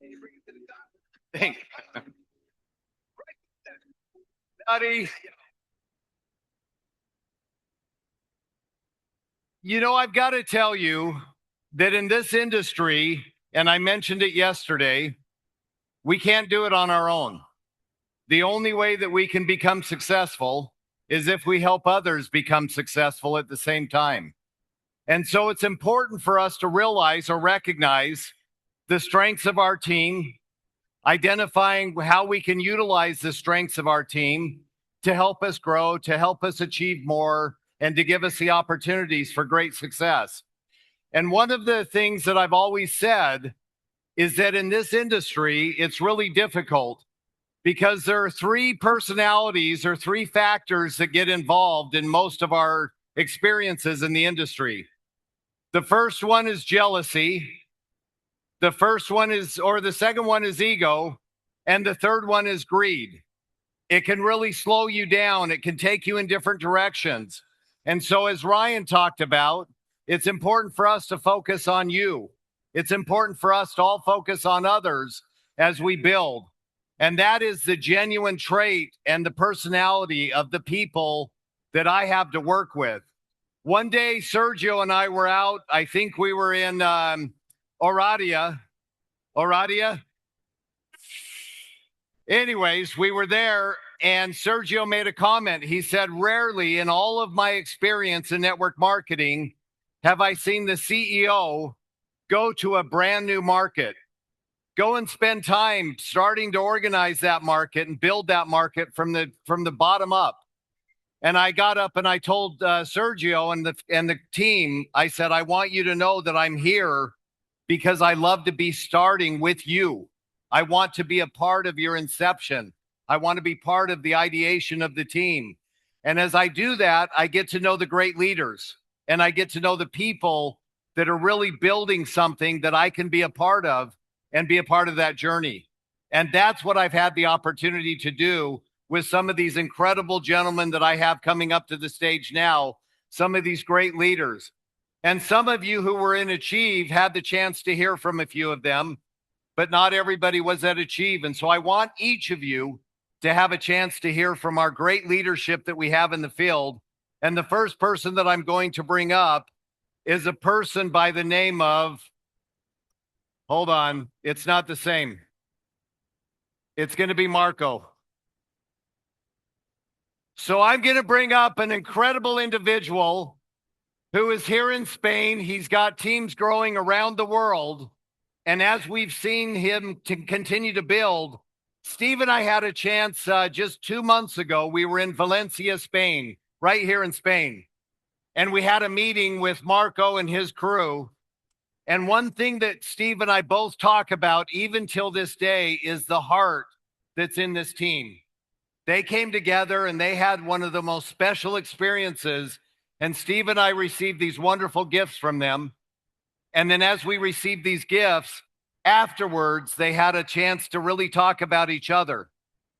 [SPEAKER 13] And you bring it to the top.
[SPEAKER 7] Thank you. Buddy. You know, I've got to tell you that in this industry, and I mentioned it yesterday, we can't do it on our own. The only way that we can become successful is if we help others become successful at the same time. And so it's important for us to realize or recognize the strengths of our team, identifying how we can utilize the strengths of our team to help us grow, to help us achieve more, and to give us the opportunities for great success. And one of the things that I've always said is that in this industry, it's really difficult because there are 3 personalities or 3 factors that get involved in most of our experiences in the industry. The first one is jealousy. The second one is ego. And the third one is greed. It can really slow you down. It can take you in different directions. And so as Ryan talked about, it's important for us to focus on you. It's important for us to all focus on others as we build. And that is the genuine trait and the personality of the people that I have to work with. One day, Sergio and I were out. I think we were in Oradea. Anyways, we were there, and Sergio made a comment. He said, rarely in all of my experience in network marketing have I seen the CEO go to a brand new market. Go and spend time starting to organize that market and build that market from the bottom up. And I got up and I told Sergio and the team, I said, I want you to know that I'm here because I love to be starting with you.
[SPEAKER 19] I want to be a part of your inception. I want to be part of the ideation of the team. And as I do that, I get to know the great leaders and I get to know the people that are really building something that I can be a part of and be a part of that journey. And that's what I've had the opportunity to do with some of these incredible gentlemen that I have coming up to the stage now, some of these great leaders. And some of you who were in Achieve had the chance to hear from a few of them, but not everybody was at Achieve. And so I want each of you to have a chance to hear from our great leadership that we have in the field. And the first person that I'm going to bring up is a person by the name of, hold on, it's not the same. It's going to be Marco. So I'm going to bring up an incredible individual who is here in Spain. He's got teams growing around the world. And as we've seen him to continue to build, Steve and I had a chance just 2 months ago. We were in Valencia, Spain, right here in Spain. And we had a meeting with Marco and his crew. And one thing that Steve and I both talk about, even till this day, is the heart that's in this team. They came together and they had one of the most special experiences. And Steve and I received these wonderful gifts from them. And then as we received these gifts, afterwards, they had a chance to really talk about each other.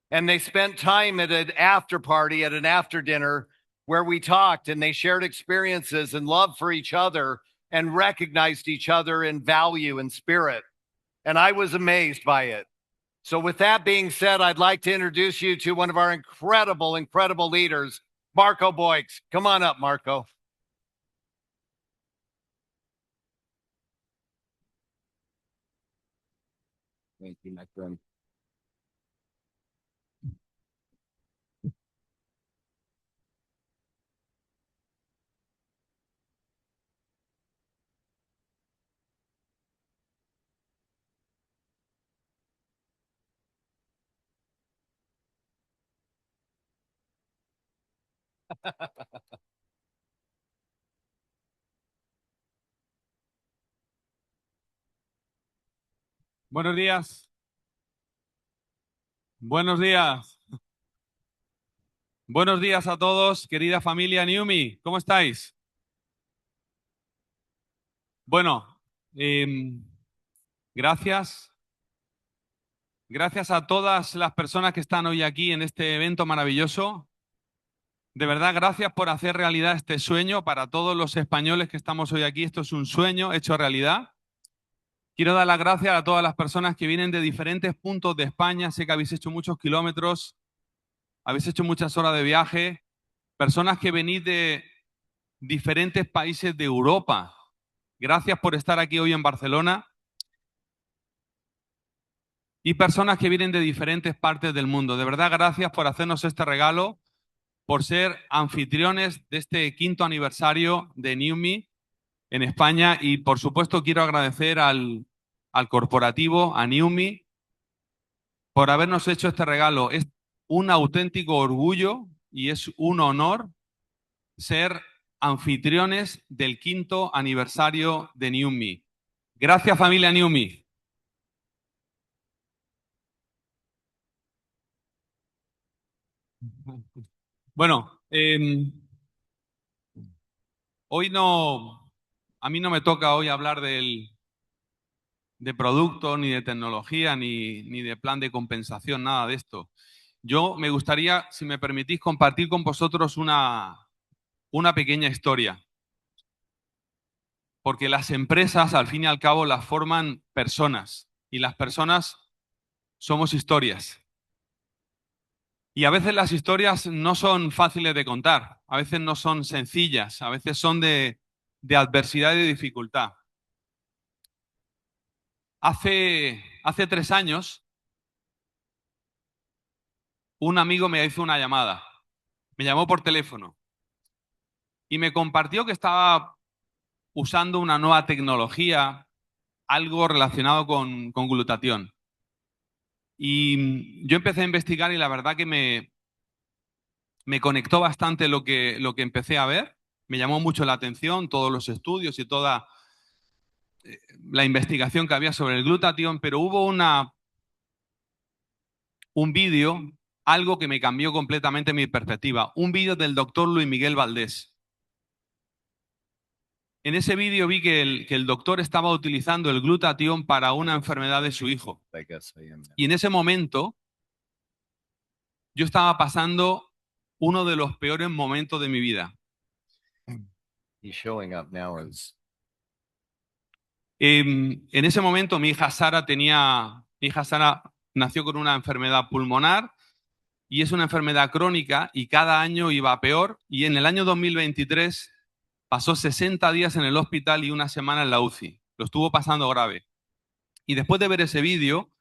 [SPEAKER 19] And they spent time at an after party, at an after dinner, where we talked and they shared experiences and love for each other and recognized each other in value and spirit. And I was amazed by it. So with that being said, I'd like to introduce you to one of our incredible, incredible leaders, Marco Boix. Come on up, Marco. Thank you, my friend.
[SPEAKER 20] Buenos días. Buenos días. Buenos días a todos, querida familia Neumi. ¿Cómo estáis? Bueno, gracias. Gracias a todas las personas que están hoy aquí en este evento maravilloso. De verdad, gracias por hacer realidad este sueño. Para todos los españoles que estamos hoy aquí, esto es un sueño hecho realidad. Quiero dar las gracias a todas las personas que vienen de diferentes puntos de España. Sé que habéis hecho muchos kilómetros, habéis hecho muchas horas de viaje. Personas que venís de diferentes países de Europa. Gracias por estar aquí hoy en Barcelona. Y personas que vienen de diferentes partes del mundo. De verdad, gracias por hacernos este regalo, por ser anfitriones de este 5º aniversario de Neumi en España. Y, por supuesto, quiero agradecer al corporativo, a Neumi, por habernos hecho este regalo. Es un auténtico orgullo y es un honor ser anfitriones del 5º aniversario de Neumi. Gracias, familia Neumi. Bueno, hoy no, a mí no me toca hoy hablar de producto, ni de tecnología, ni de plan de compensación, nada de esto. Yo me gustaría, si me permitís, compartir con vosotros una pequeña historia. Porque las empresas, al fin y al cabo, las forman personas. Y las personas somos historias. Y a veces las historias no son fáciles de contar. A veces no son sencillas. A veces son de adversidad y de dificultad. Hace 3 años, un amigo me hizo una llamada. Me llamó por teléfono. Y me compartió que estaba usando una nueva tecnología, algo relacionado con glutatión. Y yo empecé a investigar y la verdad que me conectó bastante lo que empecé a ver. Me llamó mucho la atención todos los estudios y toda la investigación que había sobre el glutatión, pero hubo una un vídeo, algo que me cambió completamente mi perspectiva. Un vídeo del doctor Luis Miguel Valdés. En ese vídeo vi que el doctor estaba utilizando el glutatión para una enfermedad de su hijo. Y en ese momento yo estaba pasando uno de los peores momentos de mi vida. En ese momento mi hija Sara nació con una enfermedad pulmonar y es una enfermedad crónica y cada año iba a peor, y en el año 2023 pasó 60 días en el hospital y una semana en la UCI. Lo estuvo pasando grave. Y después de ver ese vídeo,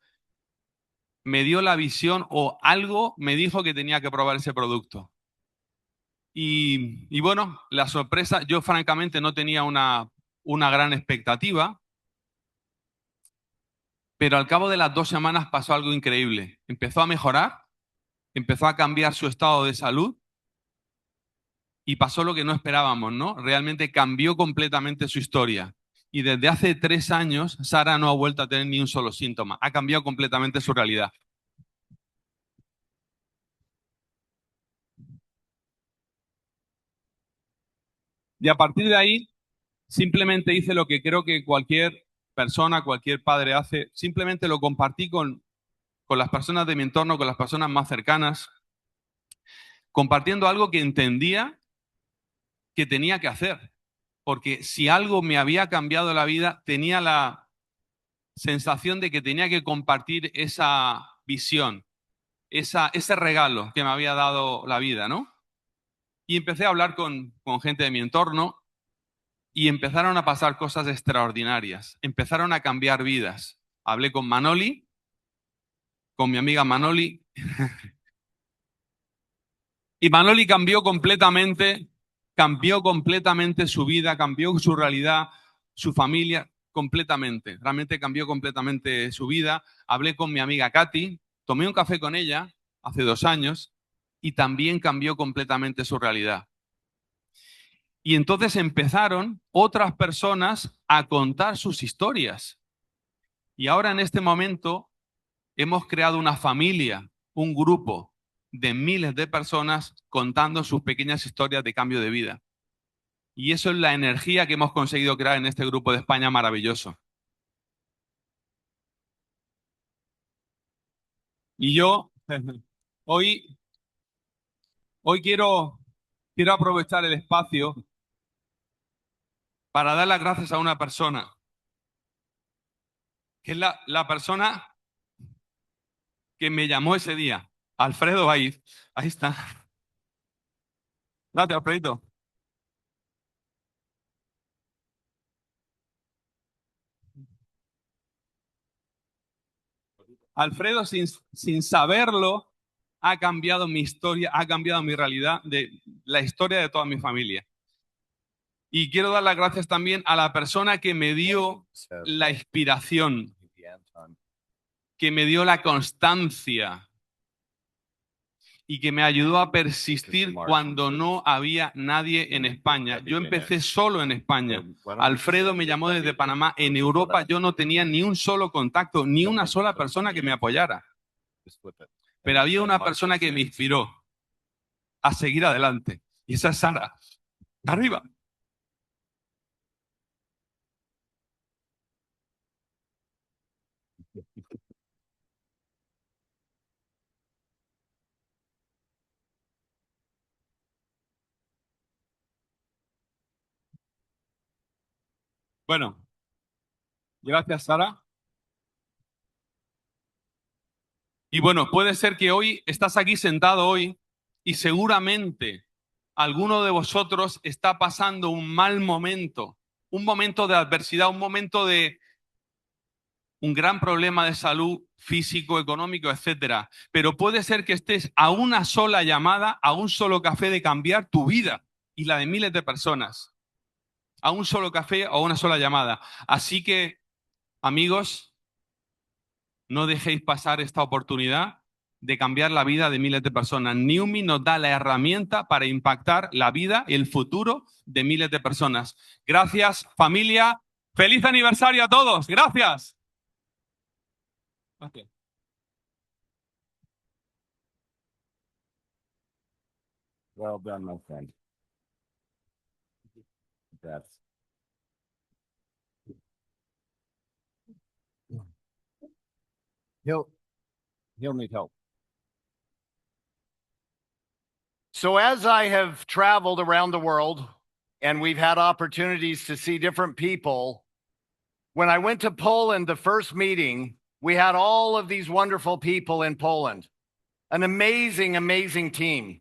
[SPEAKER 20] me dio la visión, o algo me dijo que tenía que probar ese producto. Y bueno, la sorpresa, yo francamente no tenía una gran expectativa, pero al cabo de las 2 semanas pasó algo increíble. Empezó a mejorar, empezó a cambiar su estado de salud y pasó lo que no esperábamos, ¿no? Realmente cambió completamente su historia. Y desde hace 3 años, Sara no ha vuelto a tener ni un solo síntoma. Ha cambiado completamente su realidad. Y a partir de ahí, simplemente hice lo que creo que cualquier persona, cualquier padre hace. Simplemente lo compartí con las personas de mi entorno, con las personas más cercanas, compartiendo algo que entendía que tenía que hacer. Porque si algo me había cambiado la vida, tenía la sensación de que tenía que compartir esa visión, ese regalo que me había dado la vida, ¿no? Y empecé a hablar con gente de mi entorno y empezaron a pasar cosas extraordinarias, empezaron a cambiar vidas. Hablé con Manoli, con mi amiga Manoli, y Manoli cambió completamente su vida, cambió su realidad, su familia, completamente. Realmente cambió completamente su vida. Hablé con mi amiga Katy, tomé un café con ella hace 2 años y también cambió completamente su realidad. Y entonces empezaron otras personas a contar sus historias. Y ahora en este momento hemos creado una familia, un grupo de miles de personas contando sus pequeñas historias de cambio de vida. Y eso es la energía que hemos conseguido crear en este grupo de España maravilloso. Y yo hoy quiero aprovechar el espacio para dar las gracias a una persona, que es la persona que me llamó ese día, Alfredo Baiz. Ahí está. Gracias, Alfredito. Alfredo, sin saberlo, ha cambiado mi historia, ha cambiado mi realidad, la historia de toda mi familia. Y quiero dar las gracias también a la persona que me dio la inspiración, que me dio la constancia y que me ayudó a persistir cuando no había nadie en España. Yo empecé solo en España. Alfredo me llamó desde Panamá. En Europa yo no tenía ni un solo contacto, ni una sola persona que me apoyara. Pero había una persona que me inspiró a seguir adelante. Y esa es Sara. Arriba. Bueno, gracias, Sara. Y bueno, puede ser que hoy estás aquí sentado hoy y seguramente alguno de vosotros está pasando un mal momento, un momento de adversidad, un momento de un gran problema de salud físico, económico, etcétera. Pero puede ser que estés a una sola llamada, a un solo café de cambiar tu vida y la de miles de personas. A un solo café o a una sola llamada. Así que, amigos, no dejéis pasar esta oportunidad de cambiar la vida de miles de personas. Neumi nos da la herramienta para impactar la vida y el futuro de miles de personas. Gracias, familia. ¡Feliz aniversario a todos! ¡Gracias! Gracias.
[SPEAKER 3] Well done, my friend. That's he'll need help.
[SPEAKER 19] So, as I have traveled around the world and we've had opportunities to see different people, when I went to Poland, the first meeting, we had all of these wonderful people in Poland, an amazing, amazing team.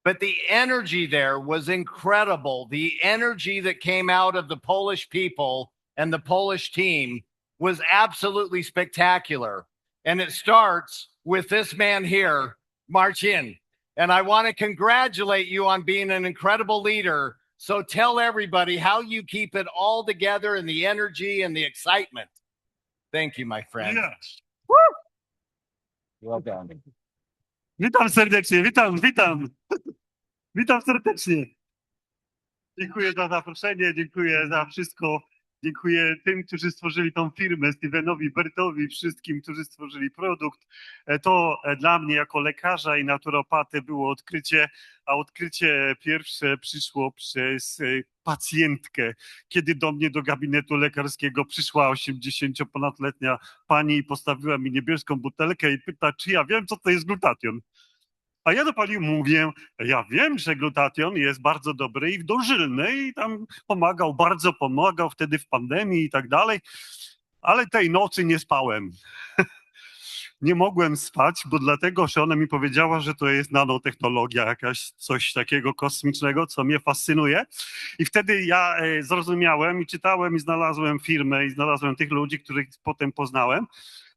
[SPEAKER 19] But the energy there was incredible. The energy that came out of the Polish people and the Polish team was absolutely spectacular. And it starts with this man here, Marcin. And I want to congratulate you on being an incredible leader. So tell everybody how you keep it all together and the energy and the excitement. Thank you, my friend.
[SPEAKER 21] Yes.
[SPEAKER 3] Well done.
[SPEAKER 21] Witam serdecznie, witam. Witam serdecznie. Dziękuję za zaproszenie, dziękuję za wszystko. Dziękuję tym, którzy stworzyli tą firmę, Stevenowi, Bertowi, wszystkim, którzy stworzyli produkt. To dla mnie jako lekarza i naturopaty było odkrycie, a odkrycie pierwsze przyszło przez pacjentkę, kiedy do mnie do gabinetu lekarskiego przyszła 80-ponadletnia pani i postawiła mi niebieską butelkę i pyta, czy ja wiem, co to jest glutation. A ja do pani mówię, ja wiem, że glutation jest bardzo dobry i dożylny i tam bardzo pomagał wtedy w pandemii i tak dalej, ale tej nocy nie spałem. Nie mogłem spać, bo dlatego, że ona mi powiedziała, że to jest nanotechnologia, jakaś coś takiego kosmicznego, co mnie fascynuje. I wtedy ja zrozumiałem i czytałem i znalazłem firmę i znalazłem tych ludzi, których potem poznałem,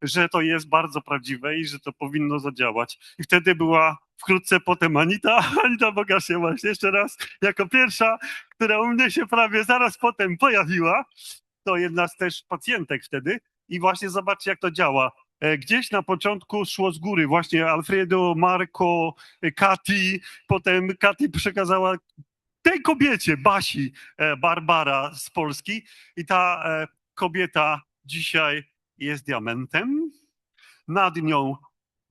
[SPEAKER 21] że to jest bardzo prawdziwe i że to powinno zadziałać. I wtedy była wkrótce potem Anita pokaż się właśnie jeszcze raz, jako pierwsza, która u mnie się prawie zaraz potem pojawiła. To jedna z też pacjentek wtedy i właśnie zobaczcie, jak to działa. Gdzieś na początku szło z góry właśnie Alfredo, Marco, Kati, potem Kati przekazała tej kobiecie, Basi, Barbara z Polski i ta kobieta dzisiaj jest diamentem, nad nią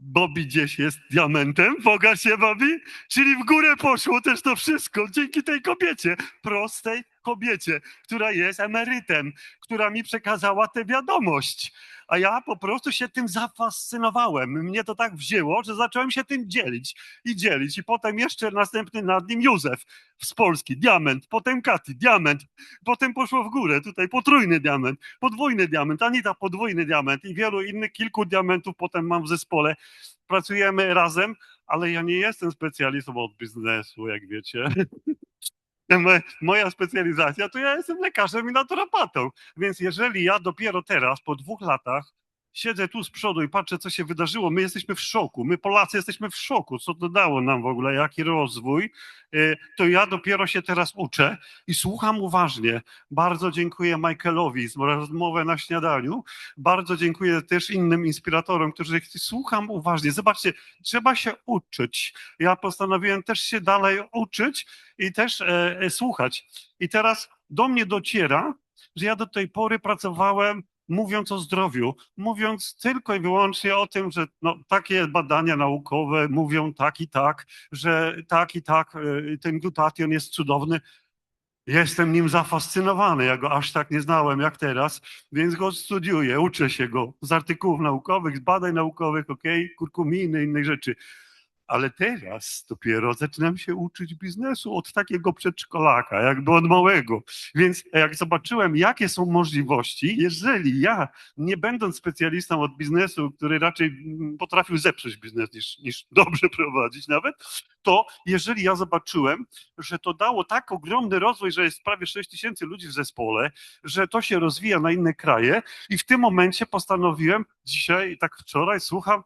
[SPEAKER 21] Bobby gdzieś jest diamentem, pokaż się Bobby, czyli w górę poszło też to wszystko dzięki tej kobiecie, prostej kobiecie, która jest emerytem, która mi przekazała tę wiadomość, a ja po prostu się tym zafascynowałem, mnie to tak wzięło, że zacząłem się tym dzielić i potem jeszcze następny nad nim Józef z Polski, diament, potem Kati, diament, potem poszło w górę, tutaj potrójny diament, podwójny diament, Anita podwójny diament i wielu innych, kilku diamentów potem mam w zespole. Pracujemy razem, ale ja nie jestem specjalistą od biznesu, jak wiecie. Moja specjalizacja to ja jestem lekarzem i naturopatą, więc jeżeli ja dopiero teraz, po 2 latach, siedzę tu z przodu i patrzę, co się wydarzyło, my jesteśmy w szoku, my Polacy jesteśmy w szoku, co to dało nam w ogóle, jaki rozwój, to ja dopiero się teraz uczę i słucham uważnie. Bardzo dziękuję Michaelowi za rozmowę na śniadaniu, bardzo dziękuję też innym inspiratorom, którzy słucham uważnie. Zobaczcie, trzeba się uczyć. Ja postanowiłem też się dalej uczyć i też słuchać. I teraz do mnie dociera, że ja do tej pory pracowałem mówiąc o zdrowiu, mówiąc tylko i wyłącznie o tym, że no, takie badania naukowe mówią tak i tak, że tak i tak ten glutation jest cudowny. Jestem nim zafascynowany, ja go aż tak nie znałem jak teraz, więc go studiuję, uczę się go z artykułów naukowych, z badań naukowych, kurkuminy, innych rzeczy. Ale teraz dopiero zaczynam się uczyć biznesu od takiego przedszkolaka, jakby od małego. Więc jak zobaczyłem, jakie są możliwości, jeżeli ja, nie będąc specjalistą od biznesu, który raczej potrafił zepsuć biznes niż dobrze prowadzić nawet, to jeżeli ja zobaczyłem, że to dało tak ogromny rozwój, że jest prawie 6 000 ludzi w zespole, że to się rozwija na inne kraje i w tym momencie postanowiłem dzisiaj, tak wczoraj słucham,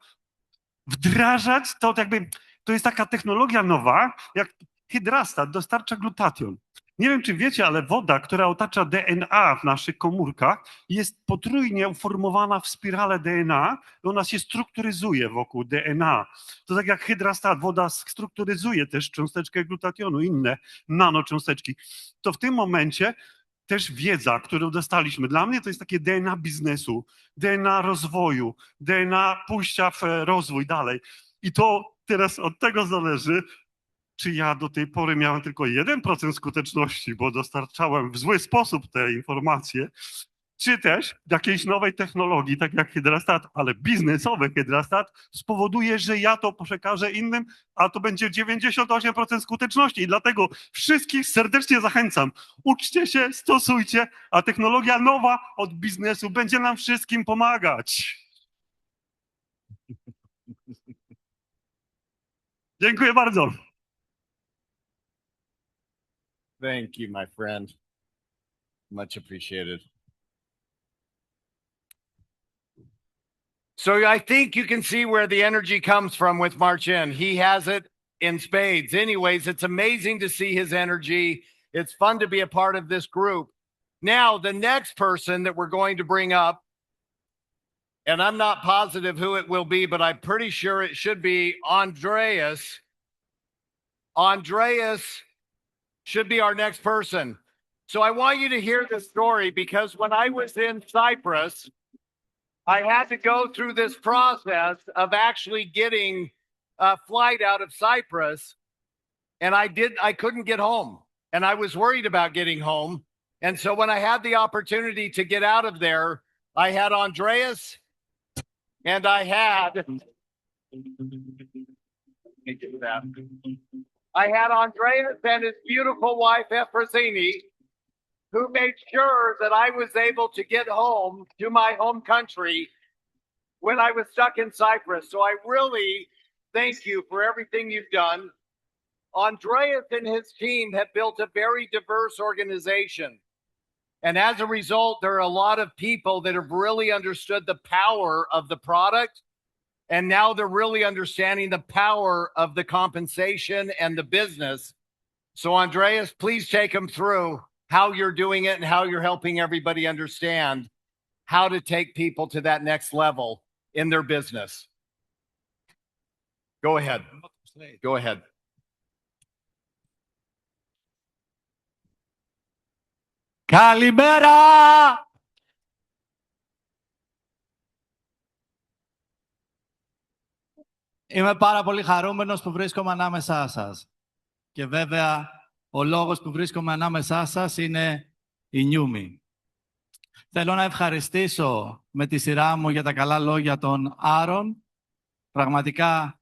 [SPEAKER 21] wdrażać to jakby, to jest taka technologia nowa, jak hydrastat dostarcza glutation. Nie wiem, czy wiecie, ale woda, która otacza DNA w naszych komórkach, jest potrójnie uformowana w spirale DNA i ona się strukturyzuje wokół DNA. To tak jak hydrastat, woda strukturyzuje też cząsteczkę glutationu, inne nanocząsteczki. To w tym momencie też wiedza, którą dostaliśmy. Dla mnie to jest takie DNA biznesu, DNA rozwoju, DNA pójścia w rozwój dalej. I to teraz od tego zależy, czy ja do tej pory miałem tylko 1% skuteczności, bo dostarczałem w zły sposób te informacje, czy też jakiejś nowej technologii, tak jak hydrastat, ale biznesowy hydrastat, spowoduje, że ja to przekażę innym, a to będzie 98% skuteczności. I dlatego wszystkich serdecznie zachęcam. Uczcie się, stosujcie, a technologia nowa od biznesu będzie nam wszystkim pomagać. Dziękuję bardzo.
[SPEAKER 19] Thank you, my friend. Much appreciated. So I think you can see where the energy comes from with March In. He has it in spades. Anyways, it's amazing to see his energy. It's fun to be a part of this group. Now, the next person that we're going to bring up, and I'm not positive who it will be, but I'm pretty sure it should be Andreas. Andreas should be our next person. So I want you to hear this story because when I was in Cyprus, I had to go through this process of actually getting a flight out of Cyprus, and I couldn't get home, and I was worried about getting home. And so when I had the opportunity to get out of there, I had Andreas and I had Andreas and his beautiful wife, Efrosini, who made sure that I was able to get home to my home country when I was stuck in Cyprus. So I really thank you for everything you've done. Andreas and his team have built a very diverse organization. And as a result, there are a lot of people that have really understood the power of the product. And now they're really understanding the power of the compensation and the business. So Andreas, please take them through how you're doing it and how you're helping everybody understand how to take people to that next level in their business. Go ahead. Go ahead.
[SPEAKER 2] Καλημέρα! Είμαι πάρα πολύ χαρούμενος που βρίσκομαι ανάμεσά σας. Και βέβαια, ο λόγος που βρίσκομαι ανάμεσά σας είναι η Neumi. Θέλω να ευχαριστήσω με τη σειρά μου για τα καλά λόγια των Άρων. Πραγματικά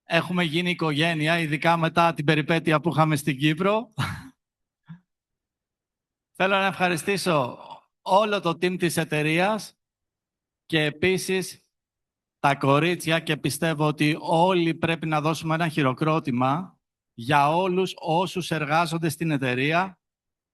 [SPEAKER 2] έχουμε γίνει οικογένεια, ειδικά μετά την περιπέτεια που είχαμε στην Κύπρο. Θέλω να ευχαριστήσω όλο το team της εταιρείας και επίσης τα κορίτσια και πιστεύω ότι όλοι πρέπει να δώσουμε ένα χειροκρότημα για όλους όσους εργάζονται στην εταιρεία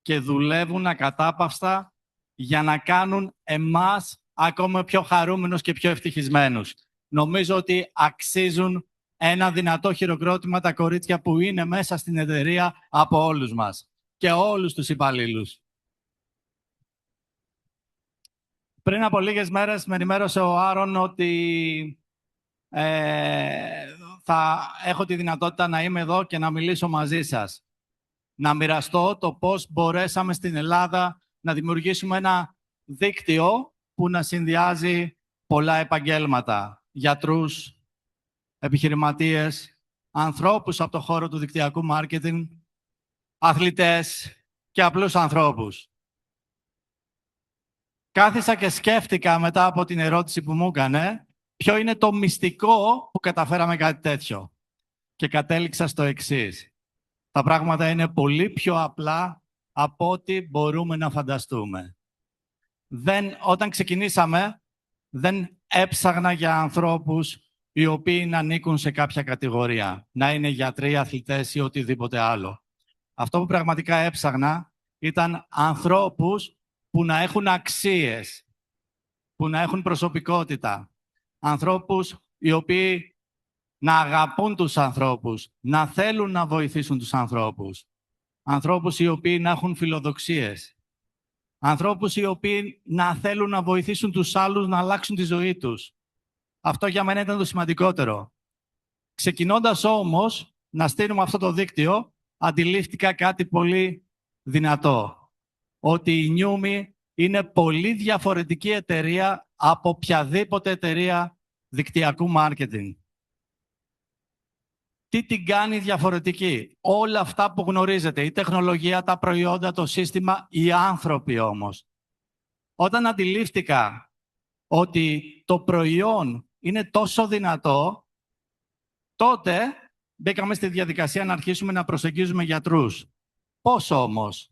[SPEAKER 2] και δουλεύουν ακατάπαυστα για να κάνουν εμάς ακόμα πιο χαρούμενους και πιο ευτυχισμένους. Νομίζω ότι αξίζουν ένα δυνατό χειροκρότημα τα κορίτσια που είναι μέσα στην εταιρεία από όλους μας και όλους τους υπαλλήλους. Πριν από λίγες μέρες με ενημέρωσε ο Άρον ότι θα έχω τη δυνατότητα να είμαι εδώ και να μιλήσω μαζί σας. Να μοιραστώ το πώς μπορέσαμε στην Ελλάδα να δημιουργήσουμε ένα δίκτυο που να συνδυάζει πολλά επαγγέλματα. Γιατρούς, επιχειρηματίες, ανθρώπους από το χώρο του δικτυακού μάρκετινγκ, αθλητές και απλούς ανθρώπους. Κάθισα και σκέφτηκα μετά από την ερώτηση που μου έκανε ποιο είναι το μυστικό που καταφέραμε κάτι τέτοιο. Και κατέληξα στο εξής. Τα πράγματα είναι πολύ πιο απλά από ό,τι μπορούμε να φανταστούμε. Όταν ξεκινήσαμε, δεν έψαχνα για ανθρώπους οι οποίοι να ανήκουν σε κάποια κατηγορία. Να είναι γιατροί, αθλητές ή οτιδήποτε άλλο. Αυτό που πραγματικά έψαχνα ήταν ανθρώπους που να έχουν αξίες, που να έχουν προσωπικότητα. Ανθρώπους οι οποίοι να αγαπούν τους ανθρώπους, να θέλουν να βοηθήσουν τους ανθρώπους. Ανθρώπους οι οποίοι να έχουν φιλοδοξίες. Ανθρώπους οι οποίοι να θέλουν να βοηθήσουν τους άλλους να αλλάξουν τη ζωή τους. Αυτό για μένα ήταν το σημαντικότερο. Ξεκινώντας όμως να στείλουμε αυτό το δίκτυο, αντιλήφθηκα κάτι πολύ δυνατό. Ότι η Neumi είναι πολύ διαφορετική εταιρεία από οποιαδήποτε εταιρεία δικτυακού μάρκετινγκ. Τι την κάνει διαφορετική? Όλα αυτά που γνωρίζετε, η τεχνολογία, τα προϊόντα, το σύστημα, οι άνθρωποι όμως. Όταν αντιλήφθηκα ότι το προϊόν είναι τόσο δυνατό, τότε μπήκαμε στη διαδικασία να αρχίσουμε να προσεγγίζουμε γιατρούς. Πώς όμως?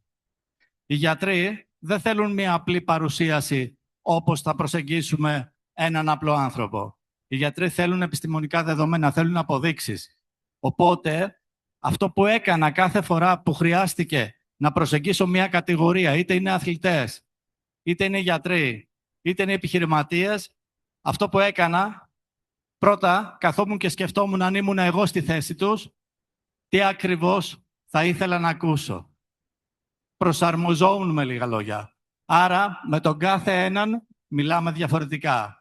[SPEAKER 2] Οι γιατροί δεν θέλουν μία απλή παρουσίαση όπως θα προσεγγίσουμε έναν απλό άνθρωπο. Οι γιατροί θέλουν επιστημονικά δεδομένα, θέλουν αποδείξεις. Οπότε, αυτό που έκανα κάθε φορά που χρειάστηκε να προσεγγίσω μία κατηγορία, είτε είναι αθλητές, είτε είναι γιατροί, είτε είναι επιχειρηματίες, αυτό που έκανα, πρώτα καθόμουν και σκεφτόμουν αν ήμουν εγώ στη θέση τους, τι ακριβώς θα ήθελα να ακούσω. Προσαρμοζόμουν με λίγα λόγια. Άρα, με τον κάθε έναν μιλάμε διαφορετικά.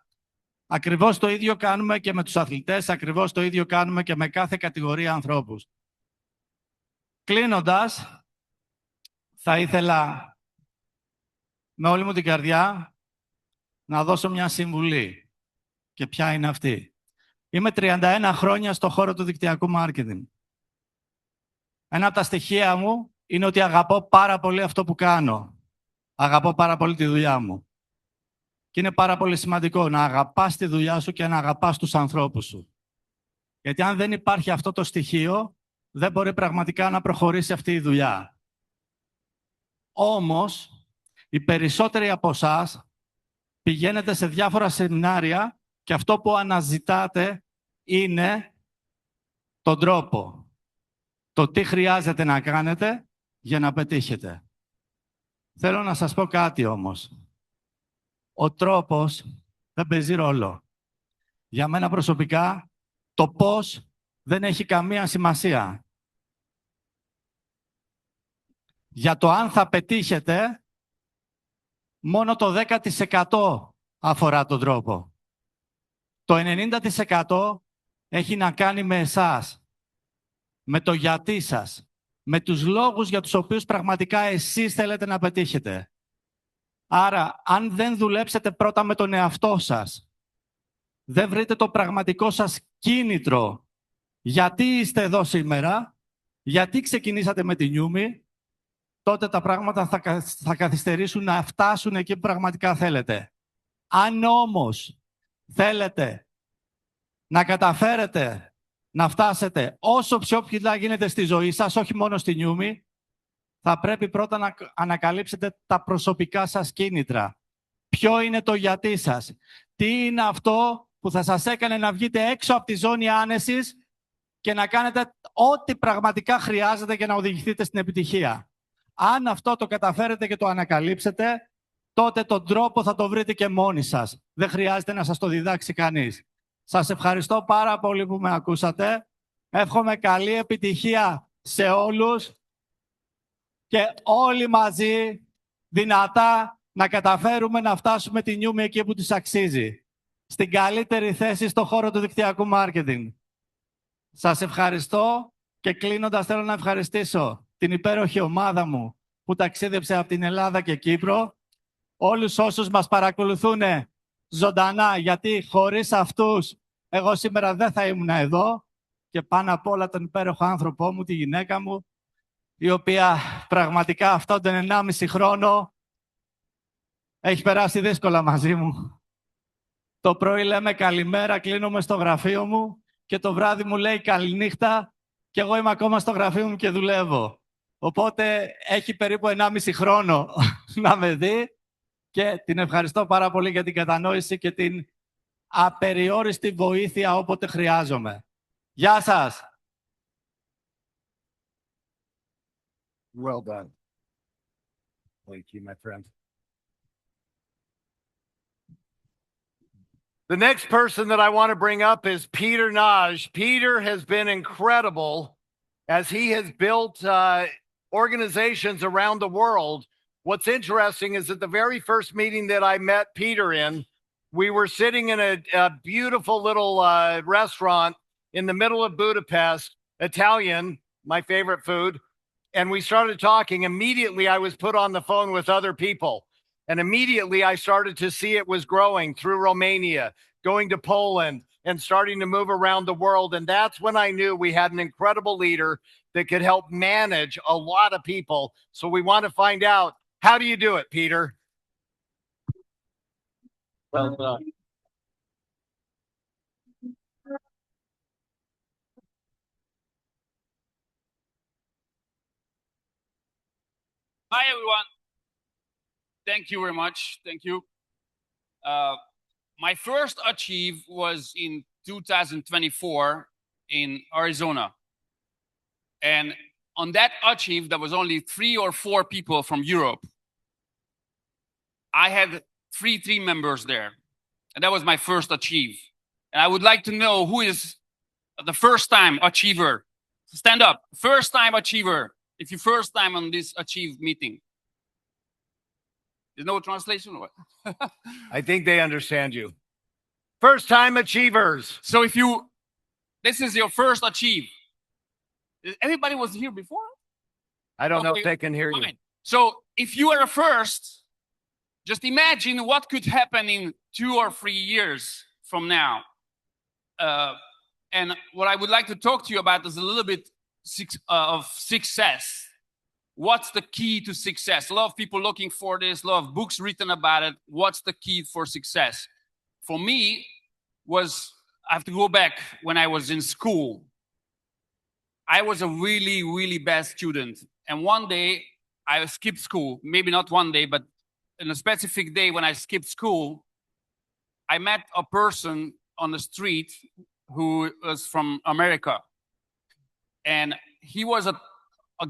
[SPEAKER 2] Ακριβώς το ίδιο κάνουμε και με τους αθλητές, ακριβώς το ίδιο κάνουμε και με κάθε κατηγορία ανθρώπους. Κλείνοντας, θα ήθελα με όλη μου την καρδιά να δώσω μια συμβουλή. Και ποια είναι αυτή? Είμαι 31 χρόνια στο χώρο του δικτυακού μάρκετινγκ. Ένα από τα στοιχεία μου είναι ότι αγαπώ πάρα πολύ αυτό που κάνω. Αγαπώ πάρα πολύ τη δουλειά μου. Και είναι πάρα πολύ σημαντικό να αγαπάς τη δουλειά σου και να αγαπάς τους ανθρώπους σου. Γιατί αν δεν υπάρχει αυτό το στοιχείο, δεν μπορεί πραγματικά να προχωρήσει αυτή η δουλειά. Όμως, οι περισσότεροι από εσάς πηγαίνετε σε διάφορα σεμινάρια και αυτό που αναζητάτε είναι τον τρόπο. Το τι χρειάζεται να κάνετε για να πετύχετε. Θέλω να σας πω κάτι όμως. Ο τρόπος δεν παίζει ρόλο. Για μένα προσωπικά, το πώς δεν έχει καμία σημασία. Για το αν θα πετύχετε, μόνο το 10% αφορά τον τρόπο. Το 90% έχει να κάνει με εσάς, με το γιατί σας, με τους λόγους για τους οποίους πραγματικά εσείς θέλετε να πετύχετε. Άρα, αν δεν δουλέψετε πρώτα με τον εαυτό σας, δεν βρείτε το πραγματικό σας κίνητρο, γιατί είστε εδώ σήμερα, γιατί ξεκινήσατε με τη Neumi, τότε τα πράγματα θα καθυστερήσουν να φτάσουν εκεί που πραγματικά θέλετε. Αν όμως θέλετε να καταφέρετε να φτάσετε όσο πιο ψηλά γίνεται στη ζωή σας, όχι μόνο στη Neumi, θα πρέπει πρώτα να ανακαλύψετε τα προσωπικά σας κίνητρα. Ποιο είναι το γιατί σας. Τι είναι αυτό που θα σας έκανε να βγείτε έξω από τη ζώνη άνεσης και να κάνετε ό,τι πραγματικά χρειάζεται για να οδηγηθείτε στην επιτυχία. Αν αυτό το καταφέρετε και το ανακαλύψετε, τότε τον τρόπο θα το βρείτε και μόνοι σας. Δεν χρειάζεται να σας το διδάξει κανείς. Σας ευχαριστώ πάρα πολύ που με ακούσατε. Εύχομαι καλή επιτυχία σε όλους και όλοι μαζί δυνατά να καταφέρουμε να φτάσουμε τη Neumi εκεί που της αξίζει. Στην καλύτερη θέση στον χώρο του δικτυακού μάρκετινγκ. Σας ευχαριστώ και κλείνοντας θέλω να ευχαριστήσω την υπέροχη ομάδα μου που ταξίδεψε από την Ελλάδα και Κύπρο, όλους όσους μας παρακολουθούν ζωντανά, γιατί χωρίς αυτούς εγώ σήμερα δεν θα ήμουν εδώ, και πάνω απ' όλα τον υπέροχο άνθρωπό μου, τη γυναίκα μου, η οποία πραγματικά αυτόν τον 1,5 χρόνο έχει περάσει δύσκολα μαζί μου. Το πρωί λέμε καλημέρα, κλείνομαι στο γραφείο μου και το βράδυ μου λέει καληνύχτα και εγώ είμαι ακόμα στο γραφείο μου και δουλεύω. Οπότε έχει περίπου 1,5 χρόνο να με δει και την ευχαριστώ πάρα πολύ για την κατανόηση και την απεριόριστη βοήθεια όποτε χρειάζομαι. Γεια σας!
[SPEAKER 19] Well done. Thank you, my friend. The next person that I want to bring up is Peter Naj. Peter has been incredible as he has built organizations around the world. What's interesting is at the very first meeting that I met Peter in, we were sitting in a beautiful little restaurant in the middle of Budapest, Italian, my favorite food. And we started talking. Immediately, I was put on the phone with other people. And immediately, I started to see it was growing through Romania, going to Poland, and starting to move around the world. And that's when I knew we had an incredible leader that could help manage a lot of people. So we want to find out, how do you do it, Peter?
[SPEAKER 14] Well done.
[SPEAKER 8] Hi, everyone. Thank you very much. Thank you. My first achieve was in 2024 in Arizona. And on that achieve, there was only 3 or 4 people from Europe. I had 3 team members there. And that was my first achieve. And I would like to know who is the first time achiever. Stand up. First time achiever. If you're first time on this achieve meeting. There's no translation?
[SPEAKER 19] I think they understand you. First time achievers.
[SPEAKER 8] So this is your first achieve. Everybody was here before?
[SPEAKER 19] I don't know if they can hear you.
[SPEAKER 8] So if you are a first, just imagine what could happen in 2 or 3 years from now. And what I would like to talk to you about is a little bit of success. What's the key to success? A lot of people looking for this, a lot of books written about it. What's the key for success? For me, I have to go back when I was in school. I was a really, really bad student. And one day I skipped school. Maybe not one day, but in a specific day when I skipped school, I met a person on the street who was from America. And he was a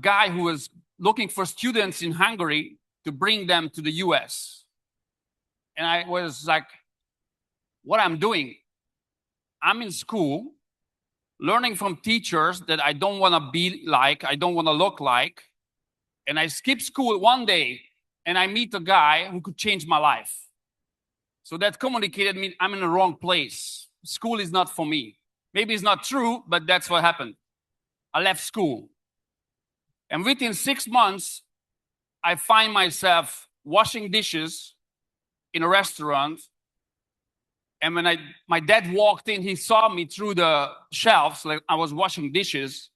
[SPEAKER 8] guy who was looking for students in Hungary to bring them to the US. And I was like, what I'm doing? I'm in school, learning from teachers that I don't want to be like, I don't want to look like. And I skip school one day and I meet a guy who could change my life. So that communicated me I'm in the wrong place. School is not for me. Maybe it's not true, but that's what happened. I left school. And within 6 months, I find myself washing dishes in a restaurant. And when my dad walked in, he saw me through the shelves, like I was washing dishes,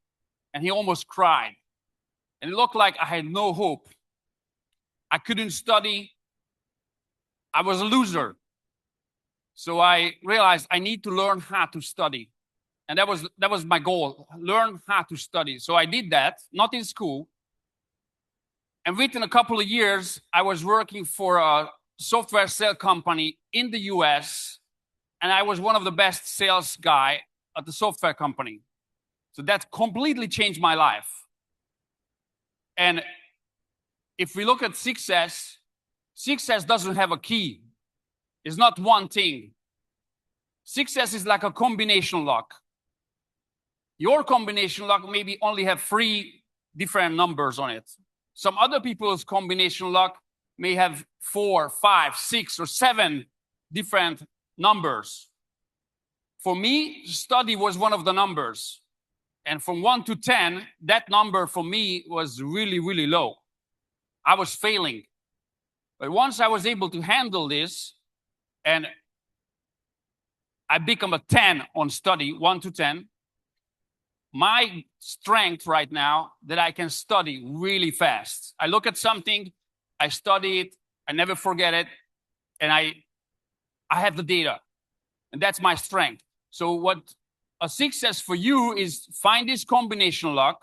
[SPEAKER 8] and he almost cried. And it looked like I had no hope. I couldn't study. I was a loser. So I realized I need to learn how to study. And that was my goal, learn how to study. So I did that, not in school. And within a couple of years, I was working for a software sale company in the US, and I was one of the best sales guy at the software company. So that completely changed my life. And if we look at success, success doesn't have a key. It's not one thing. Success is like a combination lock. Your combination lock maybe only have 3 different numbers on it. Some other people's combination lock may have 4, 5, 6, or 7 different numbers. For me, study was one of the numbers. And from 1 to 10, that number for me was really, really low. I was failing. But once I was able to handle this, and I become a 10 on study, 1 to 10, my strength right now that I can study really fast. I look at something, I study it, I never forget it, and I have the data. And that's my strength. So what a success for you is find this combination lock,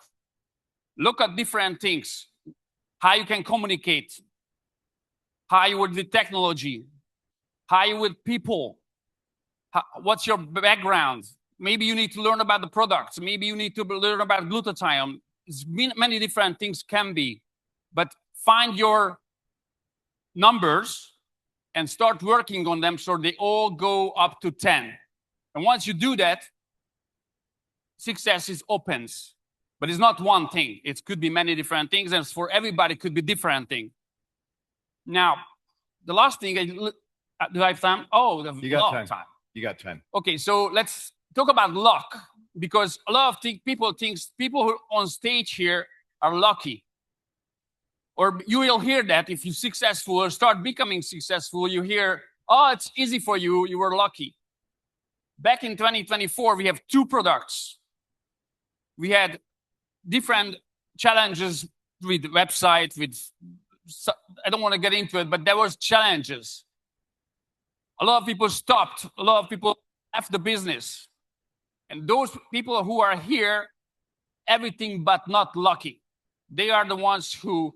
[SPEAKER 8] look at different things, how you can communicate, how you work with technology, how you with people, what's your background. Maybe you need to learn about the products. Maybe you need to learn about glutathione. Many different things can be. But find your numbers and start working on them so they all go up to 10. And once you do that, success is opens. But it's not one thing. It could be many different things. And for everybody, it could be different thing. Now, the last thing, do I have time? Oh,
[SPEAKER 19] you got time. You got time.
[SPEAKER 8] Okay, so let's talk about luck, because a lot of people who are on stage here are lucky. Or you will hear that if you're successful or start becoming successful, you hear, oh, it's easy for you, you were lucky. Back in 2024, we have 2 products. We had different challenges with the website, I don't want to get into it, but there was challenges. A lot of people stopped. A lot of people left the business. And those people who are here, everything but not lucky. They are the ones who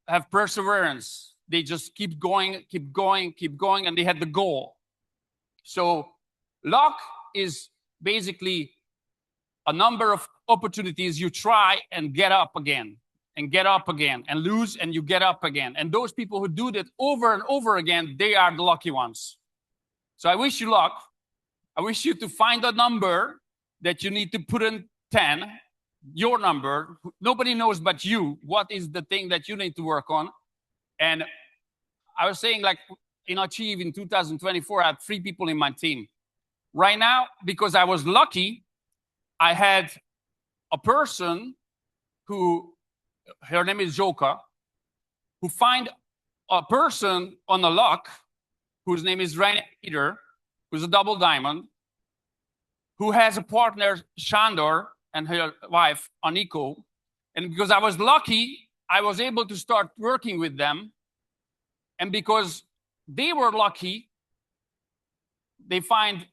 [SPEAKER 8] have perseverance. They just keep going, keep going, keep going, and they had the goal. So luck is basically a number of opportunities you try and get up again, and get up again, and lose, and you get up again. And those people who do that over and over again, they are the lucky ones. So I wish you luck. I wish you to find a number that you need to put in 10, your number. Nobody knows but you what is the thing that you need to work on. And I was saying, like, in Achieve in 2024, I had 3 people in my team. Right now, because I was lucky, I had a person who, her name is Joka, who find a person on the luck whose name is Rainer Peter, who's a double diamond, who has a partner, Shandor, and her wife, Aniko. And because I was lucky, I was able to start working with them. And because they were lucky, they find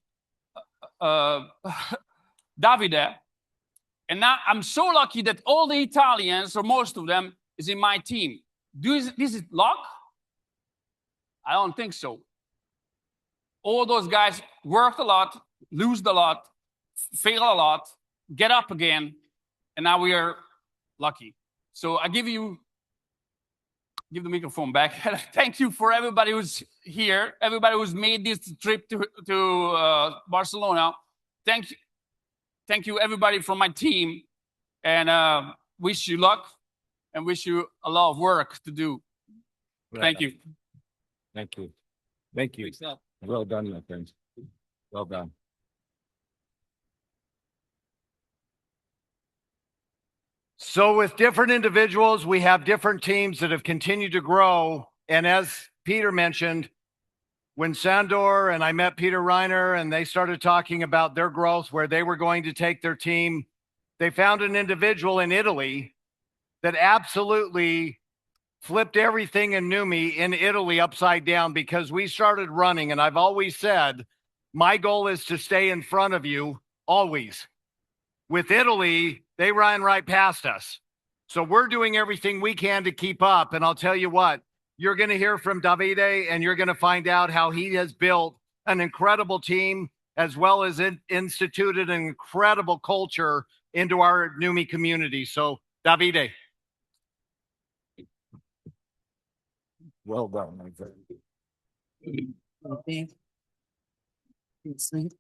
[SPEAKER 8] Davide. And now I'm so lucky that all the Italians, or most of them, is in my team. This is luck? I don't think so. All those guys worked a lot, lost a lot, fail a lot, get up again, and now we are lucky. So I give the microphone back. Thank you for everybody who's here, everybody who's made this trip to Barcelona. Thank you, everybody from my team, and wish you luck and wish you a lot of work to do.
[SPEAKER 3] Right.
[SPEAKER 8] Thank you.
[SPEAKER 3] Thank you. Thank you. Well done, my friends. Well done.
[SPEAKER 19] So with different individuals, we have different teams that have continued to grow. And as Peter mentioned, when Sandor and I met Peter Reiner and they started talking about their growth, where they were going to take their team, they found an individual in Italy that absolutely flipped everything in Neumi in Italy upside down, because we started running. And I've always said, my goal is to stay in front of you always. With Italy, they ran right past us. So we're doing everything we can to keep up. And I'll tell you what, you're going to hear from Davide, and you're going to find out how he has built an incredible team, as well as instituted an incredible culture into our Neumi community. So Davide.
[SPEAKER 3] Well done, my friend.
[SPEAKER 4] Okay. Sleep.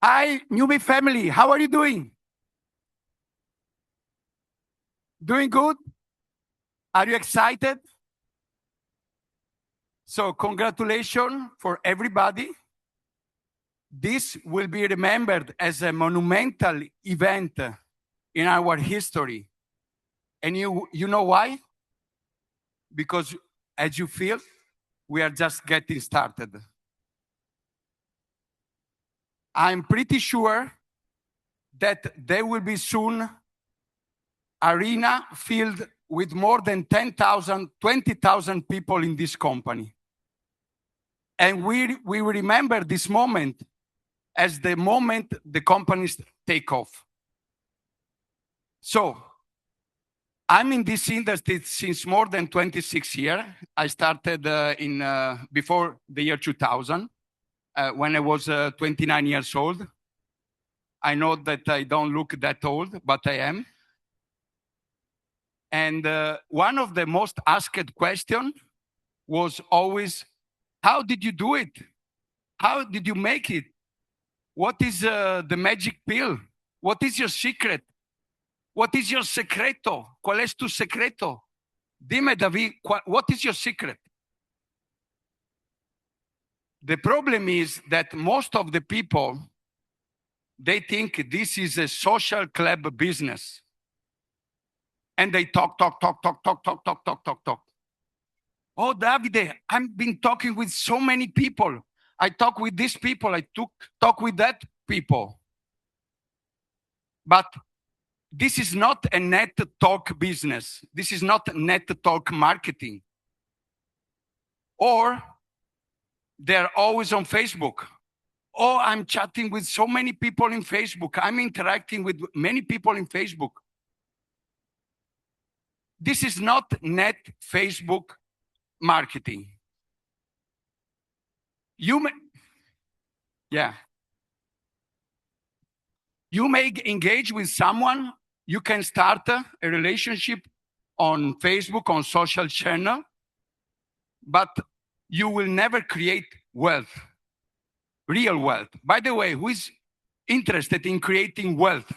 [SPEAKER 6] Hi, Neumi family. How are you doing? Doing good? Are you excited? So congratulations for everybody. This will be remembered as a monumental event in our history. And you know why? Because as you feel, we are just getting started. I'm pretty sure that there will be soon arena filled with more than 10,000, 20,000 people in this company. And we will remember this moment as the moment the companies take off. So I'm in this industry since more than 26 years. I started before the year 2000. When I was 29 years old. I know that I don't look that old, but I am. And one of the most asked questions was always, how did you do it? How did you make it? What is the magic pill? What is your secret? What is your secreto? ¿Cuál es tu secreto? Dime, David, what is your secret? The problem is that most of the people, they think this is a social club business. And they talk. Oh, Davide, I've been talking with so many people. I talk with these people, I talk with that people. But this is not a net talk business. This is not net talk marketing. Or they're always on Facebook. Oh, I'm chatting with so many people in Facebook. I'm interacting with many people in Facebook. This is not net Facebook marketing. You may engage with someone. You can start a relationship on Facebook, on social channel, but you will never create wealth, real wealth. By the way, who is interested in creating wealth?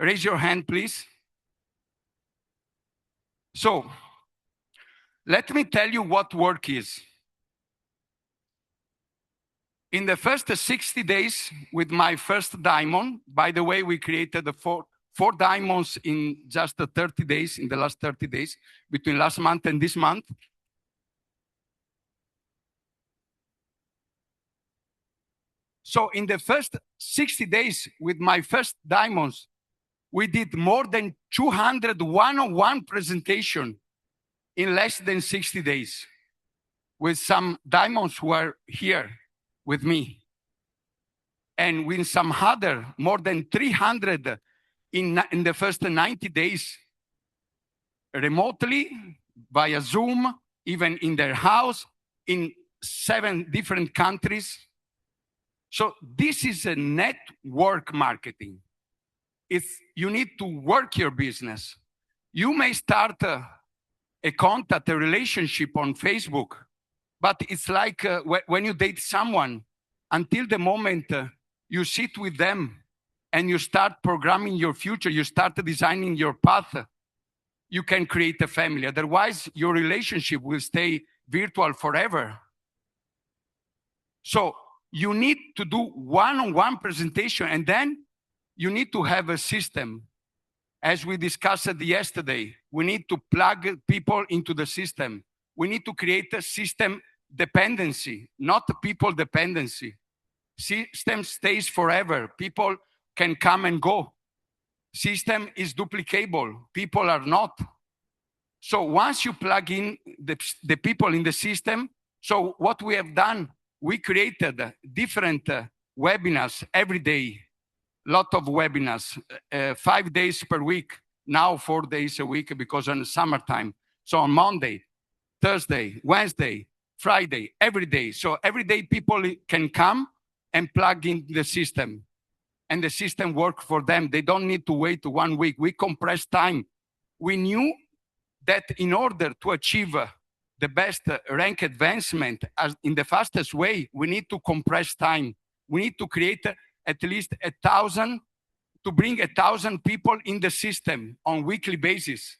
[SPEAKER 6] Raise your hand, please. So, let me tell you what work is. In the first 60 days with my first diamond, by the way, we created the four diamonds in just 30 days, in the last 30 days, between last month and this month. So in the first 60 days with my first diamonds, we did more than 200 one-on-one presentation in less than 60 days with some diamonds who are here with me. And with some other, more than 300 in the first 90 days, remotely, via Zoom, even in their house, in 7 different countries. So this is a network marketing. You need to work your business. You may start a contact, a relationship on Facebook, but it's like when you date someone, until the moment you sit with them and you start programming your future, you start designing your path, you can create a family. Otherwise, your relationship will stay virtual forever. So you need to do one-on-one presentation, and then you need to have a system. As we discussed yesterday, we need to plug people into the system. We need to create a system dependency, not people dependency. System stays forever. People can come and go. System is duplicable. People are not. So once you plug in the people in the system, so what we have done, we created different webinars every day, lot of webinars, 5 days per week, now 4 days a week because on the summertime. So on Monday, Thursday, Wednesday, Friday, every day. So every day people can come and plug in the system, and the system works for them. They don't need to wait 1 week. We compress time. We knew that in order to achieve the best rank advancement in the fastest way, we need to compress time. We need to create at least 1,000, to bring 1,000 people in the system on weekly basis.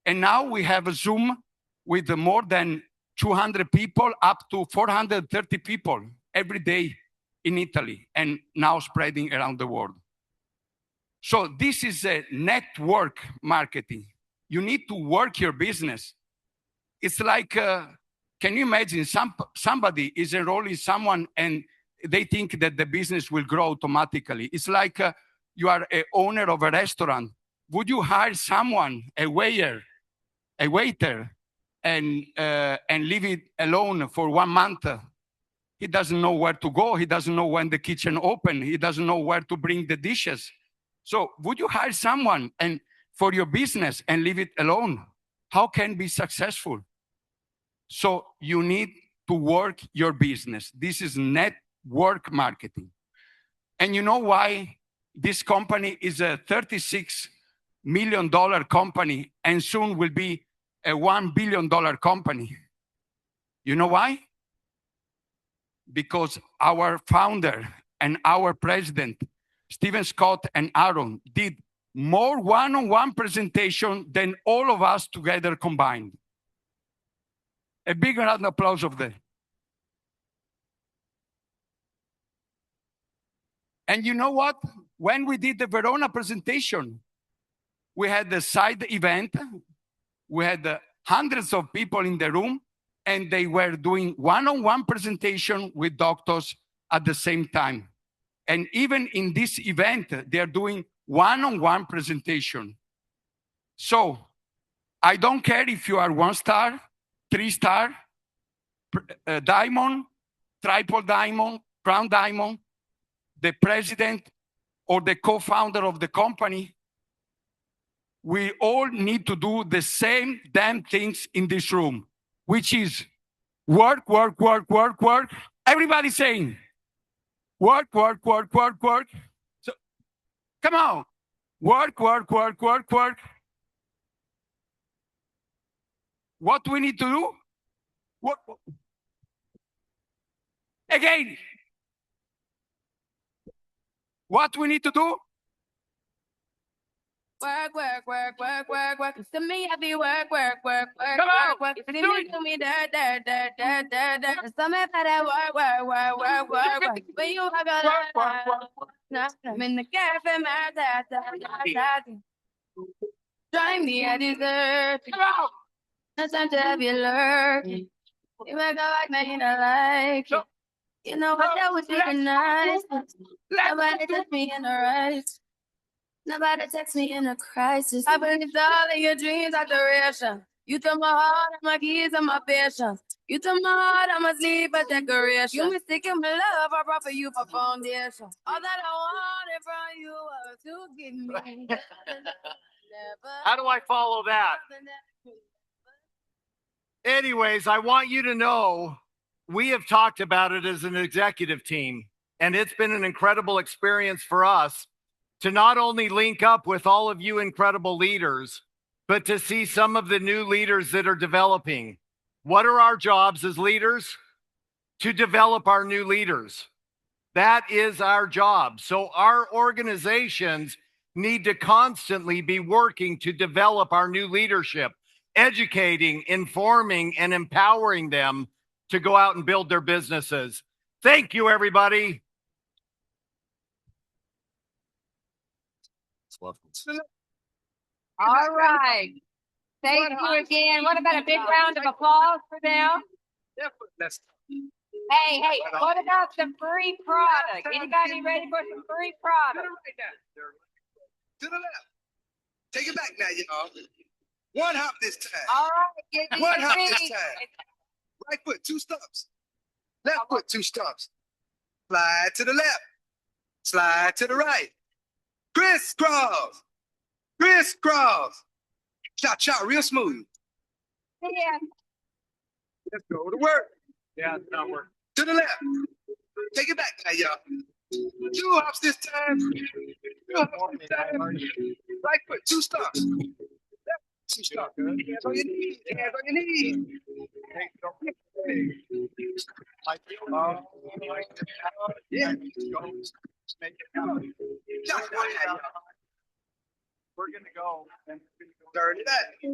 [SPEAKER 6] And now we have a Zoom with more than 200 people, up to 430 people every day in Italy, and now spreading around the world. So this is a network marketing. You need to work your business. It's like, can you imagine somebody is enrolling someone and they think that the business will grow automatically? It's like you are an owner of a restaurant. Would you hire someone, a waiter, and leave it alone for 1 month? He doesn't know where to go. He doesn't know when the kitchen open. He doesn't know where to bring the dishes. So would you hire someone and for your business and leave it alone? How can be successful? So you need to work your business. This is network marketing. And you know why this company is a $36 million company and soon will be a $1 billion company? You know why? Because our founder and our president, Stephen Scott and Aaron, did more one-on-one presentation than all of us together combined. A big round of applause of them. And you know what? When we did the Verona presentation, we had the side event. We had hundreds of people in the room, and they were doing one-on-one presentation with doctors at the same time. And even in this event, they're doing one-on-one presentation. So I don't care if you are 1-star, 3-star, diamond, triple diamond, crown diamond, the president or the co-founder of the company. We all need to do the same damn things in this room, which is work, work, work, work, work. Everybody saying work, work, work, work, work. So come on, work, work, work, work, work. What do we need to do? What? Again. What we need to do?
[SPEAKER 9] Work, work, work, work, work, work. To me, I be work, work, work, work,
[SPEAKER 6] Come on,
[SPEAKER 9] work, work. If you need to me, dirt, dirt, dirt, dirt, dirt, dirt. Some of that work, work, work, work, work, work. When you have a lot, I'm in the cafe, my dad, drive me a dessert. No time to have you lurking. You might go like me, you don't like it. You know what, that was even nice. Nobody took me in the right. Nobody text me in a crisis. I believe all of your dreams are duration. You took my heart, and my keys, and my patience. You took my heart, I must leave a decoration. You mistaken my love, I brought for you for foundation. All that I wanted from you was to give me.
[SPEAKER 19] How do I follow that? Anyways, I want you to know we have talked about it as an executive team, and it's been an incredible experience for us to not only link up with all of you incredible leaders, but to see some of the new leaders that are developing. What are our jobs as leaders? To develop our new leaders. That is our job. So our organizations need to constantly be working to develop our new leadership, educating, informing, and empowering them to go out and build their businesses. Thank you, everybody.
[SPEAKER 1] All right. Thank you again. What about a big round of applause for them? Hey, what about some free product? Anybody ready for some free product?
[SPEAKER 22] To the left. Take it back now, y'all. One hop this time.
[SPEAKER 1] All right, get these
[SPEAKER 22] One hop
[SPEAKER 1] free.
[SPEAKER 22] this time. Right foot, 2 stumps. Left foot, 2 stumps. Slide to the left. Slide to the right. Crisscross. Crisscross. Chop, chop, real smooth.
[SPEAKER 1] Yeah.
[SPEAKER 22] Let's go to work.
[SPEAKER 19] Yeah, it's not working.
[SPEAKER 22] To the left. Take it back now, y'all. 2 hops this time. 2 hops this time. Right foot, 2 stumps. Left, 2 stumps. Hands on your knees. Hands on your knees. Yeah.
[SPEAKER 19] Make it happen. We're going to go.
[SPEAKER 22] Turn it back. To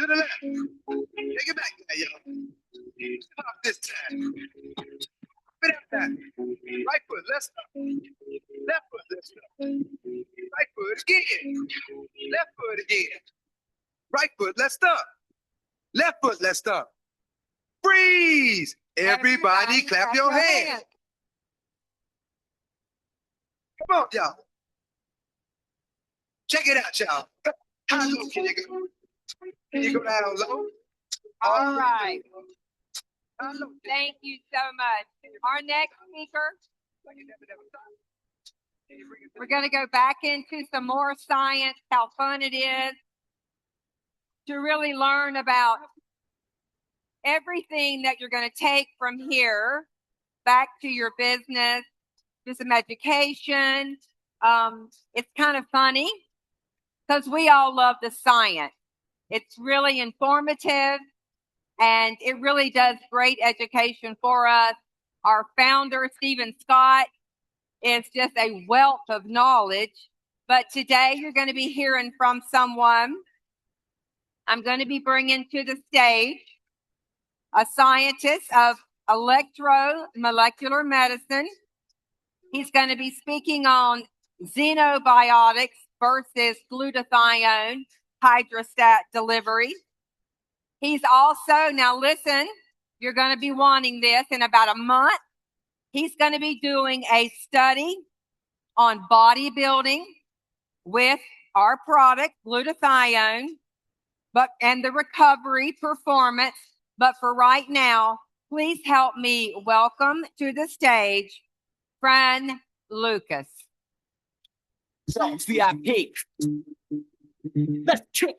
[SPEAKER 22] the left. Take it back now, y'all. Hop this time. Spit out that. Right foot, let's stop. Left foot, let's stop. Right foot again. Left foot again. Right foot, let's stop. Left foot, let's stop. Freeze! Everybody clap your hands. Come on, y'all. Check it out, y'all. How low can you go? Can you go down low?
[SPEAKER 1] All right. Thank you so much. Our next speaker, we're going to go back into some more science, how fun it is to really learn about everything that you're going to take from here back to your business, to some education. It's kind of funny because we all love the science. It's really informative. And it really does great education for us. Our founder, Stephen Scott, is just a wealth of knowledge. But today you're going to be hearing from someone I'm going to be bringing to the stage, a scientist of electromolecular medicine. He's going to be speaking on xenobiotics versus glutathione hydrostat delivery. He's also, now listen, you're going to be wanting this in about a month. He's going to be doing a study on bodybuilding with our product, glutathione, and the recovery performance. But for right now, please help me welcome to the stage Fran Lucas.
[SPEAKER 5] VIP. Let's check.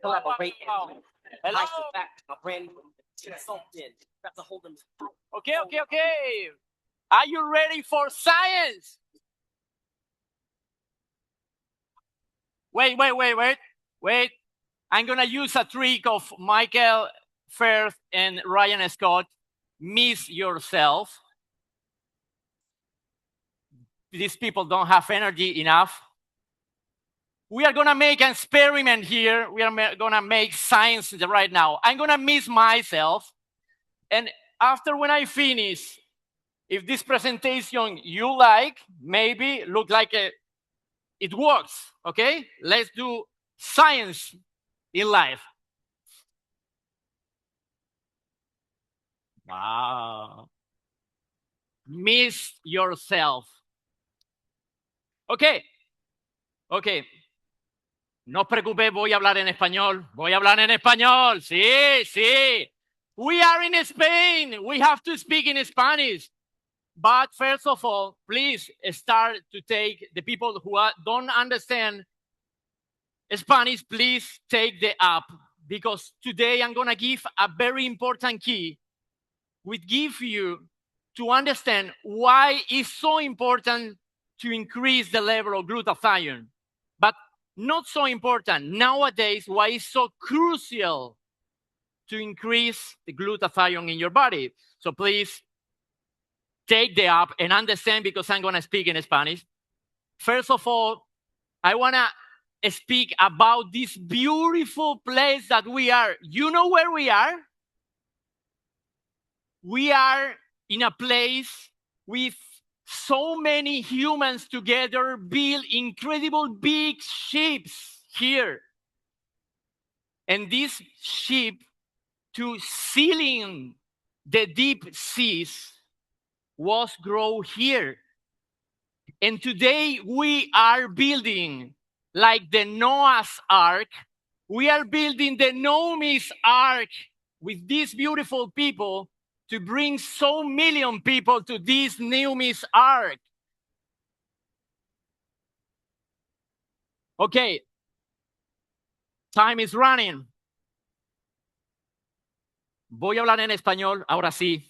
[SPEAKER 14] Collaborate. Hello. Okay. Are you ready for science? Wait. I'm gonna use a trick of Michael Firth and Ryan Scott. Miss yourself. These people don't have energy enough. We are gonna make an experiment here. We are gonna make science right now. I'm gonna miss myself. And after when I finish, if this presentation you like, maybe look like it works, okay? Let's do science in life. Wow. Miss yourself. Okay. No os preocupéis, voy a hablar en español. Sí. We are in Spain. We have to speak in Spanish. But first of all, please start to take the people who don't understand Spanish, please take the app. Because today I'm going to give a very important key which give you to understand why it's so important to increase the level of glutathione. But not so important nowadays, why it's so crucial to increase the glutathione in your body. So please take the app and understand, because I'm going to speak in Spanish. First of all, I want to speak about this beautiful place that we are. You know where we are? We are in a place with so many humans together build incredible big ships here. And this ship to sealing the deep seas was grown here. And today we are building like the Noah's Ark. We are building the Neumi's Ark with these beautiful people to bring so million people to this Neumi's Ark. Okay, time is running. Voy a hablar en español, ahora sí.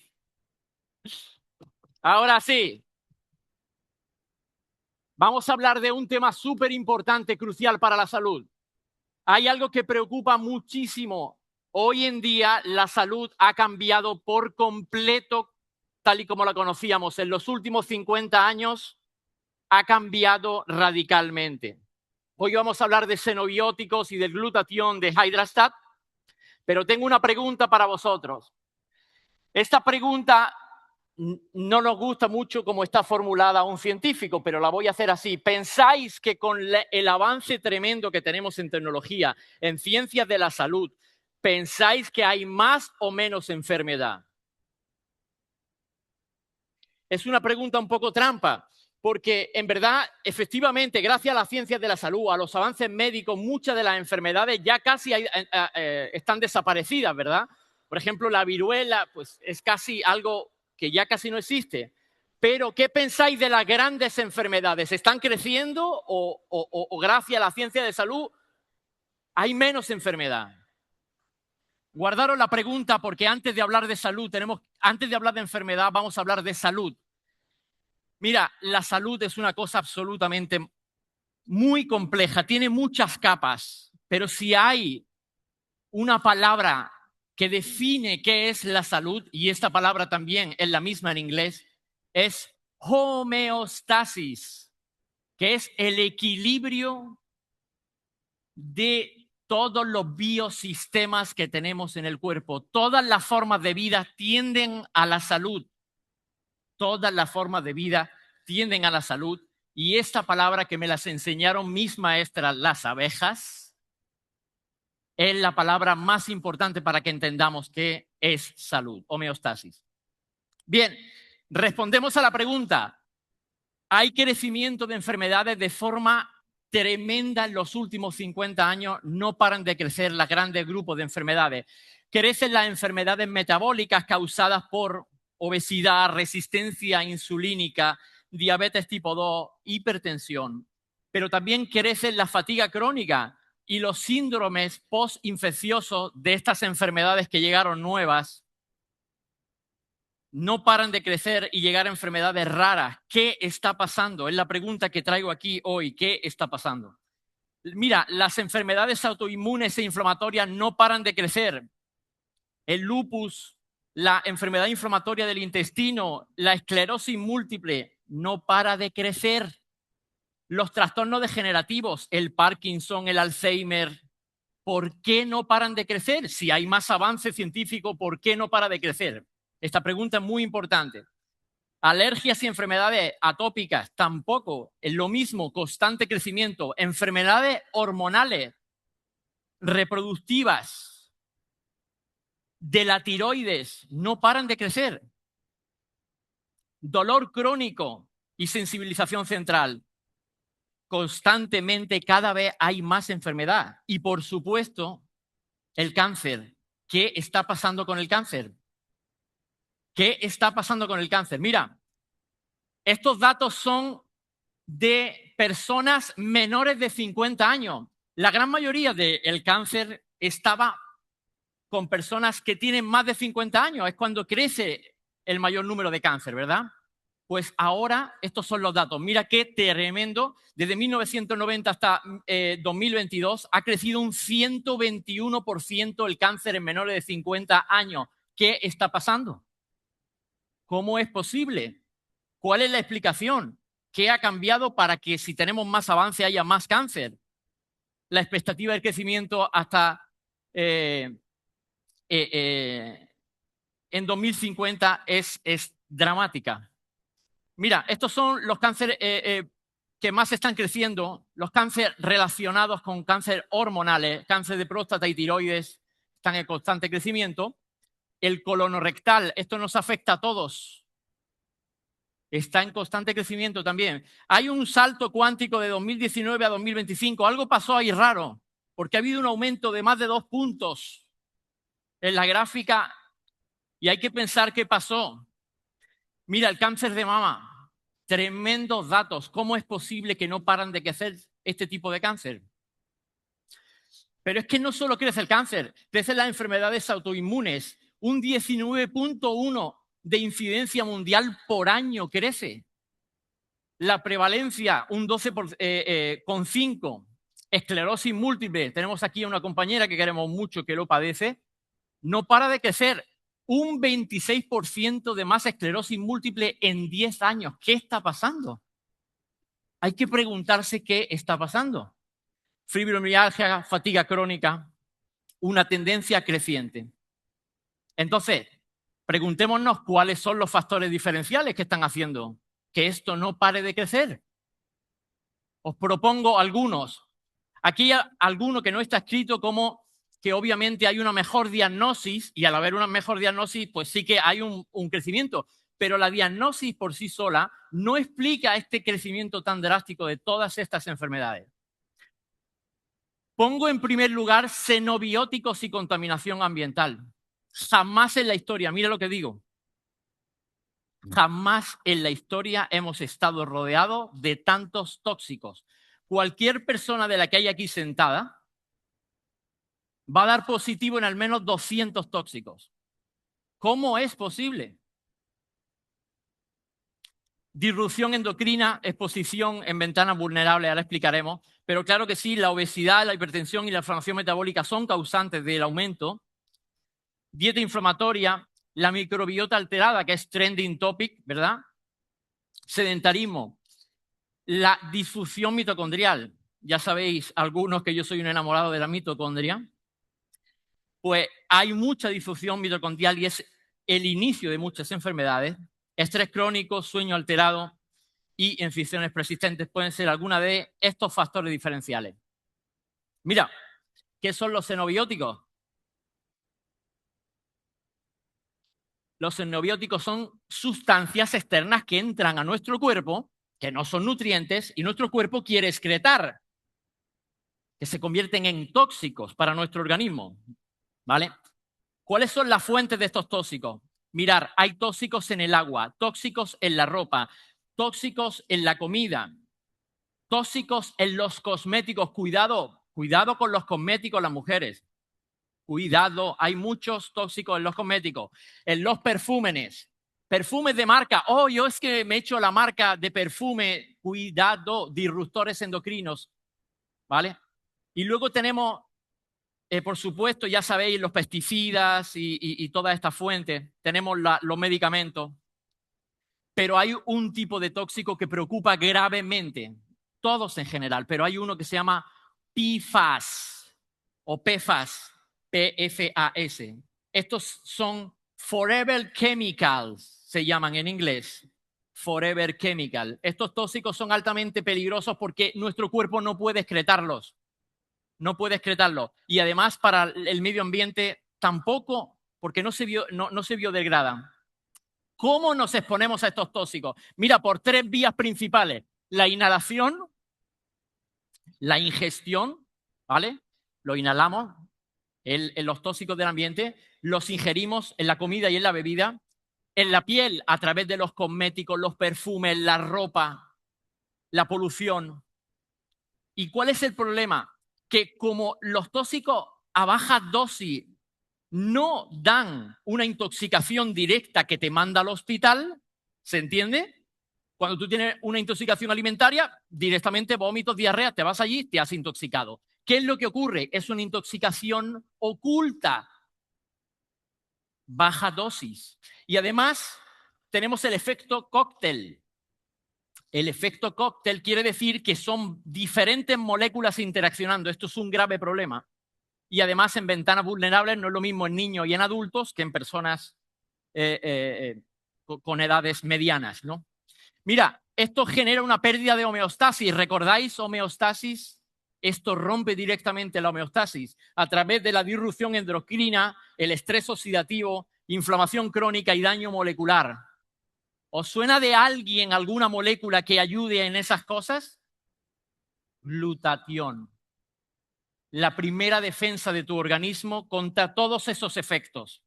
[SPEAKER 14] Vamos a hablar de un tema súper importante, crucial para la salud. Hay algo que preocupa muchísimo. Hoy en día la salud ha cambiado por completo, tal y como la conocíamos. En los últimos 50 años ha cambiado radicalmente. Hoy vamos a hablar de xenobióticos y del glutatión de hydrostat, pero tengo una pregunta para vosotros. Esta pregunta no nos gusta mucho como está formulada un científico, pero la voy a hacer así. ¿Pensáis que con el avance tremendo que tenemos en tecnología, en ciencias de la salud, pensáis que hay más o menos enfermedad? Es una pregunta un poco trampa, porque en verdad, efectivamente, gracias a las ciencias de la salud, a los avances médicos, muchas de las enfermedades ya casi están desaparecidas, ¿verdad? Por ejemplo, la viruela, pues es casi algo que ya casi no existe. Pero, ¿qué pensáis de las grandes enfermedades? ¿Están creciendo o gracias a la ciencia de salud hay menos enfermedad? Guardaros la pregunta, porque antes de hablar de salud, antes de hablar de enfermedad, vamos a hablar de salud. Mira, la salud es una cosa absolutamente muy compleja, tiene muchas capas, pero si hay una palabra que define qué es la salud, y esta palabra también es la misma en inglés, es homeostasis, que es el equilibrio de
[SPEAKER 5] todos los biosistemas que tenemos en el cuerpo, todas las formas de vida tienden a la salud. Todas las formas de vida tienden a la salud. Y esta palabra que me las enseñaron mis maestras, las abejas, es la palabra más importante para que entendamos qué es salud, homeostasis. Bien, respondemos a la pregunta. ¿Hay crecimiento de enfermedades de forma tremenda en los últimos 50 años? No paran de crecer los grandes grupos de enfermedades. Crecen las enfermedades metabólicas causadas por obesidad, resistencia insulínica, diabetes tipo 2, hipertensión. Pero también crece la fatiga crónica y los síndromes postinfecciosos de estas enfermedades que llegaron nuevas. No paran de crecer y llegar a enfermedades raras. ¿Qué está pasando? Es la pregunta que traigo aquí hoy. ¿Qué está pasando? Mira, las enfermedades autoinmunes e inflamatorias no paran de crecer. El lupus, la enfermedad inflamatoria del intestino, la esclerosis múltiple, no para de crecer. Los trastornos degenerativos, el Parkinson, el Alzheimer, ¿por qué no paran de crecer? Si hay más avance científico, ¿por qué no para de crecer? Esta pregunta es muy importante. Alergias y enfermedades atópicas, tampoco. Es lo mismo, constante crecimiento. Enfermedades hormonales, reproductivas, de la tiroides, no paran de crecer. Dolor crónico y sensibilización central. Constantemente, cada vez hay más enfermedad. Y, por supuesto, el cáncer. ¿Qué está pasando con el cáncer? ¿Qué está pasando con el cáncer? Mira, estos datos son de personas menores de 50 años. La gran mayoría del cáncer estaba con personas que tienen más de 50 años. Es cuando crece el mayor número de cáncer, ¿verdad? Pues ahora estos son los datos. Mira qué tremendo. Desde 1990 hasta 2022 ha crecido un 121% el cáncer en menores de 50 años. ¿Qué está pasando? ¿Cómo es posible? ¿Cuál es la explicación? ¿Qué ha cambiado para que si tenemos más avance haya más cáncer? La expectativa de crecimiento hasta en 2050 es dramática. Mira, estos son los cánceres que más están creciendo, los cánceres relacionados con cáncer hormonales, cáncer de próstata y tiroides están en constante crecimiento. El colonorrectal, esto nos afecta a todos. Está en constante crecimiento también. Hay un salto cuántico de 2019 a 2025. Algo pasó ahí raro, porque ha habido un aumento de más de 2 puntos en la gráfica y hay que pensar qué pasó. Mira, el cáncer de mama. Tremendos datos. ¿Cómo es posible que no paran de crecer este tipo de cáncer? Pero es que no solo crece el cáncer, crecen las enfermedades autoinmunes. Un 19.1 de incidencia mundial por año crece. La prevalencia, un 12,5. Esclerosis múltiple. Tenemos aquí a una compañera que queremos mucho que lo padece. No para de crecer. Un 26% de más esclerosis múltiple en 10 años. ¿Qué está pasando? Hay que preguntarse qué está pasando. Fibromialgia, fatiga crónica, una tendencia creciente. Entonces, preguntémonos cuáles son los factores diferenciales que están haciendo que esto no pare de crecer. Os propongo algunos. Aquí hay alguno que no está escrito como que obviamente hay una mejor diagnosis y al haber una mejor diagnosis, pues sí que hay un crecimiento. Pero la diagnosis por sí sola no explica este crecimiento tan drástico de todas estas enfermedades. Pongo en primer lugar xenobióticos y contaminación ambiental. Jamás en la historia, mira lo que digo, jamás en la historia hemos estado rodeados de tantos tóxicos. Cualquier persona de la que hay aquí sentada va a dar positivo en al menos 200 tóxicos. ¿Cómo es posible? Disrupción endocrina, exposición en ventanas vulnerables, ahora explicaremos. Pero claro que sí, la obesidad, la hipertensión y la inflamación metabólica son causantes del aumento. Dieta inflamatoria, la microbiota alterada, que es trending topic, ¿verdad? Sedentarismo, la disfunción mitocondrial. ya sabéis algunos que yo soy un enamorado de la mitocondria, pues hay mucha disfunción mitocondrial y es el inicio de muchas enfermedades. Estrés crónico, sueño alterado y infecciones persistentes pueden ser alguna de estos factores diferenciales. Mira, ¿qué son los xenobióticos? Los xenobióticos son sustancias externas que entran a nuestro cuerpo, que no son nutrientes, y nuestro cuerpo quiere excretar, que se convierten en tóxicos para nuestro organismo, ¿vale? ¿Cuáles son las fuentes de estos tóxicos? Mirar, hay tóxicos en el agua, tóxicos en la ropa, tóxicos en la comida, tóxicos en los cosméticos. Cuidado, cuidado con los cosméticos, las mujeres. Cuidado, hay muchos tóxicos en los cosméticos. En los perfúmenes, perfumes de marca. Oh, yo es que me he hecho la marca de perfume. Cuidado, disruptores endocrinos, ¿vale? Y luego tenemos, por supuesto, ya sabéis, los pesticidas y toda esta fuente. Tenemos los medicamentos. Pero hay un tipo de tóxico que preocupa gravemente, todos en general, pero hay uno que se llama PFAS o PFAS, PFAS. Estos son Forever Chemicals, se llaman en inglés. Forever Chemical. Estos tóxicos son altamente peligrosos porque nuestro cuerpo no puede excretarlos. No puede excretarlos. Y además para el medio ambiente tampoco, porque no se biodegradan. ¿Cómo nos exponemos a estos tóxicos? Mira, por 3 vías principales. La inhalación, la ingestión, ¿vale? Lo inhalamos, los tóxicos del ambiente, los ingerimos en la comida y en la bebida, en la piel a través de los cosméticos, los perfumes, la ropa, la polución. ¿Y cuál es el problema? Que como los tóxicos a baja dosis no dan una intoxicación directa que te manda al hospital, ¿se entiende? Cuando tú tienes una intoxicación alimentaria, directamente vómitos, diarrea, te vas allí, te has intoxicado. ¿Qué es lo que ocurre? Es una intoxicación oculta, baja dosis. Y además tenemos el efecto cóctel. El efecto cóctel quiere decir que son diferentes moléculas interaccionando. Esto es un grave problema. Y además en ventanas vulnerables no es lo mismo en niños y en adultos que en personas con edades medianas, ¿no? Mira, esto genera una pérdida de homeostasis. ¿Recordáis homeostasis? Esto rompe directamente la homeostasis a través de la disrupción endocrina, el estrés oxidativo, inflamación crónica y daño molecular. ¿Os suena de alguien alguna molécula que ayude en esas cosas? Glutatión. La primera defensa de tu organismo contra todos esos efectos.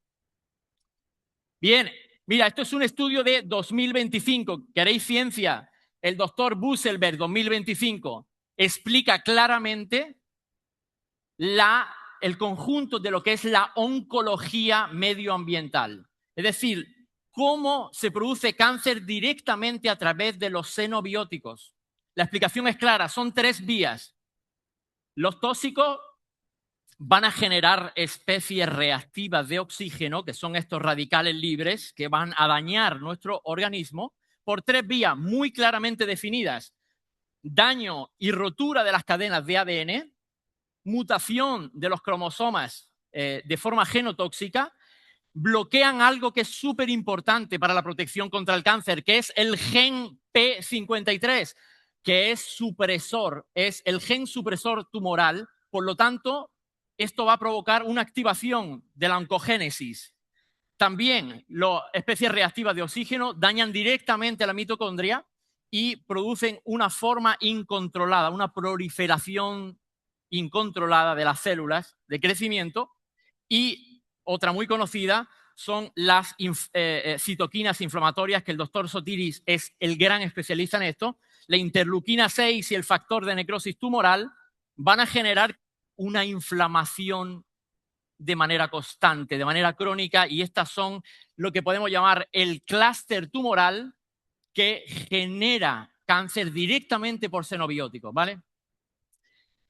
[SPEAKER 5] Bien, mira, esto es un estudio de 2025. ¿Queréis ciencia? El doctor Busselberg, 2025, explica claramente el conjunto de lo que es la oncología medioambiental. Es decir, cómo se produce cáncer directamente a través de los xenobióticos. La explicación es clara, son 3 vías. Los tóxicos van a generar especies reactivas de oxígeno, que son estos radicales libres, que van a dañar nuestro organismo por 3 vías muy claramente definidas. Daño y rotura de las cadenas de ADN, mutación de los cromosomas de forma genotóxica, bloquean algo que es súper importante para la protección contra el cáncer, que es el gen P53, que es supresor, es el gen supresor tumoral. Por lo tanto, esto va a provocar una activación de la oncogénesis. También las especies reactivas de oxígeno dañan directamente a la mitocondria y producen una forma incontrolada, una proliferación incontrolada de las células de crecimiento. Y otra muy conocida son las citoquinas inflamatorias, que el doctor Sotiris es el gran especialista en esto. La interleuquina 6 y el factor de necrosis tumoral van a generar una inflamación de manera constante, de manera crónica, y estas son lo que podemos llamar el clúster tumoral que genera cáncer directamente por xenobióticos, ¿vale?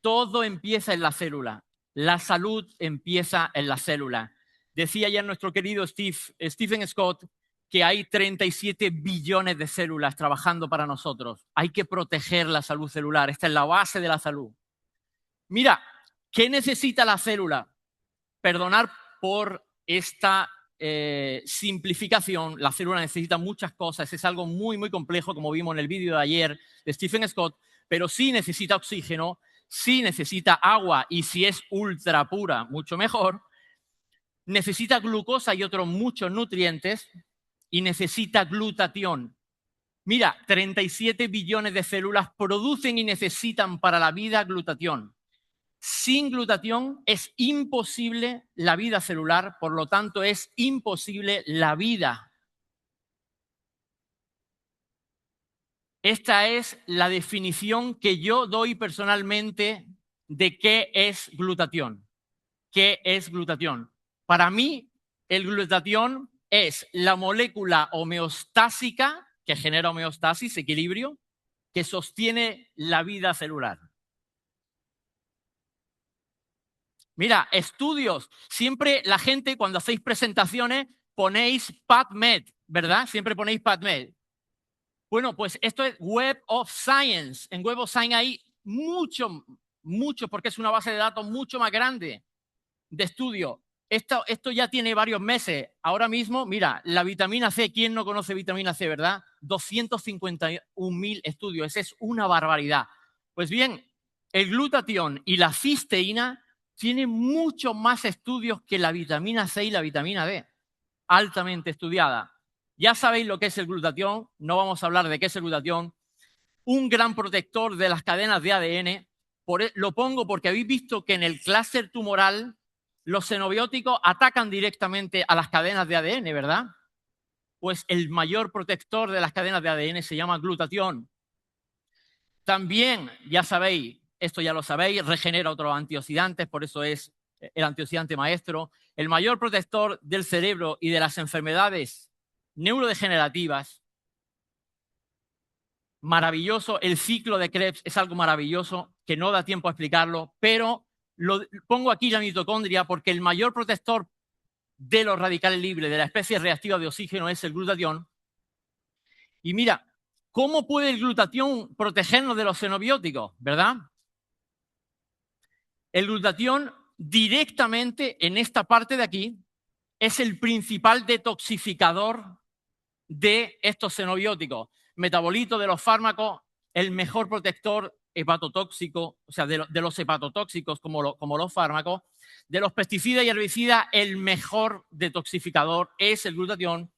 [SPEAKER 5] Todo empieza en la célula. La salud empieza en la célula. Decía ya nuestro querido Stephen Scott que hay 37 billones de células trabajando para nosotros. Hay que proteger la salud celular. Esta es la base de la salud. Mira, ¿qué necesita la célula? Perdonar por esta simplificación. La célula necesita muchas cosas. Es algo muy, muy complejo, como vimos en el vídeo de ayer de Stephen Scott, pero sí necesita oxígeno, sí necesita agua y si es ultra pura, mucho mejor. Necesita glucosa y otros muchos nutrientes y necesita glutatión. Mira, 37 billones de células producen y necesitan para la vida glutatión. Sin glutatión es imposible la vida celular, por lo tanto es imposible la vida. Esta es la definición que yo doy personalmente de qué es glutatión. ¿Qué es glutatión? Para mí, el glutatión es la molécula homeostásica que genera homeostasis, equilibrio, que sostiene la vida celular. Mira, estudios. Siempre la gente, cuando hacéis presentaciones, ponéis PubMed, ¿verdad? Siempre ponéis PubMed. Bueno, pues esto es Web of Science. En Web of Science hay mucho, porque es una base de datos mucho más grande de estudio. Esto ya tiene varios meses. Ahora mismo, mira, la vitamina C, ¿quién no conoce vitamina C, verdad? 251.000 estudios. Esa es una barbaridad. Pues bien, el glutatión y la cisteína tienen muchos más estudios que la vitamina C y la vitamina D. Altamente estudiada. Ya sabéis lo que es el glutatión. No vamos a hablar de qué es el glutatión. Un gran protector de las cadenas de ADN. Lo pongo porque habéis visto que en el clúster tumoral los xenobióticos atacan directamente a las cadenas de ADN, ¿verdad? Pues el mayor protector de las cadenas de ADN se llama glutatión. También, ya sabéis, esto ya lo sabéis, regenera otros antioxidantes, por eso es el antioxidante maestro. El mayor protector del cerebro y de las enfermedades neurodegenerativas. Maravilloso. El ciclo de Krebs es algo maravilloso que no da tiempo a explicarlo, pero pongo aquí la mitocondria porque el mayor protector de los radicales libres de la especie reactiva de oxígeno es el glutatión. Y mira, ¿cómo puede el glutatión protegernos de los xenobióticos? ¿Verdad? El glutatión directamente en esta parte de aquí es el principal detoxificador de estos xenobióticos. Metabolito de los fármacos, el mejor protector hepatotóxico, o sea, de los hepatotóxicos como los fármacos. De los pesticidas y herbicidas, el mejor detoxificador es el glutatión.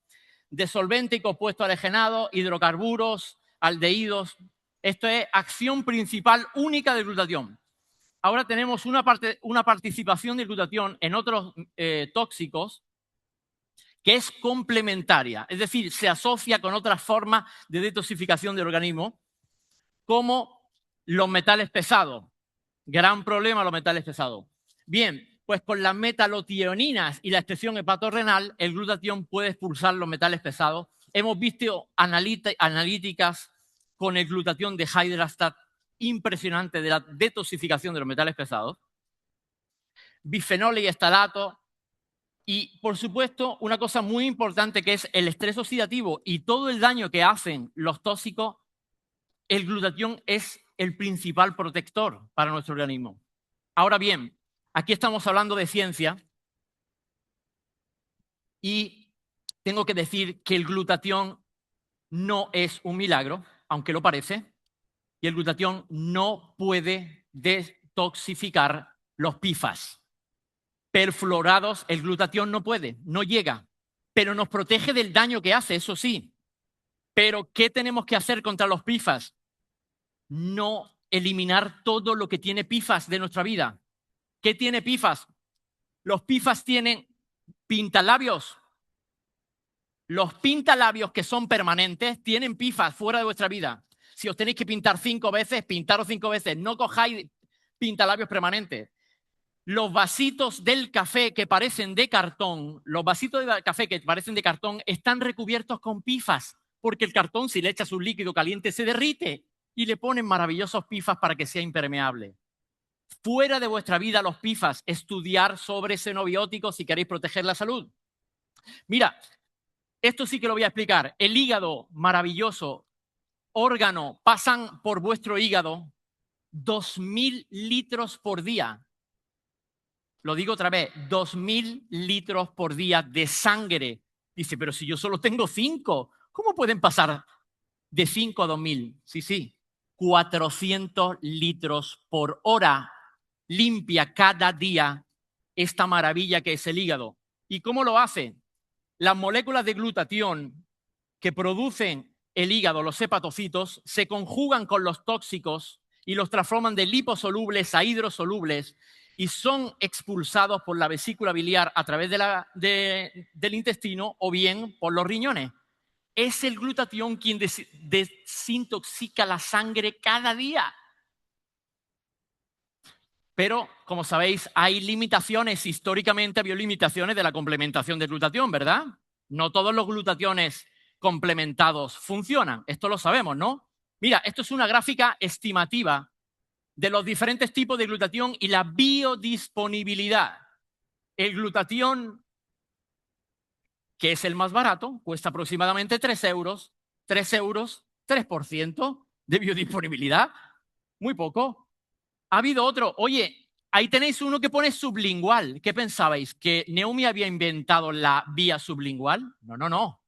[SPEAKER 5] De solvente y compuesto alegenado, hidrocarburos, aldehídos. Esto es acción principal única del glutatión. Ahora tenemos una participación del glutatión en otros tóxicos que es complementaria, es decir, se asocia con otras formas de detoxificación del organismo, como los metales pesados. Gran problema los metales pesados. Bien, pues con las metalotioninas y la excreción hepatorrenal, el glutatión puede expulsar los metales pesados. Hemos visto analíticas con el glutatión de Hydrastat impresionante de la detoxificación de los metales pesados. Bifenoles y estalatos. Y, por supuesto, una cosa muy importante que es el estrés oxidativo y todo el daño que hacen los tóxicos, el glutatión es el principal protector para nuestro organismo. Ahora bien, aquí estamos hablando de ciencia y tengo que decir que el glutatión no es un milagro, aunque lo parece, y el glutatión no puede detoxificar los PFAS. Perfluorados, el glutatión no puede, no llega, pero nos protege del daño que hace, eso sí. Pero, ¿qué tenemos que hacer contra los PFAS? No eliminar todo lo que tiene PFAS de nuestra vida. ¿Qué tiene PFAS? Los PFAS tienen pintalabios. Los pintalabios que son permanentes tienen PFAS fuera de vuestra vida. Si os tenéis que pintar 5 veces, pintaros 5 veces. No cojáis pintalabios permanentes. Los vasitos del café que parecen de cartón, están recubiertos con PFAS, porque el cartón, si le echas un líquido caliente, se derrite y le ponen maravillosos PFAS para que sea impermeable. Fuera de vuestra vida los PFAS, estudiar sobre xenobióticos si queréis proteger la salud. Mira, Esto sí que lo voy a explicar. El hígado, maravilloso órgano, pasan por vuestro hígado 2.000 litros por día. Lo digo otra vez, 2.000 litros por día de sangre. Dice, pero si yo solo tengo 5, ¿cómo pueden pasar de 5 a 2.000? Sí, 400 litros por hora limpia cada día esta maravilla que es el hígado. ¿Y cómo lo hace? Las moléculas de glutatión que producen el hígado, los hepatocitos, se conjugan con los tóxicos y los transforman de liposolubles a hidrosolubles y son expulsados por la vesícula biliar a través del intestino o bien por los riñones. Es el glutatión quien desintoxica la sangre cada día. Pero, como sabéis, hay limitaciones. Históricamente había limitaciones de la complementación del glutatión, ¿verdad? No todos los glutationes complementados funcionan. Esto lo sabemos, ¿no? Mira, esto es una gráfica estimativa de los diferentes tipos de glutatión y la biodisponibilidad. El glutatión, que es el más barato, cuesta aproximadamente 3 euros. 3 euros, 3% de biodisponibilidad. Muy poco. Ha habido otro. Oye, ahí tenéis uno que pone sublingual. ¿Qué pensabais? ¿Que Neumi había inventado la vía sublingual? No.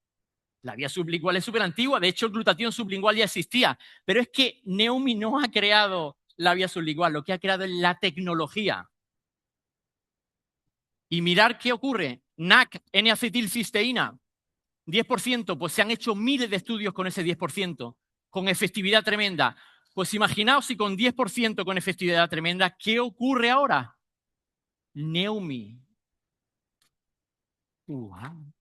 [SPEAKER 5] La vía sublingual es súper antigua. De hecho, el glutatión sublingual ya existía. Pero es que Neumi no ha creado la vía sublingual. Lo que ha creado es la tecnología. Y mirar qué ocurre. NAC, N-acetilcisteína, 10%. Pues se han hecho miles de estudios con ese 10%, con efectividad tremenda. Pues imaginaos si con 10% con efectividad tremenda, ¿qué ocurre ahora? Neumi. Wow.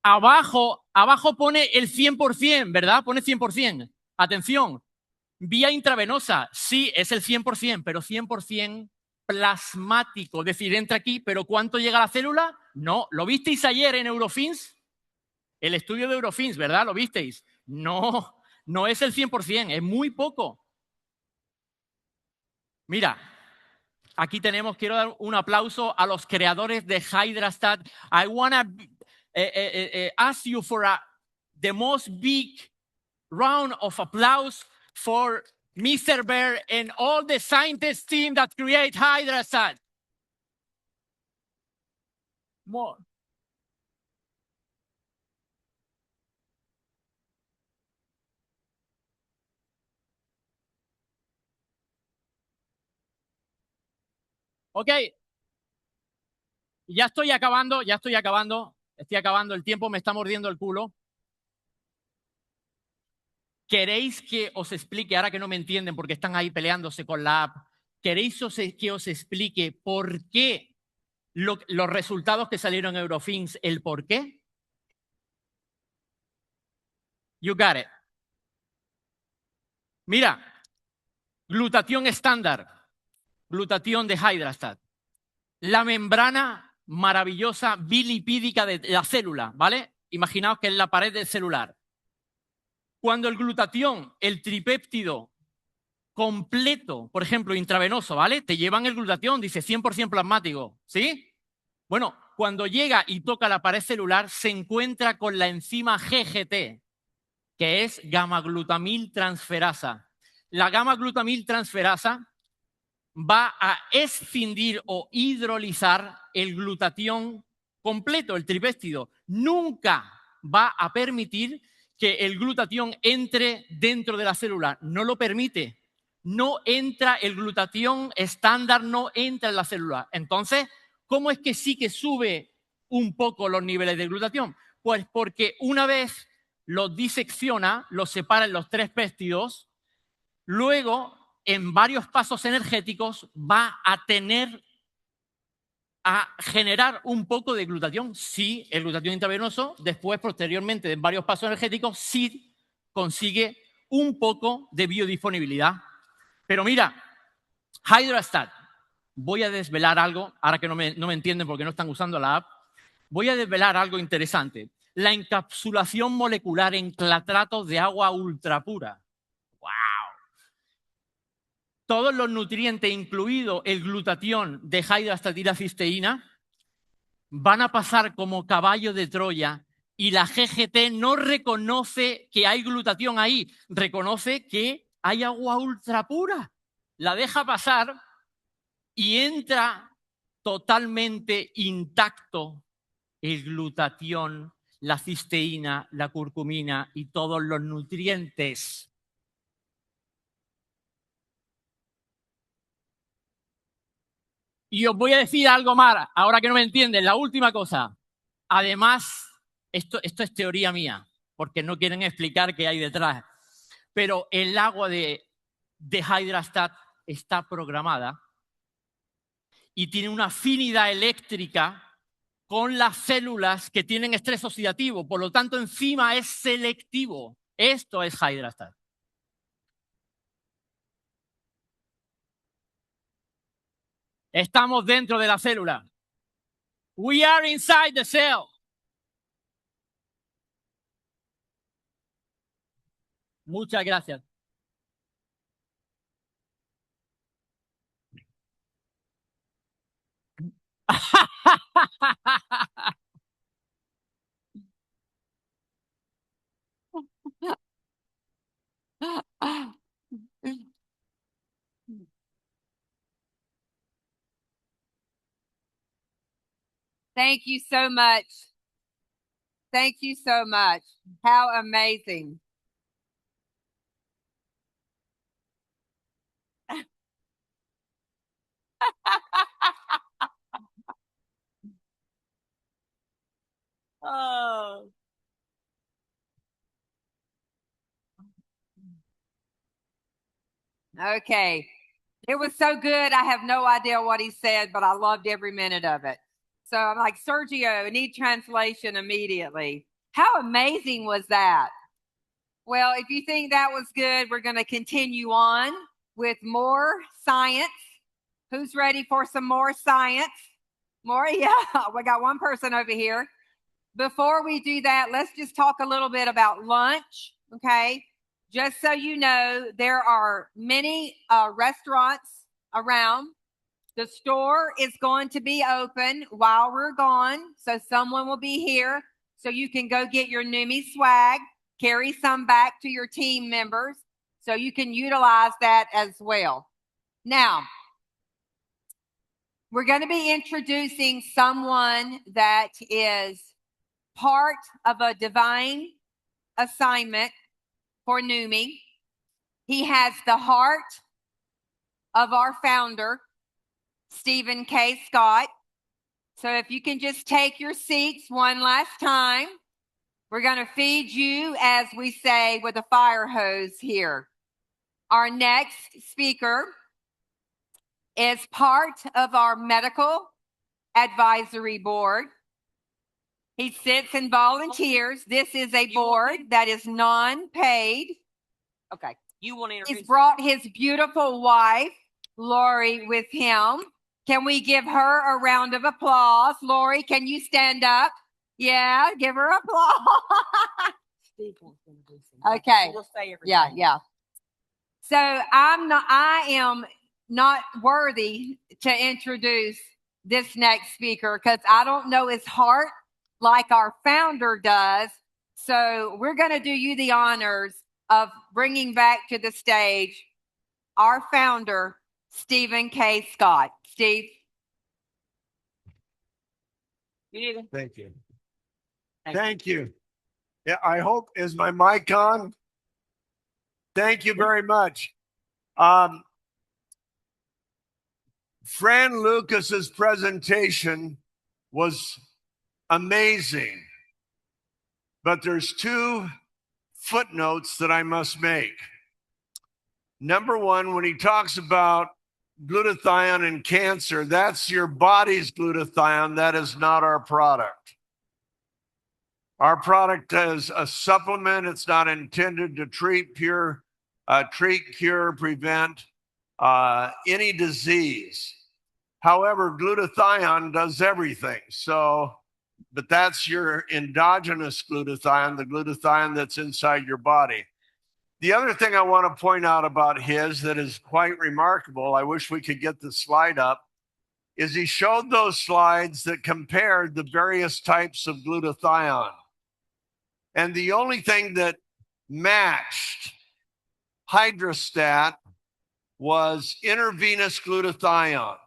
[SPEAKER 5] Abajo pone el 100%, ¿verdad? Pone 100%. Atención, vía intravenosa, sí, es el 100%, pero 100% plasmático. Es decir, entra aquí, pero ¿cuánto llega a la célula? No. ¿Lo visteis ayer en Eurofins? El estudio de Eurofins, ¿verdad? ¿Lo visteis? No es el 100%, es muy poco. Mira, aquí quiero dar un aplauso a los creadores de Hydrastat. I want to ask you for the most big round of applause for Mr. Bear and all the scientist team that create Hydrastat. More. Ok. Ya estoy acabando. Estoy acabando. El tiempo me está mordiendo el culo. ¿Queréis que os explique, ahora que no me entienden porque están ahí peleándose con la app, queréis que os explique por qué los resultados que salieron en Eurofins, el por qué? You got it. Mira, glutatión estándar, glutatión de Hydrastat, la membrana maravillosa bilipídica de la célula, ¿vale? Imaginaos que es la pared del celular. Cuando el glutatión, el tripéptido completo, por ejemplo, intravenoso, ¿vale? Te llevan el glutatión, dice 100% plasmático, ¿sí? Bueno, cuando llega y toca la pared celular, se encuentra con la enzima GGT, que es gamma-glutamil transferasa. La gamma-glutamil transferasa va a escindir o hidrolizar el glutatión completo, el tripéptido. Nunca va a permitir que el glutatión entre dentro de la célula. No lo permite. No entra el glutatión estándar, no entra en la célula. Entonces, ¿cómo es que sí que sube un poco los niveles de glutatión? Pues porque una vez los disecciona, los separa en los 3 péptidos, luego en varios pasos energéticos va a generar un poco de glutatión. Sí, el glutatión intravenoso, después, posteriormente, en varios pasos energéticos, sí consigue un poco de biodisponibilidad. Pero mira, Hydrastat, voy a desvelar algo, ahora que no me entienden porque no están usando la app, voy a desvelar algo interesante. La encapsulación molecular en clatratos de agua ultrapura. ¡Wow! todos los nutrientes, incluido el glutatión de hidrastatina cisteína, van a pasar como caballo de Troya y la GGT no reconoce que hay glutatión ahí, reconoce que hay agua ultra pura. La deja pasar y entra totalmente intacto el glutatión, la cisteína, la curcumina y todos los nutrientes. Y os voy a decir algo más, ahora que no me entienden, la última cosa. Además, esto es teoría mía, porque no quieren explicar qué hay detrás. Pero el agua de Hydrastat está programada y tiene una afinidad eléctrica con las células que tienen estrés oxidativo. Por lo tanto, encima es selectivo. Esto es Hydrastat. Estamos dentro de la célula. We are inside the cell. Muchas gracias.
[SPEAKER 1] Thank you so much. Thank you so much. How amazing.
[SPEAKER 11] Oh.
[SPEAKER 1] Okay. It was so good. I have no idea what he said, but I loved every minute of it. So I'm like, Sergio, I need translation immediately. How amazing was that? Well, if you think that was good, we're going to continue on with more science. Who's ready for some more science? More? Yeah, we got one person over here. Before we do that, let's just talk a little bit about lunch, okay? Just so you know, there are many restaurants around. The store is going to be open while we're gone, so someone will be here so you can go get your Neumi swag, carry some back to your team members so you can utilize that as well. Now, we're going to be introducing someone that is part of a divine assignment for Neumi. He has the heart of our founder, Stephen K. Scott. So if you can just take your seats one last time, we're going to feed you, as we say, with a fire hose here. Our next speaker is part of our medical advisory board. He sits and volunteers. This is a board that is non-paid. Okay.
[SPEAKER 11] You want to introduce?
[SPEAKER 1] He's brought his beautiful wife, Lori, with him. Can we give her a round of applause? Lori, can you stand up? Yeah, give her applause. Okay.
[SPEAKER 11] We'll say everything.
[SPEAKER 1] Yeah. So I am not worthy to introduce this next speaker because I don't know his heart like our founder does. So we're going to do you the honors of bringing back to the stage our founder, Stephen K. Scott. Steve.
[SPEAKER 10] Thank you. Thank you. Yeah, I hope, is my mic on? Thank you very much. Fran Lucas's presentation was amazing, but there's two footnotes that I must make. Number one, when he talks about glutathione and cancer, that's your body's glutathione. That is not our product. Our product is a supplement. It's not intended to treat, cure, prevent any disease. However, glutathione does everything. But that's your endogenous glutathione, the glutathione that's inside your body. The other thing I want to point out about his that is quite remarkable, I wish we could get the slide up, is he showed those slides that compared the various types of glutathione. And the only thing that matched hydrostat was intravenous glutathione.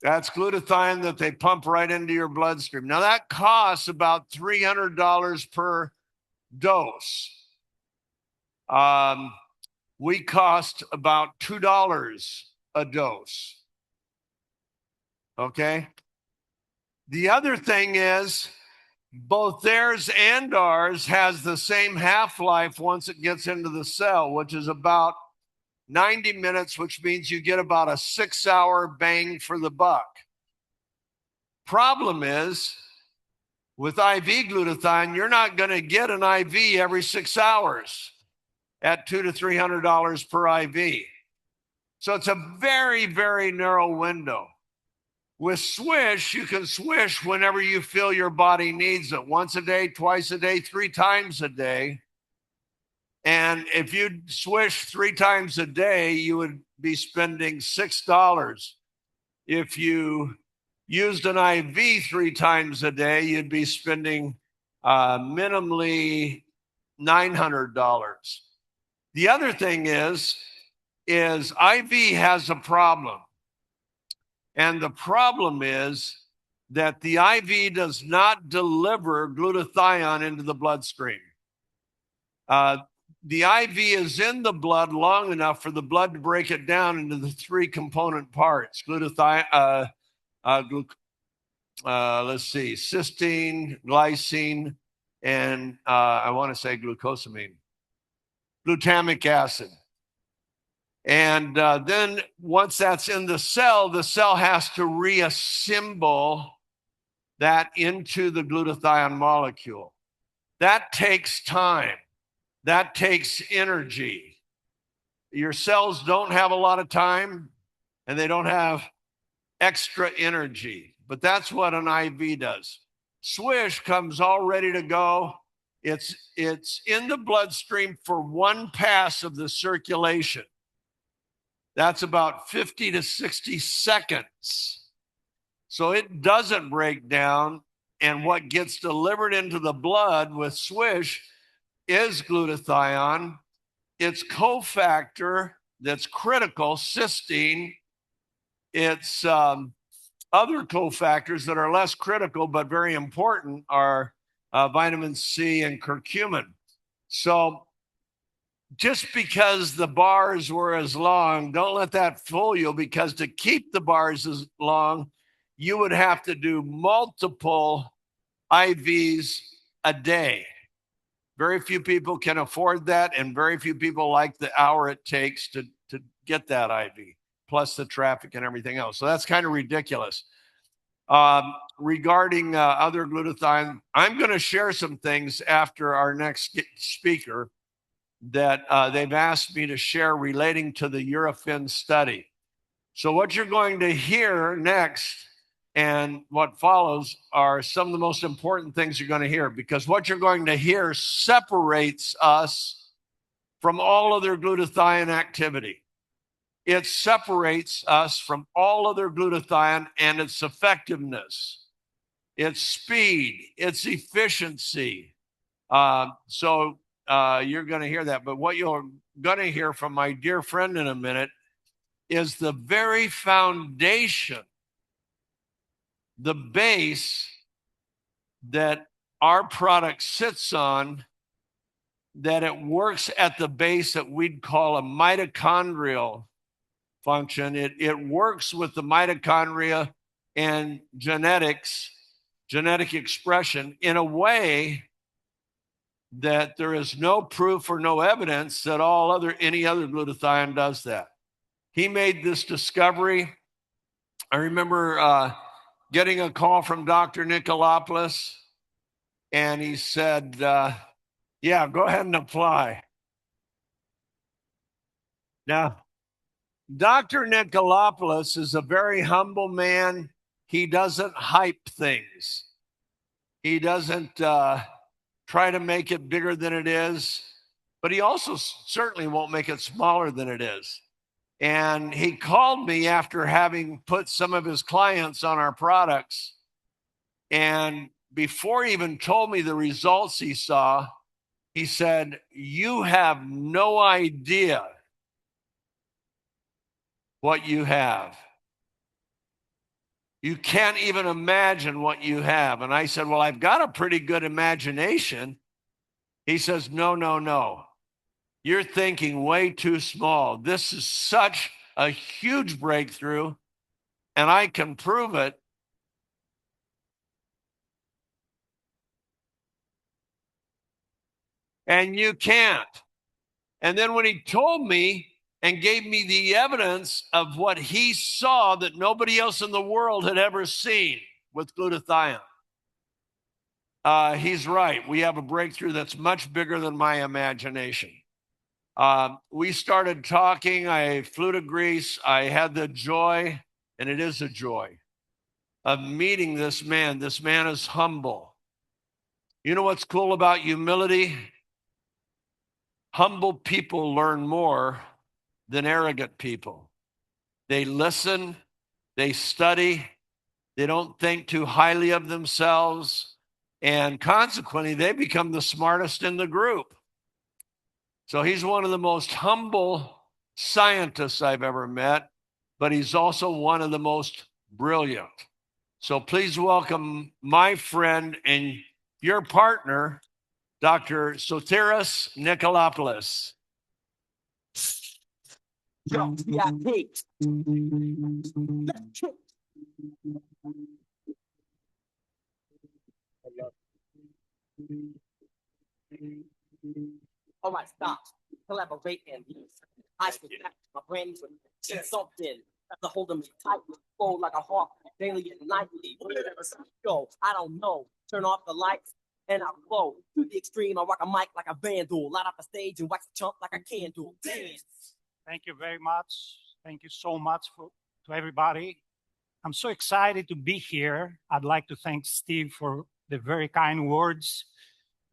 [SPEAKER 10] That's glutathione that they pump right into your bloodstream. Now that costs about $300 per dose. We cost about $2 a dose. Okay. The other thing is both theirs and ours has the same half-life once it gets into the cell, which is about 90 minutes, which means you get about a 6-hour bang for the buck. Problem is, with IV glutathione, you're not going to get an IV every 6 hours at $200 to $300 per IV. So it's a very, very narrow window. With Swish, you can swish whenever you feel your body needs it. Once a day, twice a day, 3 times a day. And if you swish 3 times a day, you would be spending $6. If you used an IV 3 times a day, you'd be spending minimally $900. The other thing is IV has a problem. And the problem is that the IV does not deliver glutathione into the bloodstream. The IV is in the blood long enough for the blood to break it down into the 3 component parts: glutathione, cysteine, glycine, and I want to say glucosamine, glutamic acid. And then once that's in the cell has to reassemble that into the glutathione molecule. That takes time. That takes energy. Your cells don't have a lot of time and they don't have extra energy, but that's what an IV does. Swish comes all ready to go. It's in the bloodstream for 1 pass of the circulation. That's about 50 to 60 seconds. So it doesn't break down, and what gets delivered into the blood with Swish is glutathione. Its cofactor that's critical, cysteine. It's other cofactors that are less critical but very important are vitamin C and curcumin. So just because the bars were as long, don't let that fool you, because to keep the bars as long, you would have to do multiple IVs a day. Very few people can afford that, and very few people like the hour it takes to get that IV, plus the traffic and everything else. So that's kind of ridiculous. Regarding other glutathione, I'm going to share some things after our next speaker that they've asked me to share relating to the Eurofin study. So what you're going to hear next and what follows are some of the most important things you're going to hear, because what you're going to hear separates us from all other glutathione activity. It separates us from all other glutathione and its effectiveness, its speed, its efficiency. So you're going to hear that. But what you're going to hear from my dear friend in a minute is the very foundation, the base that our product sits on, that it works at the base that we'd call a mitochondrial function. It works with the mitochondria and genetic expression in a way that there is no proof or no evidence that any other glutathione does that. He made this discovery. I remember getting a call from Dr. Nicolopoulos, and he said, yeah, go ahead and apply. Now, Dr. Nicolopoulos is a very humble man. He doesn't hype things. He doesn't try to make it bigger than it is. but he also certainly won't make it smaller than it is. And he called me after having put some of his clients on our products. And before he even told me the results he saw, he said, "You have no idea what you have. You can't even imagine what you have." And I said, "Well, I've got a pretty good imagination." He says, "No, no, no. You're thinking way too small. This is such a huge breakthrough, and I can prove it." And you can't. And then when he told me and gave me the evidence of what he saw that nobody else in the world had ever seen with glutathione, he's right. We have a breakthrough that's much bigger than my imagination. We started talking. I flew to Greece. I had the joy, and it is a joy, of meeting this man. This man is humble. You know what's cool about humility? Humble people learn more than arrogant people. They listen, they study, they don't think too highly of themselves, and consequently, they become the smartest in the group. So he's one of the most humble scientists I've ever met, but he's also one of the most brilliant. So please welcome my friend and your partner, Dr. Sotiris Nikolopoulos.
[SPEAKER 12] Yo, yeah, hey. All right, stop. Collaborate and I should my brain with something. Have to hold them tight, flow like a hawk, daily and nightly. Yo, I don't know. Turn off the lights and I flow to the extreme. I rock a mic like a vandal, light up the stage and wax the chump like a candle. Dance.
[SPEAKER 15] Thank you very much. Thank you so much to everybody. I'm so excited to be here. I'd like to thank Steve for the very kind words.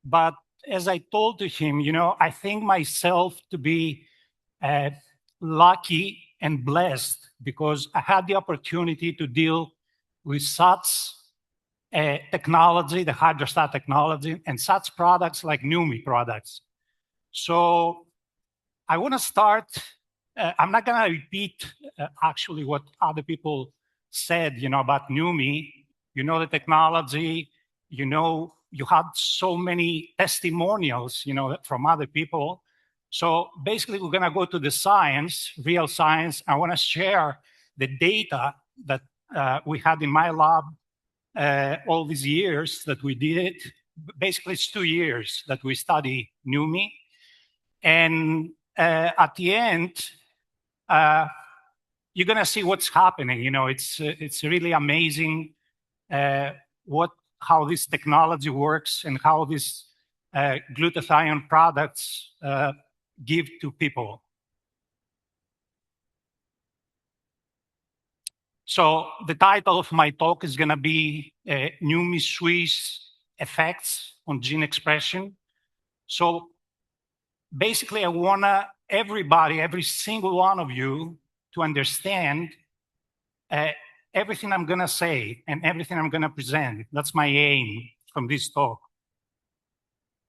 [SPEAKER 15] But as I told to him, I think myself to be lucky and blessed because I had the opportunity to deal with such technology, the hydrostat technology, and such products like Neumi products. So I want to start. I'm not going to repeat actually what other people said, about Neumi. The technology, you had so many testimonials, from other people. So basically, we're going to go to the science, real science. I want to share the data that we had in my lab all these years that we did it. Basically, it's 2 years that we study Neumi. And at the end, you're going to see what's happening. It's really amazing how this technology works and how these glutathione products give to people. So the title of my talk is going to be Neumi Swiss Effects on Gene Expression. So basically, I want everybody, every single one of you, to understand everything I'm going to say and everything I'm going to present. That's my aim from this talk.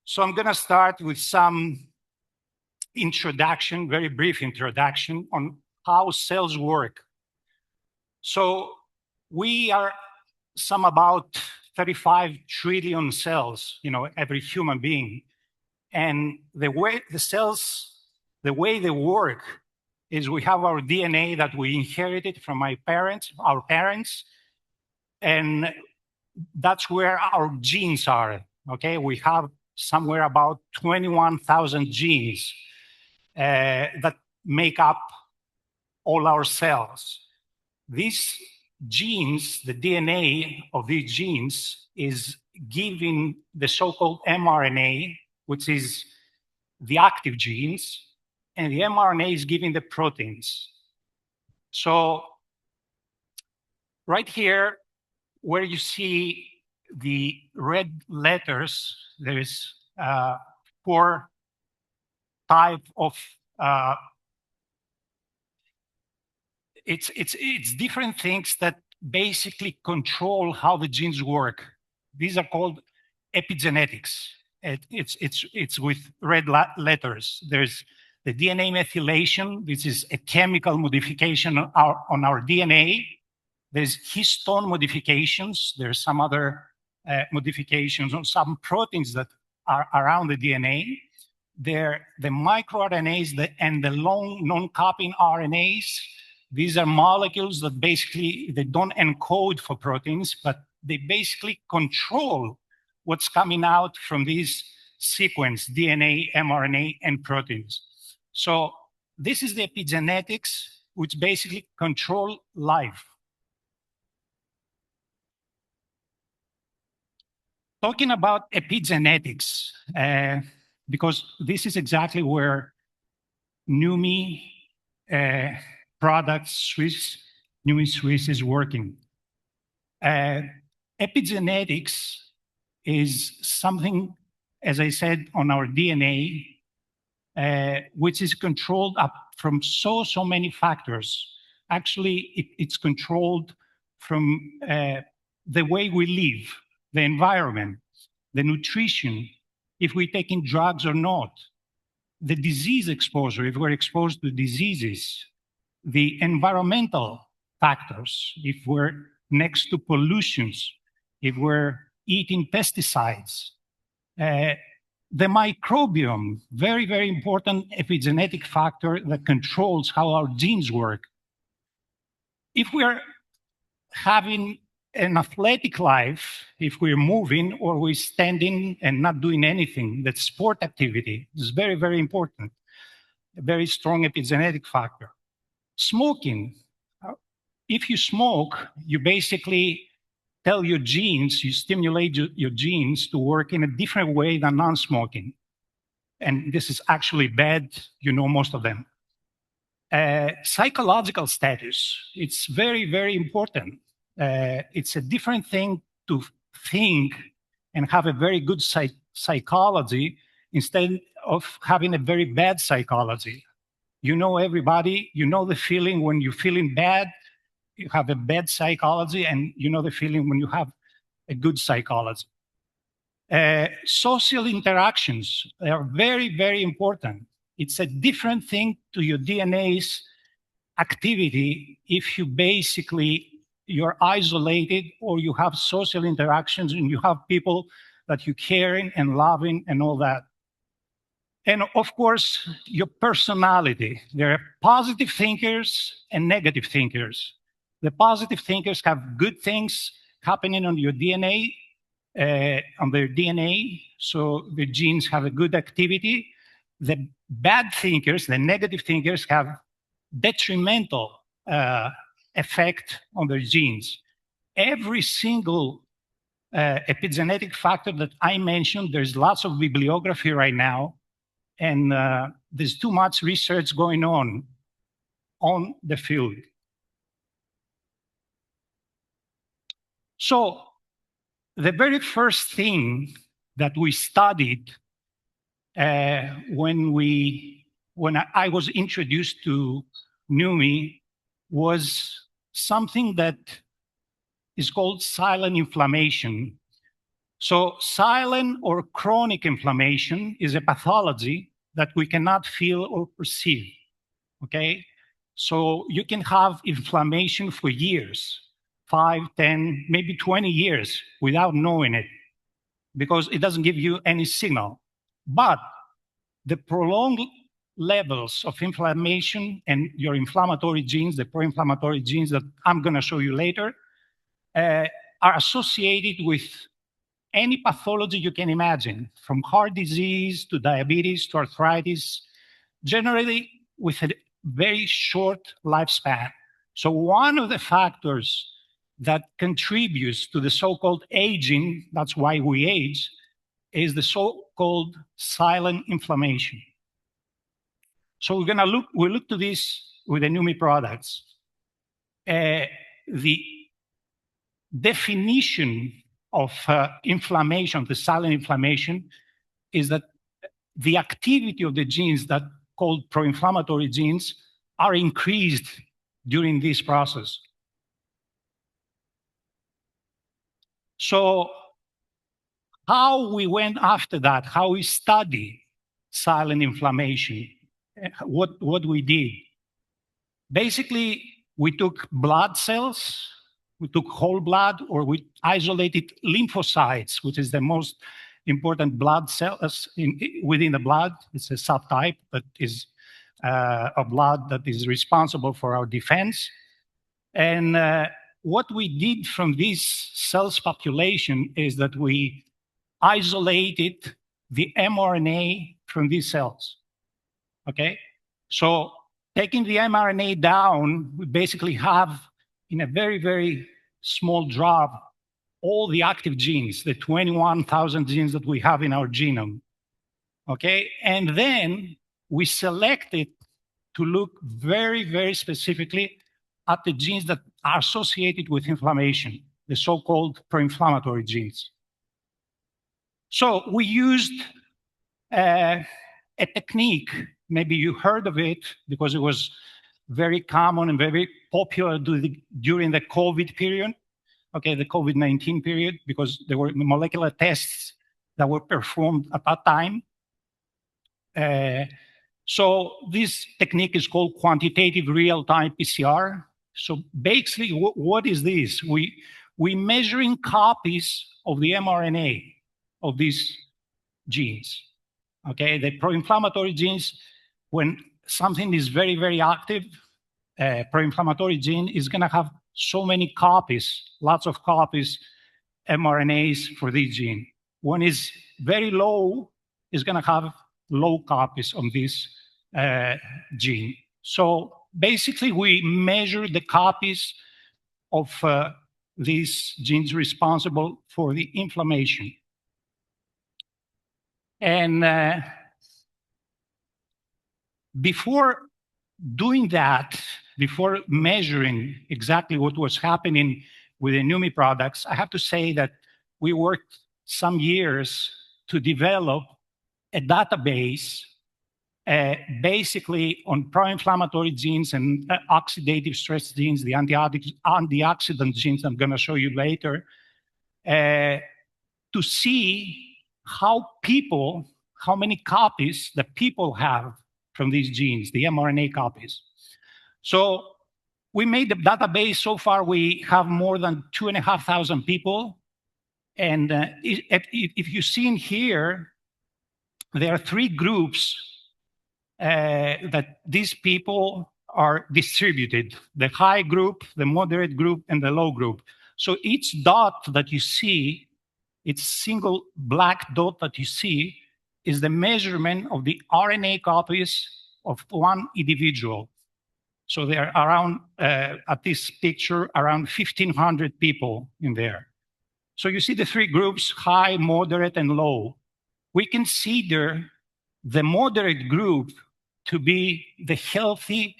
[SPEAKER 15] So I'm going to start with some introduction, very brief introduction on how cells work. So we are about 35 trillion cells, every human being. And the way the cells, the way they work is we have our DNA that we inherited from our parents, and that's where our genes are, okay? We have somewhere about 21,000 genes that make up all our cells. These genes, the DNA of these genes is giving the so-called mRNA, which is the active genes, and the mRNA is giving the proteins. So right here, where you see the red letters, there is 4 type of it's different things that basically control how the genes work. These are called epigenetics. It's with red letters. There's the DNA methylation. This is a chemical modification on our DNA. There's histone modifications. There's some other modifications on some proteins that are around the DNA. They're the microRNAs and the long non-copying RNAs. These are molecules that basically, they don't encode for proteins, but they basically control what's coming out from this sequence, DNA, mRNA, and proteins. So this is the epigenetics, which basically control life. Talking about epigenetics, because this is exactly where Neumi products Neumi Swiss is working. Epigenetics is something, as I said, on our DNA, which is controlled up from so many factors. Actually, it's controlled from the way we live, the environment, the nutrition, if we're taking drugs or not, the disease exposure, if we're exposed to diseases, the environmental factors, if we're next to pollutions, if we're eating pesticides, the microbiome, very important epigenetic factor that controls how our genes work. If we're having an athletic life, if we're moving or we're standing and not doing anything, that sport activity is very important, a very strong epigenetic factor. Smoking, if you smoke, you basically tell your genes, you stimulate your genes to work in a different way than non-smoking. And this is actually bad, you know most of them. Psychological status, it's very important. It's a different thing to think and have a very good psychology instead of having a very bad psychology. You know everybody, you know the feeling when you're feeling bad, you have a bad psychology, and you know the feeling when you have a good psychology. Social interactions are very important. It's a different thing to your DNA's activity if you're isolated or you have social interactions and you have people that you're caring and loving and all that. And of course, your personality. There are positive thinkers and negative thinkers. The positive thinkers have good things happening on your DNA, on their DNA, so the genes have a good activity. The bad thinkers, the negative thinkers, have detrimental effect on their genes. Every single epigenetic factor that I mentioned, there's lots of bibliography right now, and there's too much research going on the field. So the very first thing that we studied when I was introduced to Neumi was something that is called silent inflammation. So silent or chronic inflammation is a pathology that we cannot feel or perceive, okay? So you can have inflammation for years, 5, 10, maybe 20 years without knowing it because it doesn't give you any signal. But the prolonged levels of inflammation and your inflammatory genes, the pro-inflammatory genes that I'm going to show you later, are associated with any pathology you can imagine, from heart disease to diabetes to arthritis, generally with a very short lifespan. So one of the factors that contributes to the so-called aging, that's why we age, is the so-called silent inflammation. So we'll look to this with the Neumi products. The definition of inflammation, the silent inflammation, is that the activity of the genes that called pro-inflammatory genes are increased during this process. So how we went after that, how we study silent inflammation, what we did. Basically, we took blood cells, we took whole blood, or we isolated lymphocytes, which is the most important blood cells within the blood. It's a subtype that is a blood that is responsible for our defense. And what we did from this cells population is that we isolated the mRNA from these cells, okay? So taking the mRNA down, we basically have, in a very, very small drop, all the active genes, the 21,000 genes that we have in our genome, okay? And then we selected to look very, very specifically at the genes that are associated with inflammation, the so-called pro-inflammatory genes. So we used a technique, maybe you heard of it because it was very common and very popular during the COVID period, okay, the COVID-19 period, because there were molecular tests that were performed at that time. So this technique is called quantitative real-time PCR. So basically, what is this? We measuring copies of the mRNA of these genes. Okay, the pro-inflammatory genes, when something is very, very active, pro-inflammatory gene is going to have so many copies, lots of copies, mRNAs for this gene. When it's very low, it's going to have low copies of this gene. So basically, we measure the copies of these genes responsible for the inflammation. And before doing that, before measuring exactly what was happening with the Neumi products, I have to say that we worked some years to develop a database basically on pro-inflammatory genes and oxidative stress genes, the antioxidant genes I'm going to show you later, to see how many copies the people have from these genes, the mRNA copies. So we made the database. So far, we have more than 2,500 people. And if you see in here, there are three groups that these people are distributed: the high group, the moderate group, and the low group. So each dot that you see, each single black dot that you see, is the measurement of the RNA copies of one individual. So there are around, at this picture, around 1,500 people in there. So you see the three groups, high, moderate, and low. We consider the moderate group to be the healthy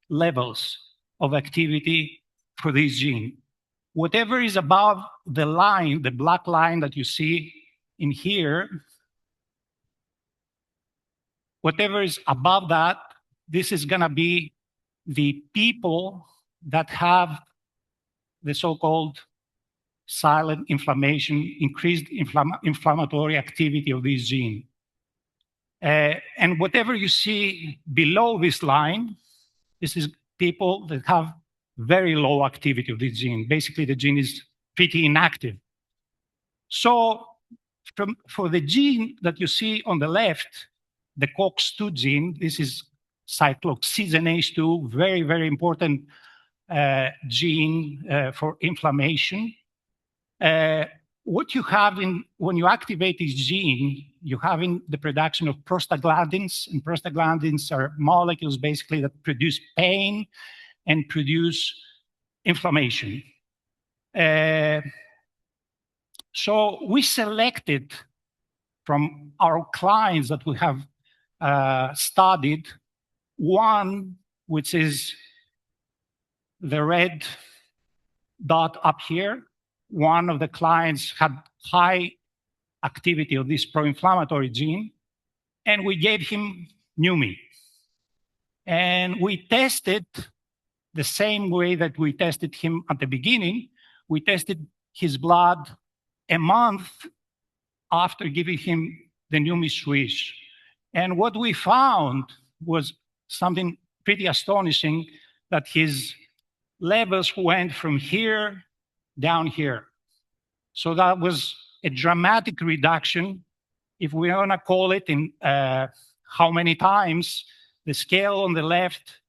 [SPEAKER 15] levels of activity for this gene. Whatever is above the line, the black line that you see in here, whatever is above that, this is going to be the people that have the so-called silent inflammation, increased inflammatory activity of this gene. And whatever you see below this line, this is people that have very low activity of this gene. Basically, the gene is pretty inactive. So for the gene that you see on the left, the COX-2 gene, this is cyclooxygenase 2, very, very important gene for inflammation. What you have when you activate this gene, you have in the production of prostaglandins, and prostaglandins are molecules basically that produce pain and produce inflammation. So we selected from our clients that we have studied one, which is the red dot up here. One of the clients had high activity of this pro-inflammatory gene. and we gave him Neumi. And we tested the same way that we tested him at the beginning. We tested his blood a month after giving him the Neumi switch. And what we found was something pretty astonishing, that his levels went from here down here. So that was a dramatic reduction. If we want to call it in how many times, the scale on the left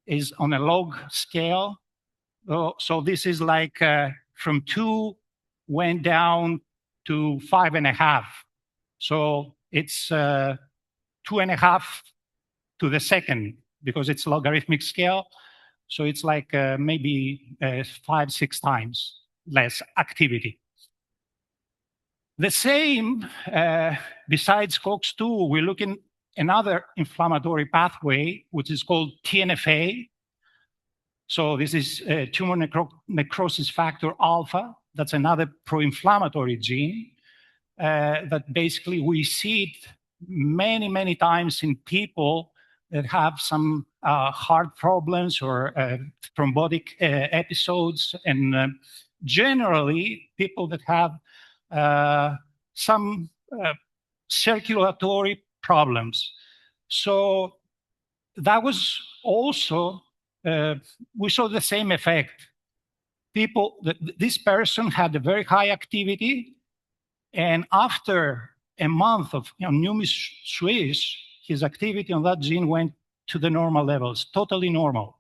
[SPEAKER 15] is on a log scale. So this is like from 2 went down to 5.5. So it's 2.5 to the second, because it's logarithmic scale. So it's like maybe 5-6 times less activity. The same, besides COX-2, we're looking another inflammatory pathway, which is called TNFA. So this is tumor necrosis factor alpha. That's another pro-inflammatory gene that basically we see it many, many times in people that have some heart problems or thrombotic episodes, and generally people that have some circulatory problems. So that was also, we saw the same effect. This person had a very high activity, and after a month of Neumi switch, his activity on that gene went to the normal levels, totally normal.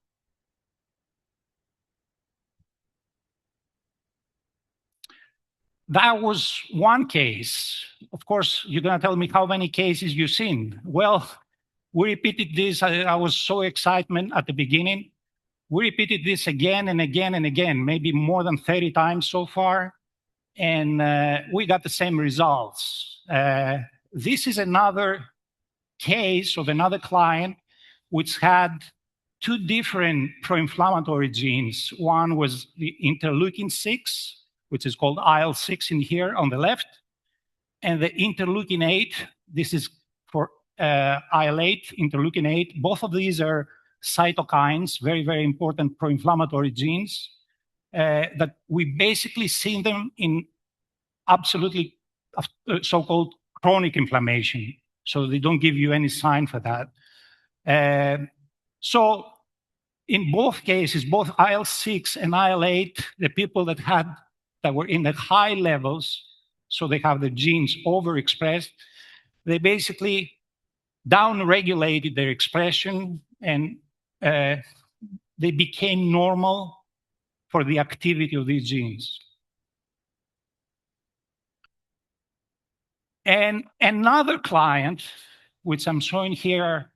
[SPEAKER 15] That was one case. Of course, you're going to tell me how many cases you've seen. Well, we repeated this. I was so excited at the beginning. We repeated this again and again and again, maybe more than 30 times so far. And we got the same results. This is another case of another client which had 2 different pro-inflammatory genes. One was the interleukin-6, which is called IL-6 in here on the left, and the interleukin-8. This is for IL-8, interleukin-8. Both of these are cytokines, very, very important pro-inflammatory genes that we basically see them in absolutely so-called chronic inflammation. So they don't give you any sign for that. So in both cases, both IL-6 and IL-8, the people that were in the high levels, so they have the genes overexpressed, they basically down-regulated their expression, and they became normal for the activity of these genes. And another client, which I'm showing here,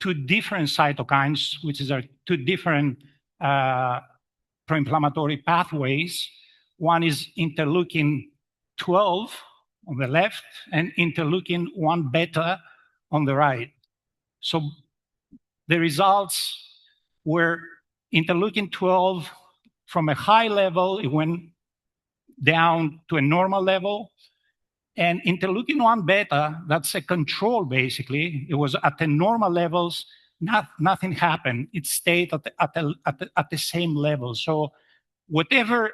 [SPEAKER 15] 2 different cytokines, which are 2 different pro-inflammatory pathways. One is interleukin-12 on the left and interleukin-1 beta on the right. So the results were interleukin-12 from a high level, it went down to a normal level. And interleukin-1 beta, that's a control basically. It was at the normal levels, nothing happened. It stayed at the same level. So whatever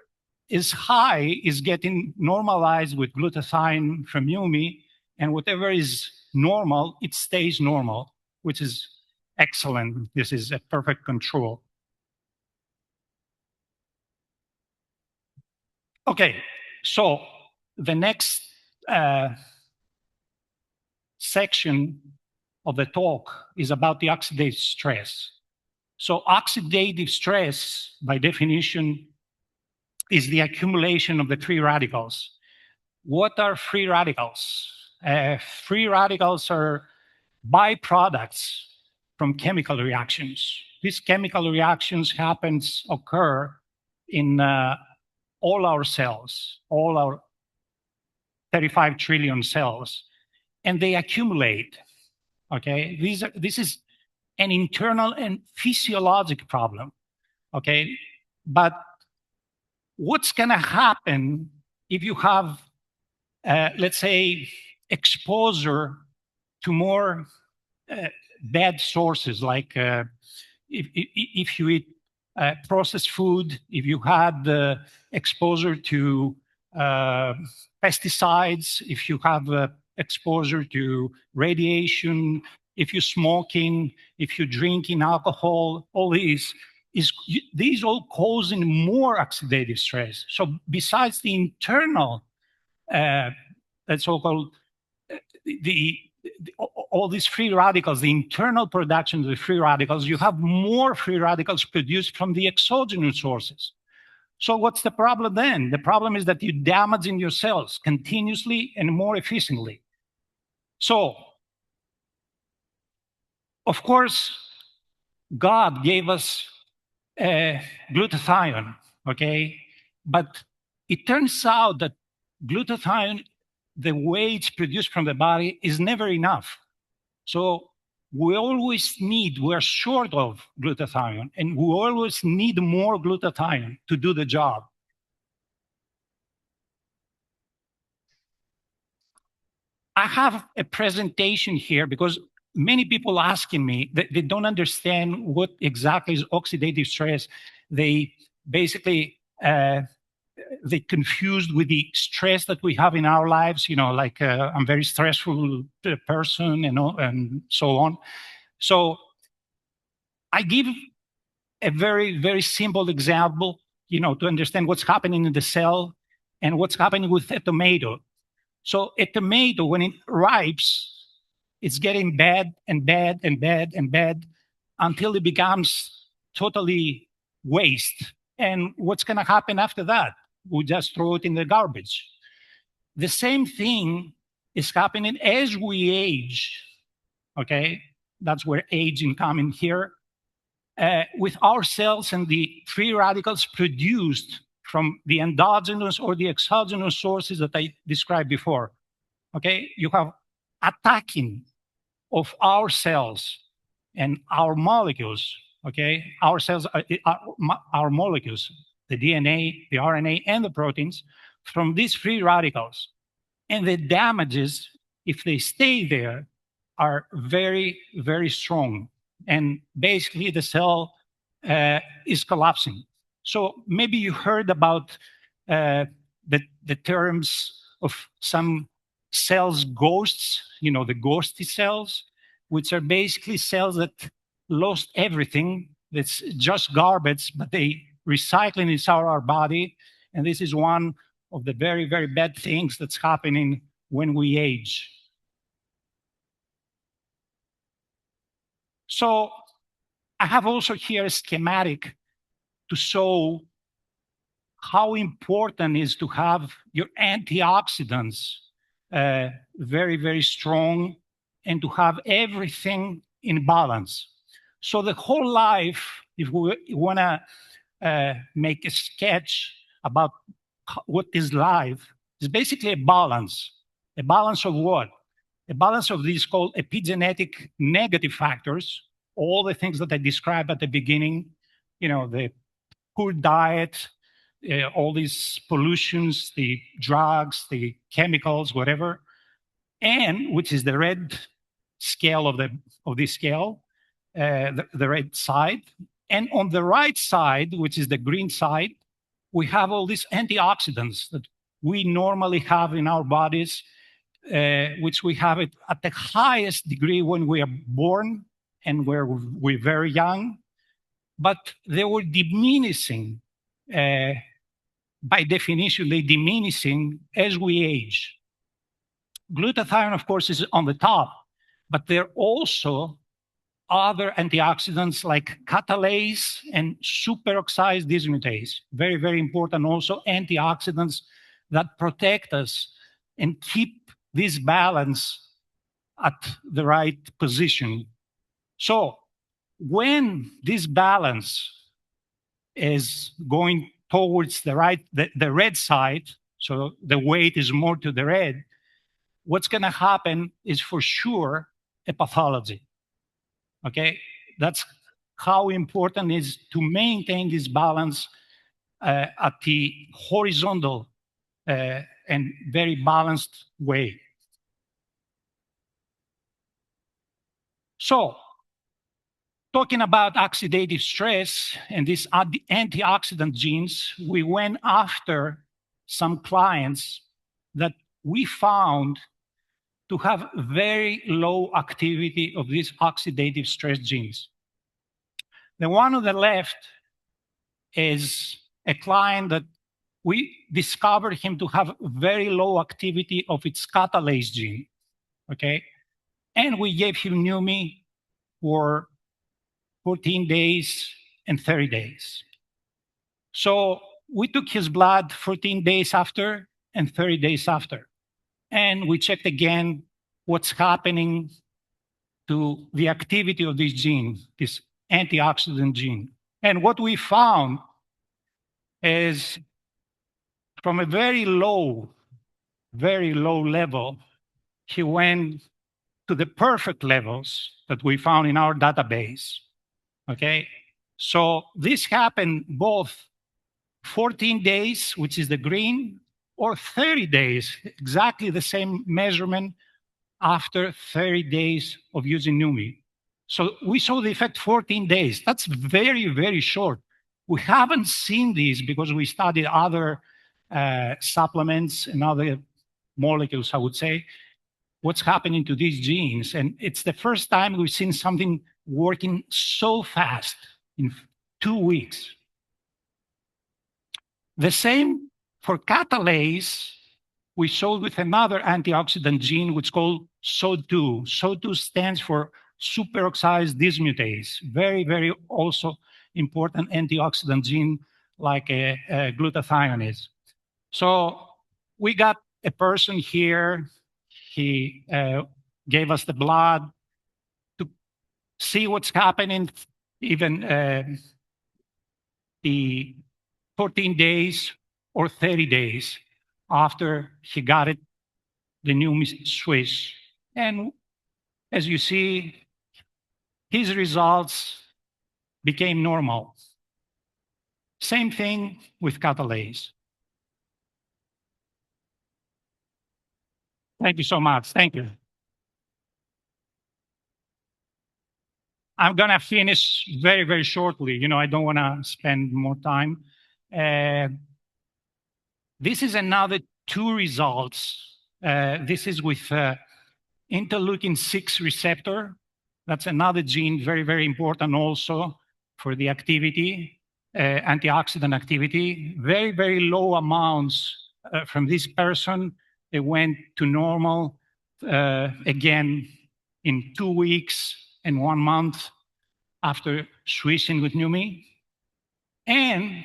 [SPEAKER 15] is high is getting normalized with glutathione from Neumi, and whatever is normal, it stays normal, which is excellent. This is a perfect control. Okay, so the next section of the talk is about the oxidative stress. So oxidative stress, by definition, is the accumulation of the free radicals. What are free radicals? Free radicals are byproducts from chemical reactions. These chemical reactions occur in all our cells, all our 35 trillion cells, and they accumulate, okay? This is an internal and physiologic problem, okay? But what's gonna happen if you have, let's say, exposure to more bad sources, like if you eat processed food, if you had exposure to pesticides, if you have exposure to radiation, if you're smoking, if you're drinking alcohol, all these all causing more oxidative stress. So besides the internal, that's so-called all these free radicals, the internal production of the free radicals, you have more free radicals produced from the exogenous sources. So what's the problem then? The problem is that you're damaging your cells continuously and more efficiently. So, of course, God gave us glutathione, okay? But it turns out that glutathione, the way it's produced from the body, is never enough. So we're short of glutathione, and we always need more glutathione to do the job. I have a presentation here because many people asking me that they don't understand what exactly is oxidative stress. They basically they confused with the stress that we have in our lives, like I'm a very stressful person and so on. So I give a very, very simple example, to understand what's happening in the cell and what's happening with a tomato. So a tomato, when it ripes, it's getting bad and bad and bad and bad until it becomes totally waste. And what's going to happen after that? We just throw it in the garbage. The same thing is happening as we age, okay? That's where aging comes in here. With our cells and the free radicals produced from the endogenous or the exogenous sources that I described before, okay? You have attacking of our cells and our molecules, okay? Our cells, our molecules, the DNA, the RNA, and the proteins from these free radicals. And the damages, if they stay there, are very, very strong. And basically the cell is collapsing. So maybe you heard about the terms of some cells ghosts, the ghosty cells, which are basically cells that lost everything. That's just garbage, but they recycling inside our body. And this is one of the very, very bad things that's happening when we age. So I have also here a schematic to show how important it is to have your antioxidants very, very strong and to have everything in balance. So the whole life, if we want to make a sketch about what is life, is basically a balance. A balance of what? A balance of these called epigenetic negative factors, all the things that I described at the beginning, the poor diet, all these pollutions, the drugs, the chemicals, whatever, and which is the red scale of this scale, the red side. And on the right side, which is the green side, we have all these antioxidants that we normally have in our bodies, which we have it at the highest degree when we are born and we're very young, but they were diminishing. By definition, they're diminishing as we age. Glutathione, of course, is on the top, but there are also other antioxidants like catalase and superoxide dismutase. Very, very important also antioxidants that protect us and keep this balance at the right position. So when this balance is going towards the red side, so the weight is more to the red, what's going to happen is for sure a pathology. Okay, that's how important it is to maintain this balance at the horizontal and very balanced way. So, talking about oxidative stress and these antioxidant genes, we went after some clients that we found to have very low activity of these oxidative stress genes. The one on the left is a client that we discovered him to have very low activity of its catalase gene, okay? And we gave him Neumi for 14 days and 30 days. So we took his blood 14 days after and 30 days after. And we checked again what's happening to the activity of this gene, this antioxidant gene. And what we found is from a very low level, he went to the perfect levels that we found in our database, okay? So this happened both 14 days, which is the green, or 30 days, exactly the same measurement after 30 days of using Neumi. So we saw the effect 14 days. That's very, very short. We haven't seen this because we studied other supplements and other molecules, I would say, what's happening to these genes. And it's the first time we've seen something working so fast in 2 weeks. The same for catalase, we showed with another antioxidant gene, which is called SO2. SO2 stands for superoxide dismutase. Very, very also important antioxidant gene like glutathione is. So we got a person here. He gave us the blood to see what's happening, even the 14 days or 30 days after he got it, the Neumi switch. And as you see, his results became normal. Same thing with catalase. Thank you so much. Thank you. I'm going to finish very, very shortly. You know, I don't want to spend more time. This is another 2 results. This is with interleukin-6 receptor. That's another gene, very, very important also for the activity, antioxidant activity. Very, very low amounts from this person. They went to normal again in 2 weeks and 1 month after switching with Neumi. And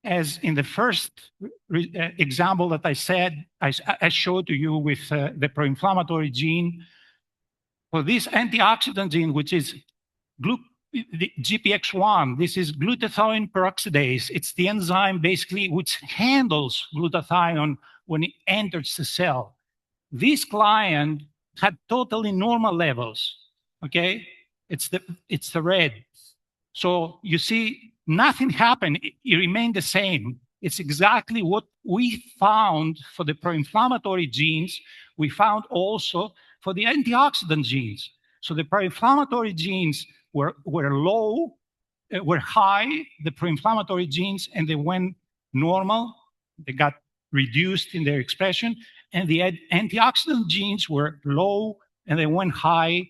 [SPEAKER 15] as in the first example that I said, I showed to you with the pro-inflammatory gene, for this antioxidant gene, which is the GPX1, this is glutathione peroxidase. It's the enzyme basically which handles glutathione when it enters the cell. This client had totally normal levels, okay? It's the red. So you see, nothing happened. It remained the same. It's exactly what we found for the pro-inflammatory genes. We found also for the antioxidant genes. So the pro-inflammatory genes were low, were high, the pro-inflammatory genes, and they went normal. They got reduced in their expression. And the antioxidant genes were low, and they went high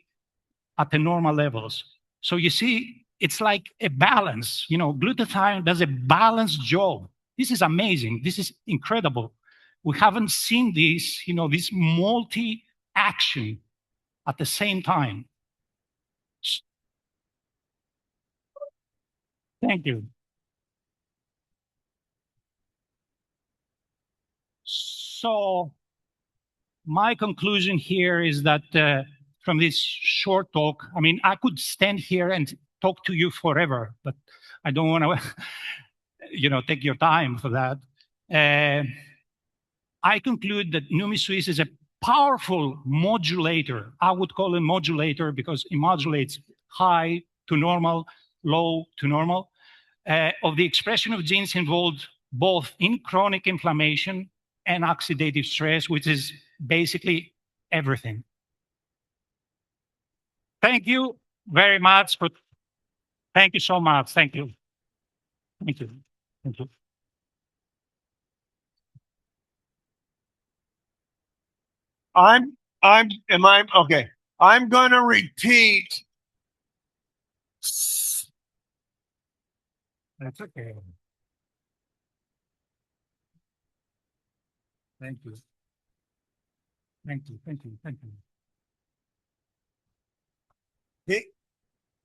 [SPEAKER 15] at the normal levels. So you see, it's like a balance. You know, glutathione does a balanced job. This is amazing. This is incredible. We haven't seen this, you know, this multi-action at the same time. Thank you. So my conclusion here is that from this short talk, I mean, I could stand here and talk to you forever, but I don't want to, you know, take your time for that. I conclude that Neumi Swiss is a powerful modulator. I would call it modulator because it modulates high to normal, low to normal, of the expression of genes involved both in chronic inflammation and oxidative stress, which is basically everything. Thank you very much. Thank you so much. Thank you. Thank you. Thank you.
[SPEAKER 10] Okay. I'm going to repeat.
[SPEAKER 15] That's okay. Thank you. Thank you. Thank you. Thank you.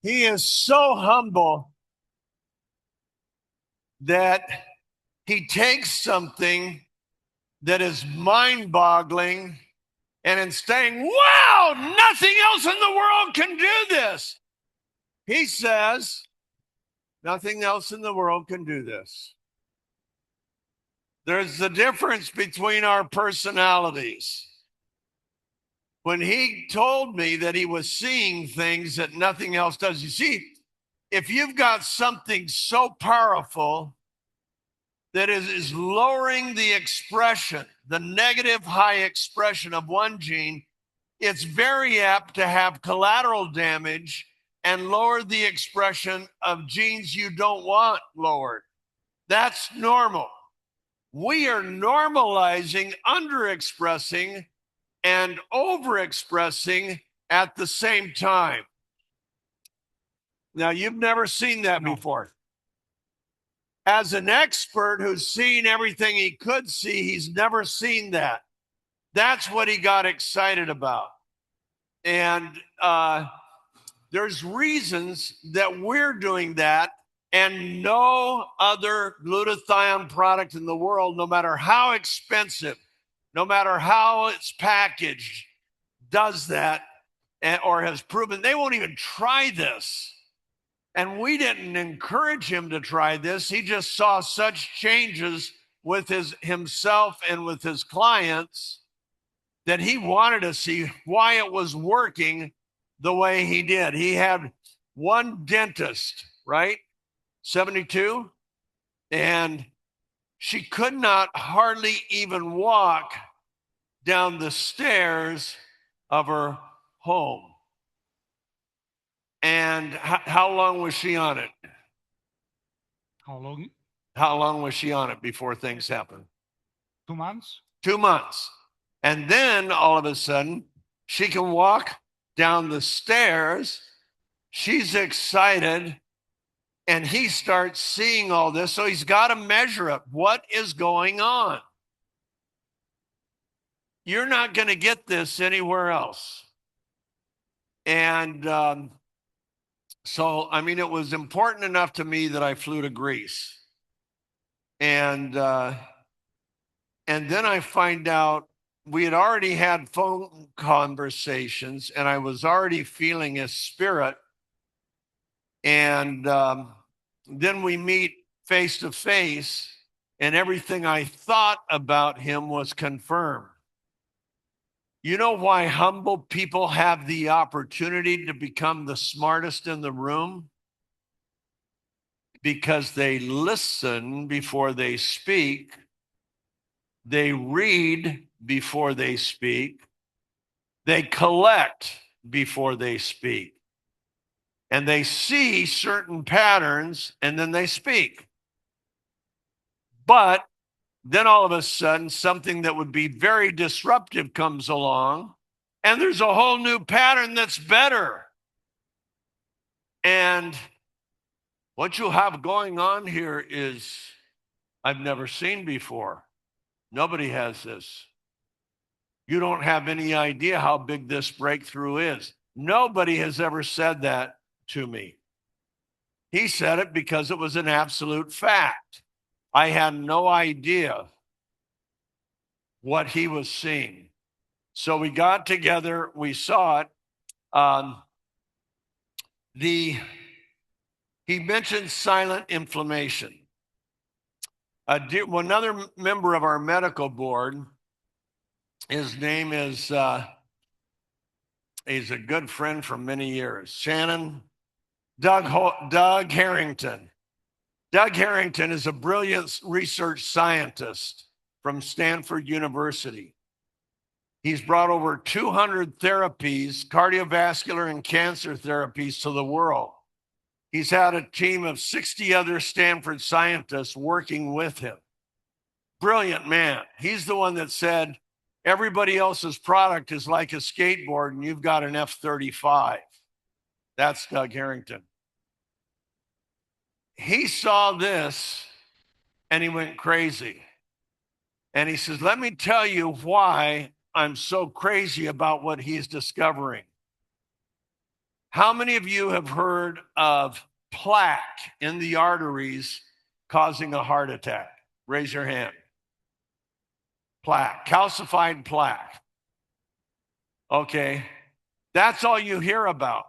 [SPEAKER 10] He is so humble that he takes something that is mind-boggling and in saying, wow, nothing else in the world can do this. He says, nothing else in the world can do this. There's the difference between our personalities. When he told me that he was seeing things that nothing else does, you see, if you've got something so powerful that is lowering the expression, the negative high expression of one gene, it's very apt to have collateral damage and lower the expression of genes you don't want lowered. That's normal. We are normalizing underexpressing and overexpressing at the same time. Now, you've never seen that before. As an expert who's seen everything he could see, he's never seen that. That's what he got excited about. And there's reasons that we're doing that, and no other glutathione product in the world, no matter how expensive, no matter how it's packaged, does that or has proven. They won't even try this. And we didn't encourage him to try this. He just saw such changes with himself and with his clients that he wanted to see why it was working the way he did. He had one dentist, right? 72. And she could not hardly even walk down the stairs of her home. And how long was she on it?
[SPEAKER 15] How long?
[SPEAKER 10] How long was she on it before things happened?
[SPEAKER 15] 2 months.
[SPEAKER 10] 2 months. And then all of a sudden, she can walk down the stairs. She's excited. And he starts seeing all this. So he's got to measure it. What is going on? You're not going to get this anywhere else. And so, I mean, it was important enough to me that I flew to Greece. And then I find out we had already had phone conversations, and I was already feeling his spirit. And then we meet face to face, and everything I thought about him was confirmed. You know why humble people have the opportunity to become the smartest in the room? Because they listen before they speak. They read before they speak. They collect before they speak. And they see certain patterns and then they speak. But then all of a sudden, something that would be very disruptive comes along, and there's a whole new pattern that's better. And what you have going on here is I've never seen before. Nobody has this. You don't have any idea how big this breakthrough is. Nobody has ever said that to me. He said it because it was an absolute fact. I had no idea what he was seeing. So we got together, we saw it. He mentioned silent inflammation. Another member of our medical board, his name is, he's a good friend for many years, Doug Harrington. Doug Harrington is a brilliant research scientist from Stanford University. He's brought over 200 therapies, cardiovascular and cancer therapies to the world. He's had a team of 60 other Stanford scientists working with him. Brilliant man. He's the one that said, everybody else's product is like a skateboard and you've got an F-35. That's Doug Harrington. He saw this and he went crazy. And he says, let me tell you why I'm so crazy about what he's discovering. How many of you have heard of plaque in the arteries causing a heart attack? Raise your hand. Plaque, calcified plaque. Okay, that's all you hear about.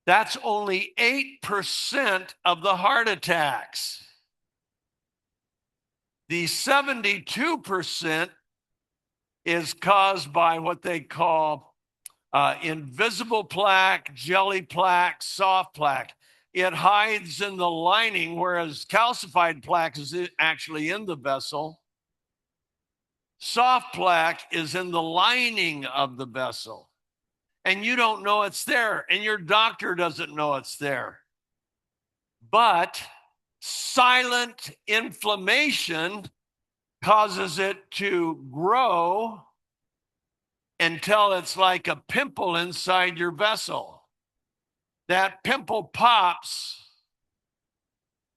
[SPEAKER 10] That's only 8% of the heart attacks. The 72% is caused by what they call invisible plaque, jelly plaque, soft plaque. It hides in the lining, whereas calcified plaque is actually in the vessel. Soft plaque is in the lining of the vessel. And you don't know it's there, and your doctor doesn't know it's there. But silent inflammation causes it to grow until it's like a pimple inside your vessel. That pimple pops,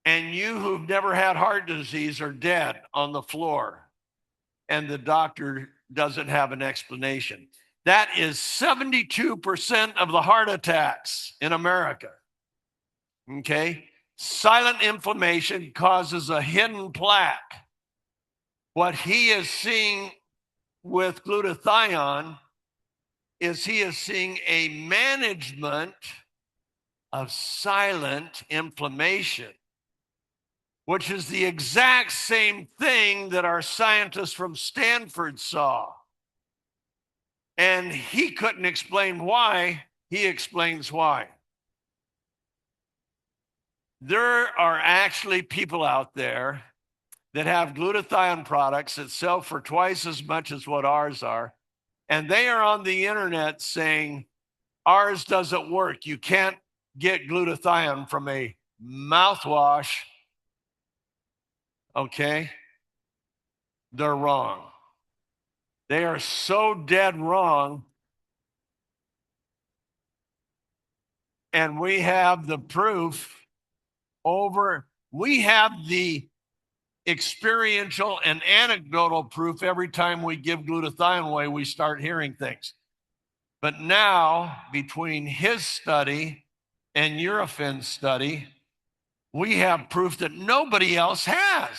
[SPEAKER 10] and you who've never had heart disease are dead on the floor. And the doctor doesn't have an explanation. That is 72% of the heart attacks in America. Okay? Silent inflammation causes a hidden plaque. What he is seeing with glutathione is he is seeing a management of silent inflammation, which is the exact same thing that our scientists from Stanford saw. And he couldn't explain why. He explains why. There are actually people out there that have glutathione products that sell for twice as much as what ours are. And they are on the internet saying, ours doesn't work. You can't get glutathione from a mouthwash. Okay? They're wrong. They are so dead wrong. And we have the proof we have the experiential and anecdotal proof every time we give glutathione away, we start hearing things. But now, between his study and Eurofin's study, we have proof that nobody else has.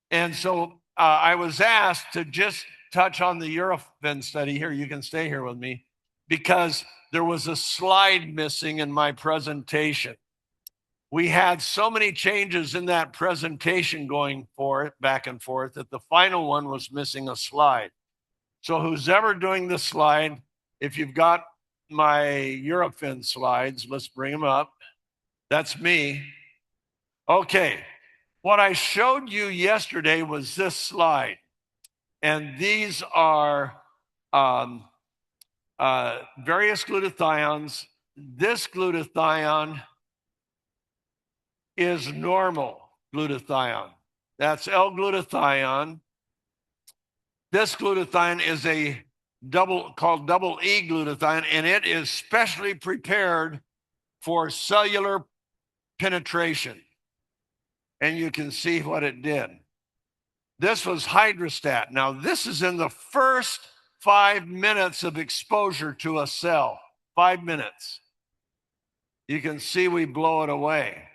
[SPEAKER 10] And so I was asked to just touch on the Eurofin study here. You can stay here with me because there was a slide missing in my presentation. We had so many changes in that presentation going back and forth that the final one was missing a slide. So who's ever doing the slide, if you've got my Eurofin slides, let's bring them up. That's me. Okay. What I showed you yesterday was this slide. And these are various glutathiones. This glutathione is normal glutathione. That's L-glutathione. This glutathione is called double E glutathione, and it is specially prepared for cellular penetration. And you can see what it did. This was hydrostat. Now, this is in the first 5 minutes of exposure to a cell. 5 minutes. You can see we blow it away.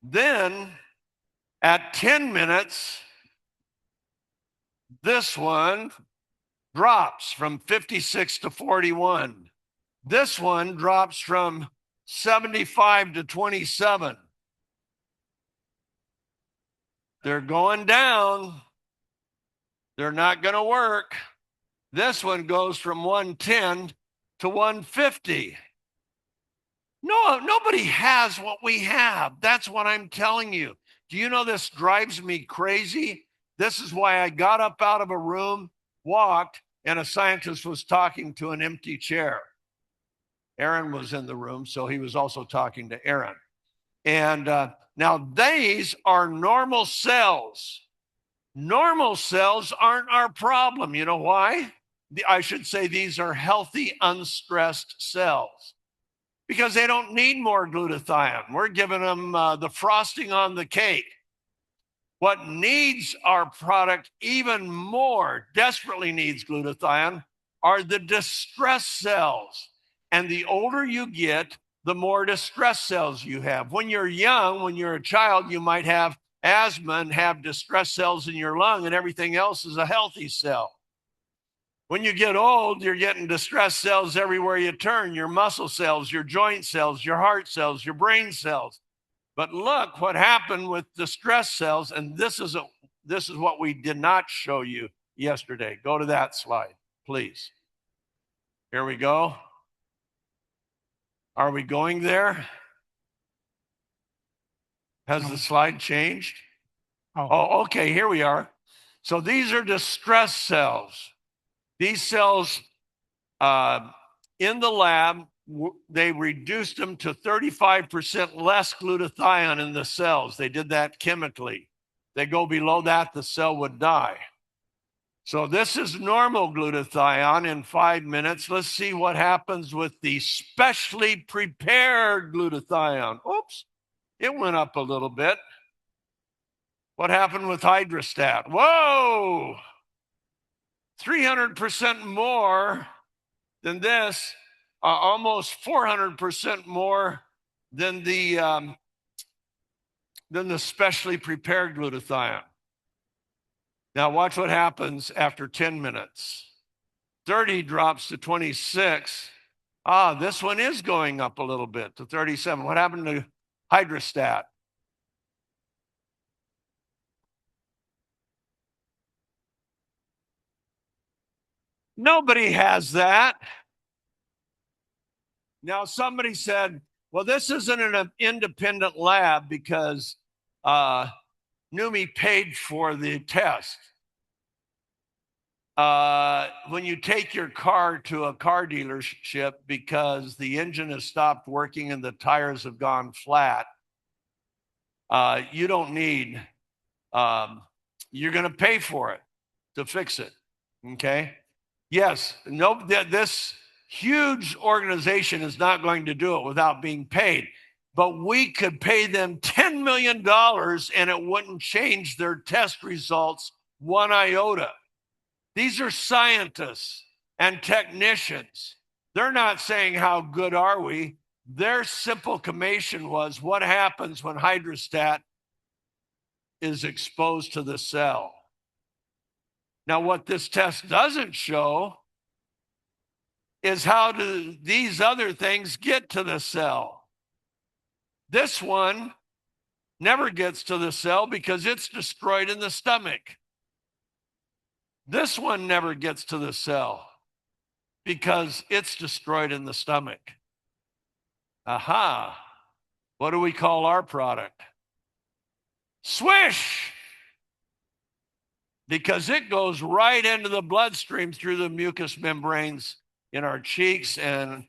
[SPEAKER 10] Then, at 10 minutes, this one drops from 56 to 41. This one drops from 75 to 27. They're going down. They're not going to work. This one goes from 110 to 150. No, nobody has what we have. That's what I'm telling you. Do you know this drives me crazy? This is why I got up out of a room, walked, and a scientist was talking to an empty chair. Aaron was in the room, so he was also talking to Aaron. And now these are normal cells. Normal cells aren't our problem. You know why? I should say these are healthy, unstressed cells because they don't need more glutathione. We're giving them the frosting on the cake. What needs our product even more, desperately needs glutathione, are the distress cells. And the older you get, the more distress cells you have. When you're young, when you're a child, you might have asthma and have distress cells in your lung, and everything else is a healthy cell. When you get old, you're getting distress cells everywhere you turn, your muscle cells, your joint cells, your heart cells, your brain cells. But look what happened with distress cells, and this is what we did not show you yesterday. Go to that slide, please. Here we go. Are we going there? Has the slide changed? Oh, okay, here we are. So these are distress cells. These cells in the lab, they reduced them to 35% less glutathione in the cells. They did that chemically. They go below that, the cell would die. So this is normal glutathione in 5 minutes. Let's see what happens with the specially prepared glutathione. Oops, it went up a little bit. What happened with hydrostat? Whoa, 300% more than this, almost 400% more than the specially prepared glutathione. Now watch what happens after 10 minutes. 30 drops to 26. This one is going up a little bit to 37. What happened to hydrostat? Nobody has that. Now, somebody said, well, this isn't an independent lab because Neumi paid for the test. When you take your car to a car dealership because the engine has stopped working and the tires have gone flat, you don't need, you're going to pay for it to fix it. Okay? Yes, no, this huge organization is not going to do it without being paid. But we could pay them $10 million and it wouldn't change their test results one iota. These are scientists and technicians. They're not saying how good are we. Their simple summation was what happens when hydrostat is exposed to the cell. Now, what this test doesn't show is how do these other things get to the cell. This one never gets to the cell because it's destroyed in the stomach. This one never gets to the cell because it's destroyed in the stomach. Aha. What do we call our product? Swish! Because it goes right into the bloodstream through the mucous membranes in our cheeks and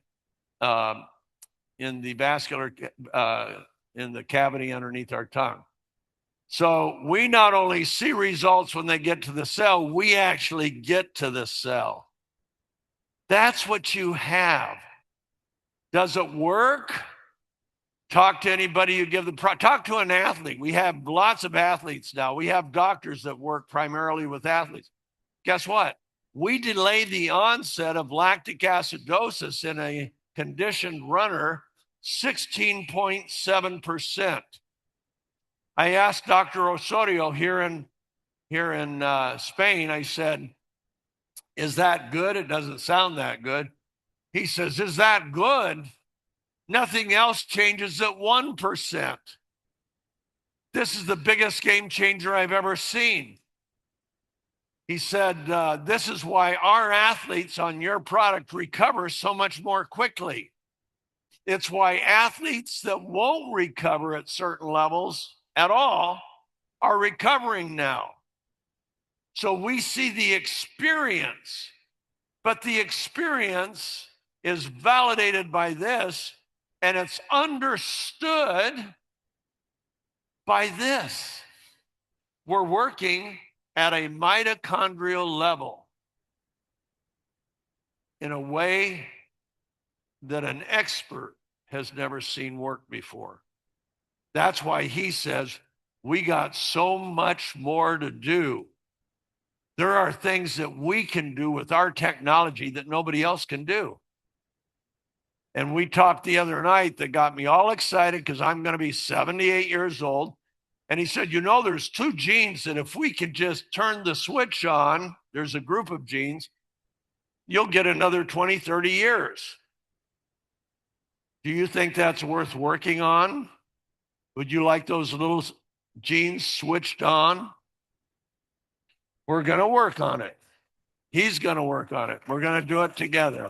[SPEAKER 10] in the vascular, in the cavity underneath our tongue. So we not only see results when they get to the cell, we actually get to the cell. That's what you have. Does it work? Talk to anybody you give the talk to an athlete. We have lots of athletes now. We have doctors that work primarily with athletes. Guess what? We delay the onset of lactic acidosis in a conditioned runner 16.7%. I asked Dr. Osorio here in Spain, I said, is that good? It doesn't sound that good. He says, is that good? Nothing else changes at 1%. This is the biggest game changer I've ever seen. He said, this is why our athletes on your product recover so much more quickly. It's why athletes that won't recover at certain levels at all are recovering now. So we see the experience But the experience is validated by this, and it's understood by this. We're working at a mitochondrial level in a way that an expert has never seen work before. That's why he says, we got so much more to do. There are things that we can do with our technology that nobody else can do. And we talked the other night that got me all excited because I'm going to be 78 years old. And he said, you know, there's two genes that if we could just turn the switch on, there's a group of genes, you'll get another 20, 30 years. Do you think that's worth working on? Would you like those little genes switched on? We're going to work on it. He's going to work on it. We're going to do it together.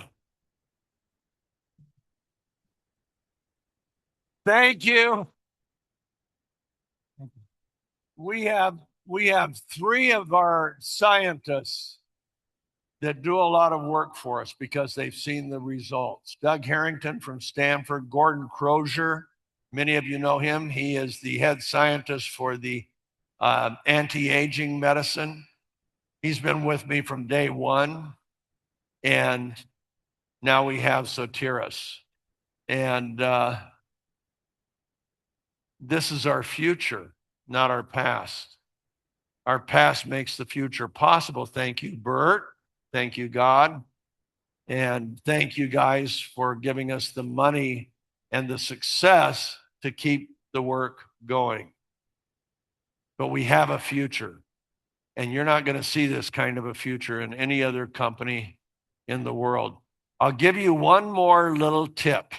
[SPEAKER 10] Thank you. We have three of our scientists that do a lot of work for us because they've seen the results. Doug Harrington from Stanford, Gordon Crozier, many of you know him. He is the head scientist for the anti-aging medicine. He's been with me from day one, and now we have Sotiris. And this is our future, not our past. Our past makes the future possible. Thank you, Bert. Thank you, God. And thank you guys for giving us the money and the success to keep the work going. But we have a future. And you're not going to see this kind of a future in any other company in the world. I'll give you one more little tip.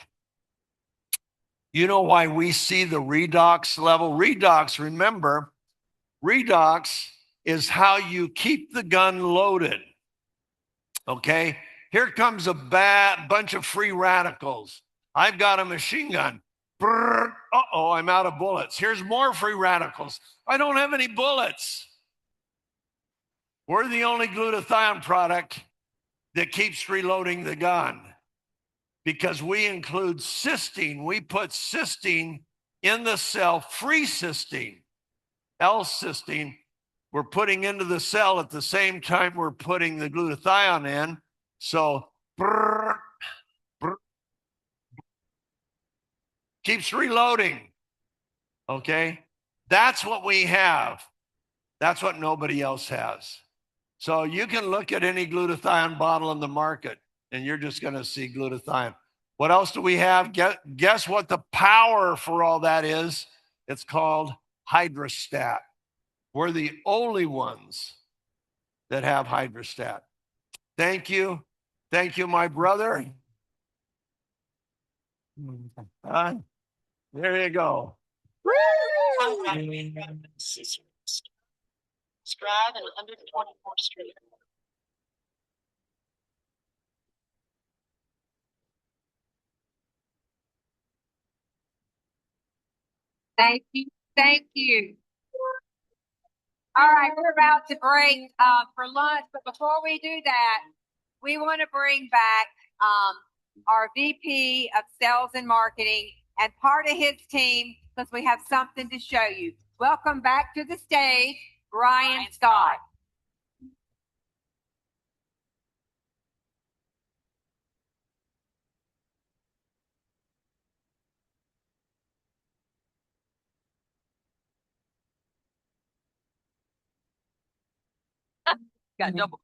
[SPEAKER 10] You know why we see the redox level? Redox, remember, redox is how you keep the gun loaded. Okay? Here comes a bunch of free radicals. I've got a machine gun. Uh-oh, I'm out of bullets. Here's more free radicals. I don't have any bullets. We're the only glutathione product that keeps reloading the gun because we include cysteine. We put cysteine in the cell, free cysteine, L-cysteine. We're putting into the cell at the same time we're putting the glutathione in. So keeps reloading. Okay? That's what we have. That's what nobody else has. So you can look at any glutathione bottle in the market and you're just going to see glutathione. What else do we have? Guess what the power for all that is? It's called hydrostat. We're the only ones that have hydrostat. Thank you. Thank you, my brother. There you go.
[SPEAKER 4] Strive and 124th Street.
[SPEAKER 1] Thank you. Thank you. All right, we're about to break for lunch, but before we do that, we want to bring back our VP of Sales and Marketing and part of his team because we have something to show you. Welcome back to the stage, Brian Scott.
[SPEAKER 11] Got double.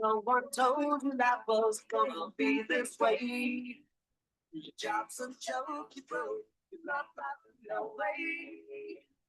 [SPEAKER 12] No one told you that was gonna be this way. Your job's a joke, you broke. You're not laughing no way.